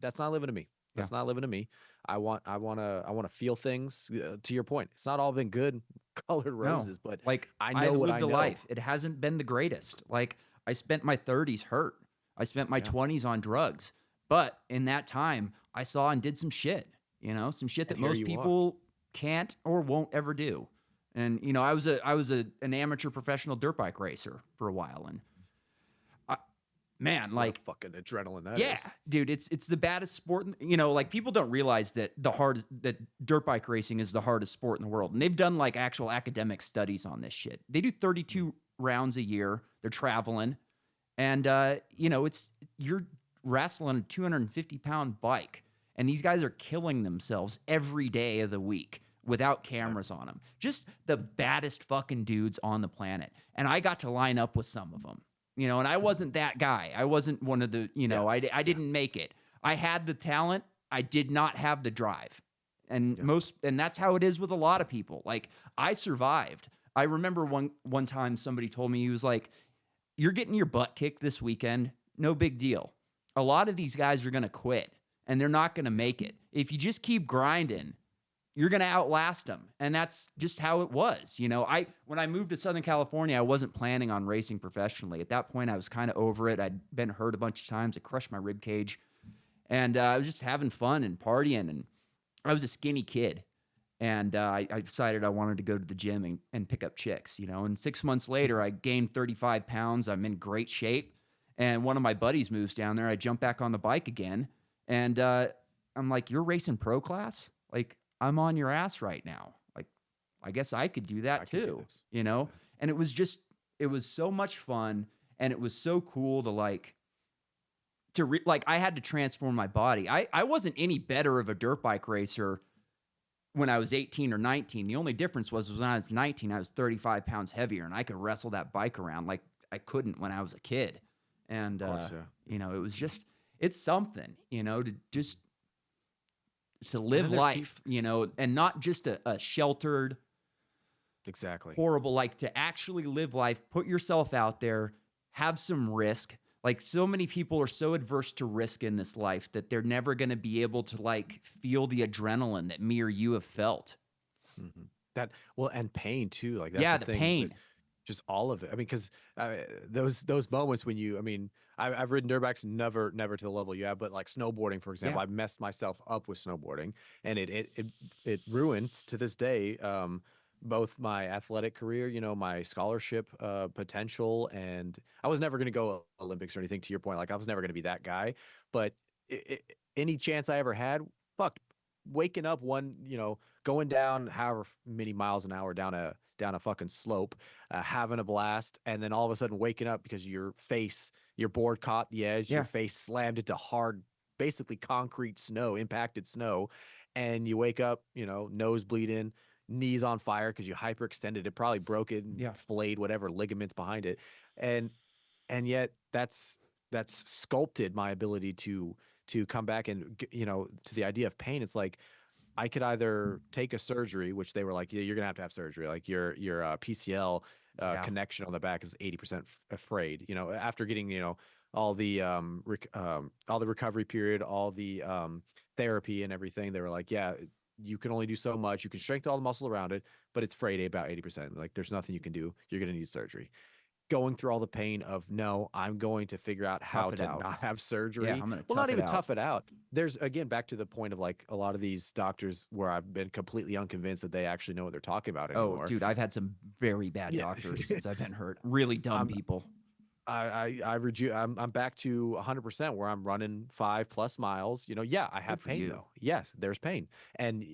that's not living to me. Yeah, That's not living to me. I want to feel things. To your point, it's not all been good, colored no, roses, but like, I know I've what lived I a know. life. It hasn't been the greatest. Like, I spent my 30s hurt. I spent my Yeah, 20s on drugs. But in that time, I saw and did some shit, some shit and that here most you are. people can't or won't ever do. And I was an amateur professional dirt bike racer for a while, and I, man, What a like, fucking adrenaline that yeah, is. dude, it's the baddest sport. Like, people don't realize that dirt bike racing is the hardest sport in the world, and they've done, like, actual academic studies on this shit. They do Mm. 32 rounds a year. They're traveling, and it's you're wrestling a 250-pound bike, and these guys are killing themselves every day of the week without cameras Exactly. on them. Just the baddest fucking dudes on the planet, and I got to line up with some of them. And I wasn't that guy. I wasn't one of the, Yeah, I yeah, didn't make it. I had the talent. I did not have the drive. And yeah. that's how it is with a lot of people. Like, I survived. I remember one time somebody told me, he was like, "You're getting your butt kicked this weekend. No big deal. A lot of these guys are going to quit, and they're not going to make it. If you just keep grinding, you're going to outlast them." And that's just how it was. When I moved to Southern California, I wasn't planning on racing professionally. At that point, I was kind of over it. I'd been hurt a bunch of times. I crushed my rib cage, and I was just having fun and partying. And I was a skinny kid, and I decided I wanted to go to the gym and pick up chicks. And 6 months later, I gained 35 pounds. I'm in great shape. And one of my buddies moves down there. I jump back on the bike again, and I'm like, "You're racing pro class? Like, I'm on your ass right now. Like, I guess I could do I that can do too, this. you know?" Yeah. And it was so much fun, and it was so cool to, like, like, I had to transform my body. I wasn't any better of a dirt bike racer when I was 18 or 19. The only difference was when I was 19, I was 35 pounds heavier, and I could wrestle that bike around like I couldn't when I was a kid. And, Of course, yeah. it was just, it's something, to And live then there's people. life, and not just a sheltered, Exactly. horrible, like to actually live life, put yourself out there, have some risk. Like so many people are so adverse to risk in this life that they're never going to be able to like feel the adrenaline that me or you have felt. Mhm. That well, and pain too. Like that's Yeah, the the thing with pain. just all of it. I mean, because those moments when you, I mean, I've ridden dirt bikes, never to the level you have, but like snowboarding, for Yeah. example, I messed myself up with snowboarding, and it ruined to this day both my athletic career, my scholarship potential, and I was never going to go Olympics or anything. To your point, like I was never going to be that guy, but any chance I ever had, fuck, waking up going down however many miles an hour down a fucking slope, having a blast, and then all of a sudden waking up because your board caught the edge, your Yeah. face slammed into hard, basically concrete snow, impacted snow, and you wake up, nose bleeding, knees on fire because you hyperextended it, probably broke it and Yeah. flayed whatever ligaments behind it, and yet that's sculpted my ability to come back and to the idea of pain. It's like I could either take a surgery, which they were like, yeah, you're gonna have to have surgery. Like your PCL Yeah. connection on the back is 80% afraid. After getting all the recovery period, all the therapy and everything, they were like, yeah, you can only do so much. You can strengthen all the muscles around it, but it's frayed about 80%. Like there's nothing you can do. You're gonna need surgery. Going through all the pain of no, I'm going to figure out how Tough it to out. not have Yeah. surgery. I'm going to Well, not tough it even out. tough it out. There's again back to the point of like a lot of these doctors where I've been completely unconvinced that they actually know what they're talking about Oh, anymore. dude, I've had some very bad Yeah. doctors since I've been hurt. Really dumb I'm people. I'm back to 100% where I'm running 5+ miles. Yeah, I Good have for pain you. though. Yes, there's pain, and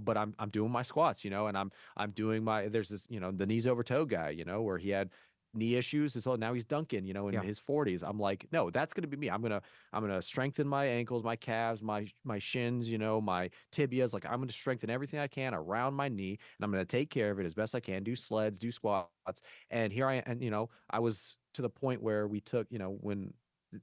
but I'm doing my squats. And I'm doing my there's this the knees over toe guy. Where he had knee issues. So now he's dunking. In Yeah. his 40s. I'm like, no, that's gonna be me. I'm gonna strengthen my ankles, my calves, my shins. My tibias. Like I'm gonna strengthen everything I can around my knee, and I'm gonna take care of it as best I can. Do sleds, do squats, and here I am. And I was to the point where we took, when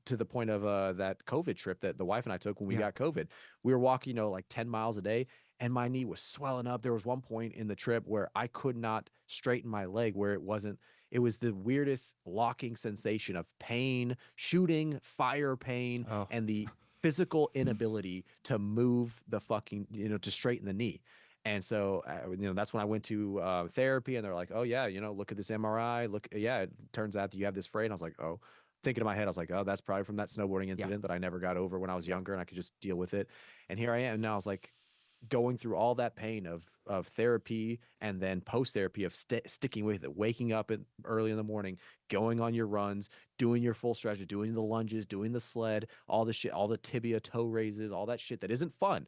to the point of that COVID trip that the wife and I took when we Yeah. got COVID. We were walking, like 10 miles a day, and my knee was swelling up. There was one point in the trip where I could not straighten my leg, where it was the weirdest locking sensation of pain, shooting, fire pain, Oh, and the physical inability to move the fucking, to straighten the knee. And so, that's when I went to therapy, and they're like, "Oh yeah, look at this MRI. Look, yeah, it turns out that you have this fray." And I was like, "Oh," thinking in my head, I was like, "Oh, that's probably from that snowboarding yeah. incident that I never got over when I was Yeah. younger, and I could just deal with it." And here I am now. I was like going through all that pain of therapy, and then post therapy of sticking with it, waking up early in the morning, going on your runs, doing your full stretches, doing the lunges, doing the sled, all the shit, all the tibia toe raises, all that shit that isn't fun,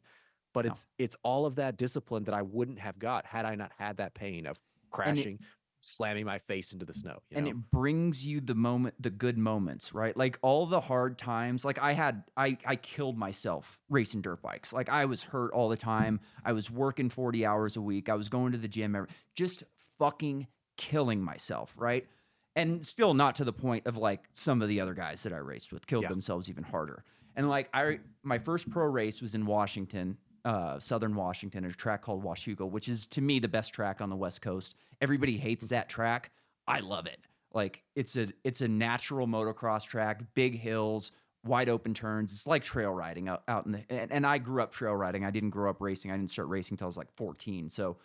but No. it's all of that discipline that I wouldn't have got had I not had that pain of And it crashing, slamming my face into the snow, and it brings you the good moments, right? Like all the hard times. Like I killed myself racing dirt bikes. Like I was hurt all the time. I was working 40 hours a week. I was going to the gym just fucking killing myself, right? And still not to the point of like some of the other guys that I raced with killed Yeah. themselves even harder. And like my first pro race was in Washington, Southern Washington, at a track called Washougal, which is to me the best track on the West Coast. Everybody hates that track. I love it. Like it's a natural motocross track, big hills, wide open turns. It's like trail riding out in the and I grew up trail riding. I didn't grow up racing. I didn't start racing until I was like 14. So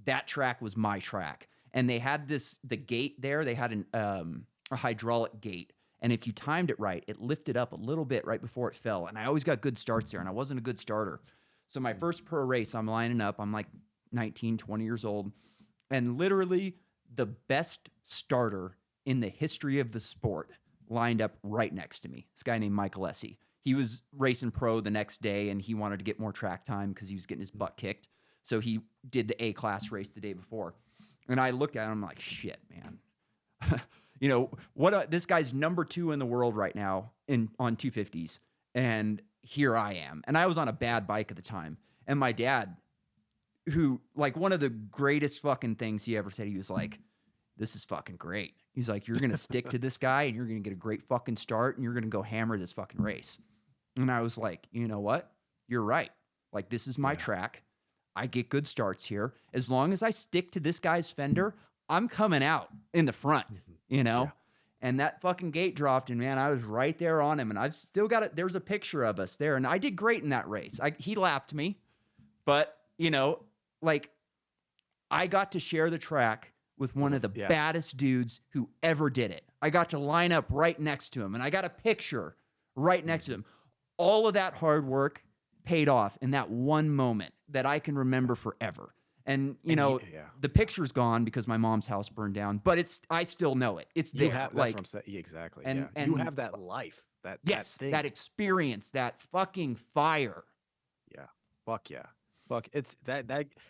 that track was my track. And they had the gate there. They had a hydraulic gate. And if you timed it right, it lifted up a little bit right before it fell. And I always got good starts there, and I wasn't a good starter. So my first pro race, I'm lining up. I'm like 19, 20 years old. And literally the best starter in the history of the sport lined up right next to me. This guy named Michael Essie. He was racing pro the next day, and he wanted to get more track time because he was getting his butt kicked. So he did the A class race the day before. And I looked at him like, shit, man. This guy's number 2 in the world right now on 250s. And here I am. And I was on a bad bike at the time. And my dad, who, like, one of the greatest fucking things he ever said, he was like, this is fucking great He's like, you're going to stick to this guy and you're going to get a great fucking start and you're going to go hammer this fucking race. And I was like, you know what? You're right. Like, this is my track. I get good starts here. As long as I stick to this guy's fender, I'm coming out in the front, you know? Yeah. And that fucking gate dropped, and man, I was right there on him. And I've still got it. There's a picture of us there, and I did great in that race. He lapped me, but you know, like, I got to share the track with one of the baddest dudes who ever did it. I got to line up right next to him, and I got a picture right next to him. All of that hard work paid off in that one moment that I can remember forever. And you know, the picture's gone because my mom's house burned down, but I still know it. It's there. That's what I'm saying. Exactly. And you have that life, that thing, that experience, that fucking fire. Yeah. Fuck yeah. Fuck. It's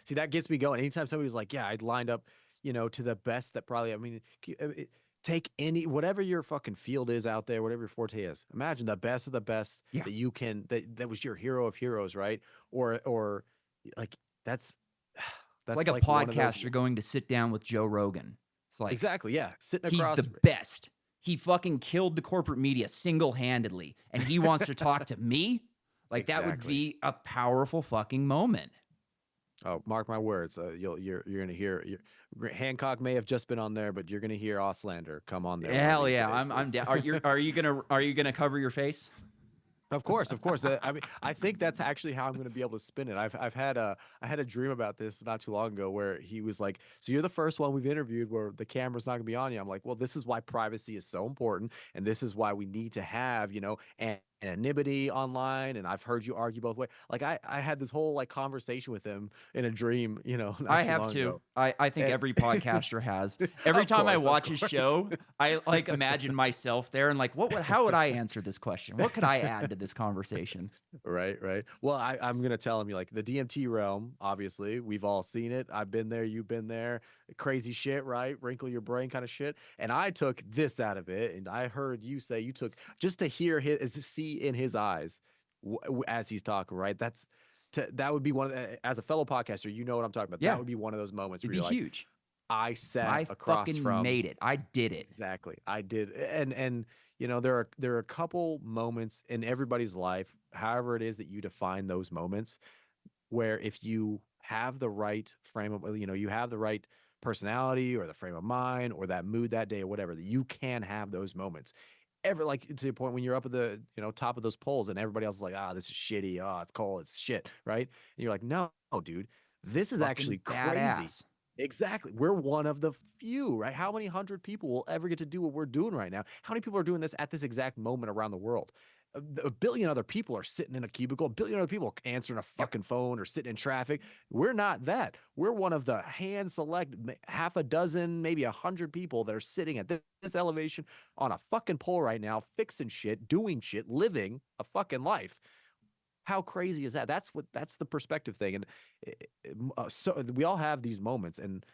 see, that gets me going. Anytime somebody's like, yeah, I'd lined up, you know, to the best that probably, I mean, take whatever your fucking field is out there, whatever your forte is. Imagine the best of the best that you can, that was your hero of heroes, right? Or like that's it's like a podcaster going to sit down with Joe Rogan. It's like, exactly, yeah. Sitting across, he's the best. He fucking killed the corporate media single-handedly, and he wants to talk to me? Like, that would be a powerful fucking moment. Oh, mark my words. You're gonna hear. Hancock may have just been on there, but you're gonna hear Auslander come on there. Hell yeah, I'm down. Are you gonna cover your face? Of course, of course. I mean, I think that's actually how I'm going to be able to spin it. I had a dream about this not too long ago where he was like, "So you're the first one we've interviewed where the camera's not going to be on you." I'm like, "Well, this is why privacy is so important, and this is why we need to have, you know, anonymity online." And I've heard you argue both ways. Like I had this whole like conversation with him in a dream, you know. I have too. I think every podcaster has. Every time I watch his show, I like imagine myself there and like, how would I answer this question? What could I add to this conversation? Right. Well, I'm gonna tell him, you like, the DMT realm. Obviously, we've all seen it. I've been there. You've been there. Crazy shit, right? Wrinkle your brain kind of shit. And I took this out of it, and I heard you say you took just to hear to see in his eyes as he's talking. Right. That would be one of as a fellow podcaster, you know what I'm talking about. Yeah. That would be one of those moments. It'd where be you're huge. Like, I sat I across fucking from. made it. I did it. Exactly. I did. And you know, there are a couple moments in everybody's life, however it is that you define those moments, where if you have the right frame of, you know, you have the right personality or the frame of mind or that mood that day or whatever, that you can have those moments. Like to the point when you're up at the, you know, top of those poles and everybody else is like, this is shitty. It's cold. It's shit. Right. And you're like, no, dude, this is fucking actually badass. crazy. Exactly. We're one of the few, right? How many hundred people will ever get to do what we're doing right now? How many people are doing this at this exact moment around the world? A billion other people are sitting in a cubicle. A billion other people are answering a fucking phone or sitting in traffic. We're not that. We're one of the hand select half a dozen, maybe 100 people that are sitting at this elevation on a fucking pole right now, fixing shit, doing shit, living a fucking life. How crazy is that? That's the perspective thing. And so we all have these moments, and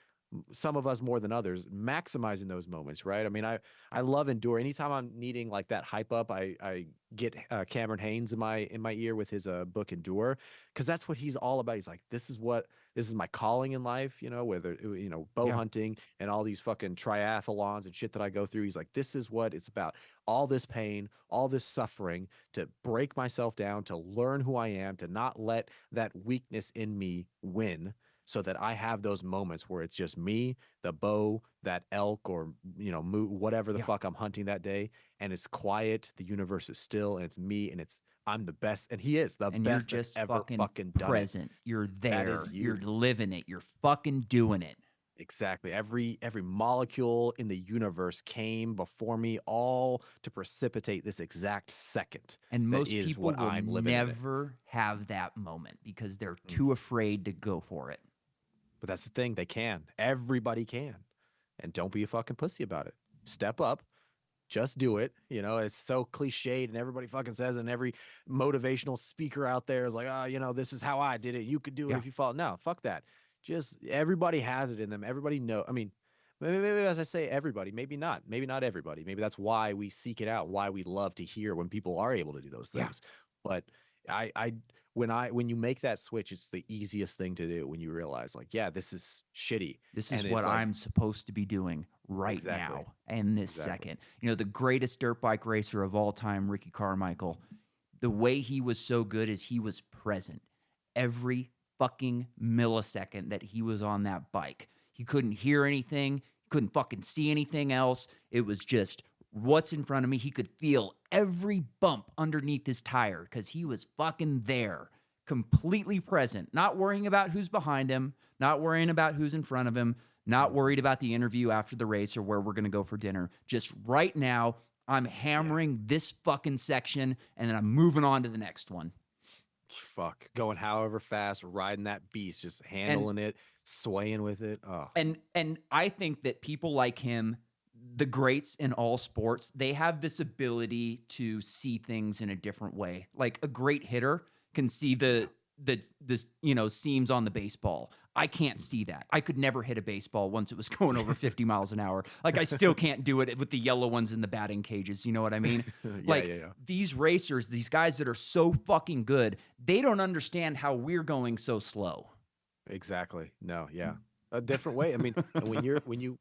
some of us more than others, maximizing those moments, right? I mean, I love Endure. Anytime I'm needing like that hype up, I get Cameron Haynes in my ear with his book Endure, because that's what he's all about. He's like, this is my calling in life, you know, whether, you know, bow hunting and all these fucking triathlons and shit that I go through. He's like, this is what it's about. All this pain, all this suffering, to break myself down, to learn who I am, to not let that weakness in me win, so that I have those moments where it's just me, the bow, that elk, or, you know, whatever the fuck I'm hunting that day, and it's quiet, the universe is still, and it's me, and I'm the best, and he is the and best you're just ever fucking done present. it. You're there. You. You're living it. You're fucking doing it. Exactly. Every molecule in the universe came before me, all to precipitate this exact second. And most people will never have that moment because they're too afraid to go for it. But that's the thing. They can. Everybody can. And don't be a fucking pussy about it. Step up. Just do it. You know, it's so cliched and everybody fucking says, and every motivational speaker out there is like, you know, this is how I did it. You could do it if you fall. No, fuck that. Just everybody has it in them. Everybody know. I mean, maybe as I say, everybody, maybe not everybody. Maybe that's why we seek it out, why we love to hear when people are able to do those things. But when you make that switch, it's the easiest thing to do when you realize like, yeah, this is shitty. This is And what it's like, I'm supposed to be doing right exactly. now and this second. You know, the greatest dirt bike racer of all time, Ricky Carmichael, the way he was so good is he was present every fucking millisecond that he was on that bike. He couldn't hear anything. He couldn't fucking see anything else. It was just what's in front of me. He could feel every bump underneath his tire because he was fucking there, completely present, not worrying about who's behind him, not worrying about who's in front of him, not worried about the interview after the race or where we're going to go for dinner. Just right now, I'm hammering this fucking section and then I'm moving on to the next one. Fuck, going however fast, riding that beast, just handling it, swaying with it. Oh. And I think that people like him, the greats in all sports, they have this ability to see things in a different way. Like a great hitter can see the seams on the baseball. I can't see that. I could never hit a baseball once it was going over 50 miles an hour. Like I still can't do it with the yellow ones in the batting cages. You know what I mean? These racers, these guys that are so fucking good, they don't understand how we're going so slow. Exactly. No, yeah. A different way. I mean, when you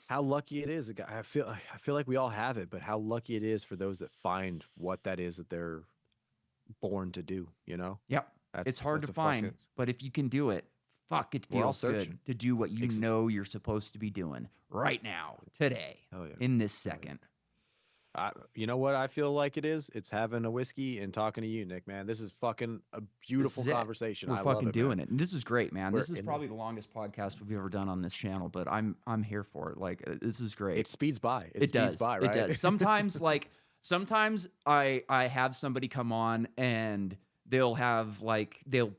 how lucky it is. I feel like we all have it, but how lucky it is for those that find what that is that they're born to do, you know? Yep. It's hard to find, but if you can do it, fuck, it feels good to do what you know you're supposed to be doing right now, today, in this second. You know what I feel like it is? It's having a whiskey and talking to you, Nick, man. This is fucking a beautiful conversation. We're fucking doing it. And this is great, man. This is probably the longest podcast we've ever done on this channel, but I'm here for it. Like, this is great. It speeds by. It does. Right? It does. Sometimes, sometimes I have somebody come on and they'll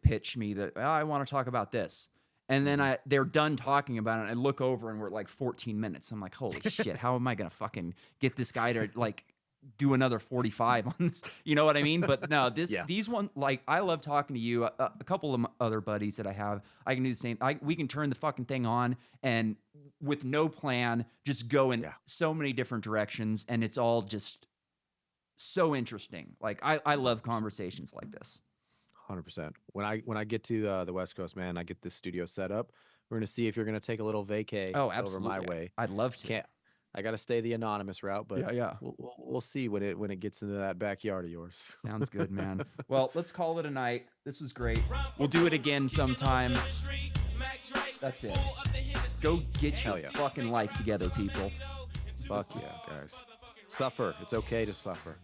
pitch me that I want to talk about this. And then they're done talking about it. And I look over and we're at like 14 minutes. I'm like, holy shit, how am I going to fucking get this guy to like do another 45 on this? You know what I mean? But no, these one, like, I love talking to you. A couple of other buddies that I have, I can do the same. We can turn the fucking thing on and with no plan, just go in so many different directions. And it's all just so interesting. Like I love conversations like this. 100%. When I get to the West Coast, man, I get this studio set up. We're gonna see if you're gonna take a little vacay over my way. I'd love to. I gotta stay the anonymous route, but yeah. We'll see when it gets into that backyard of yours. Sounds good, man. Well, let's call it a night. This was great. We'll do it again sometime. That's it. Go get your fucking life together, people. Fuck yeah, guys. Suffer. It's okay to suffer.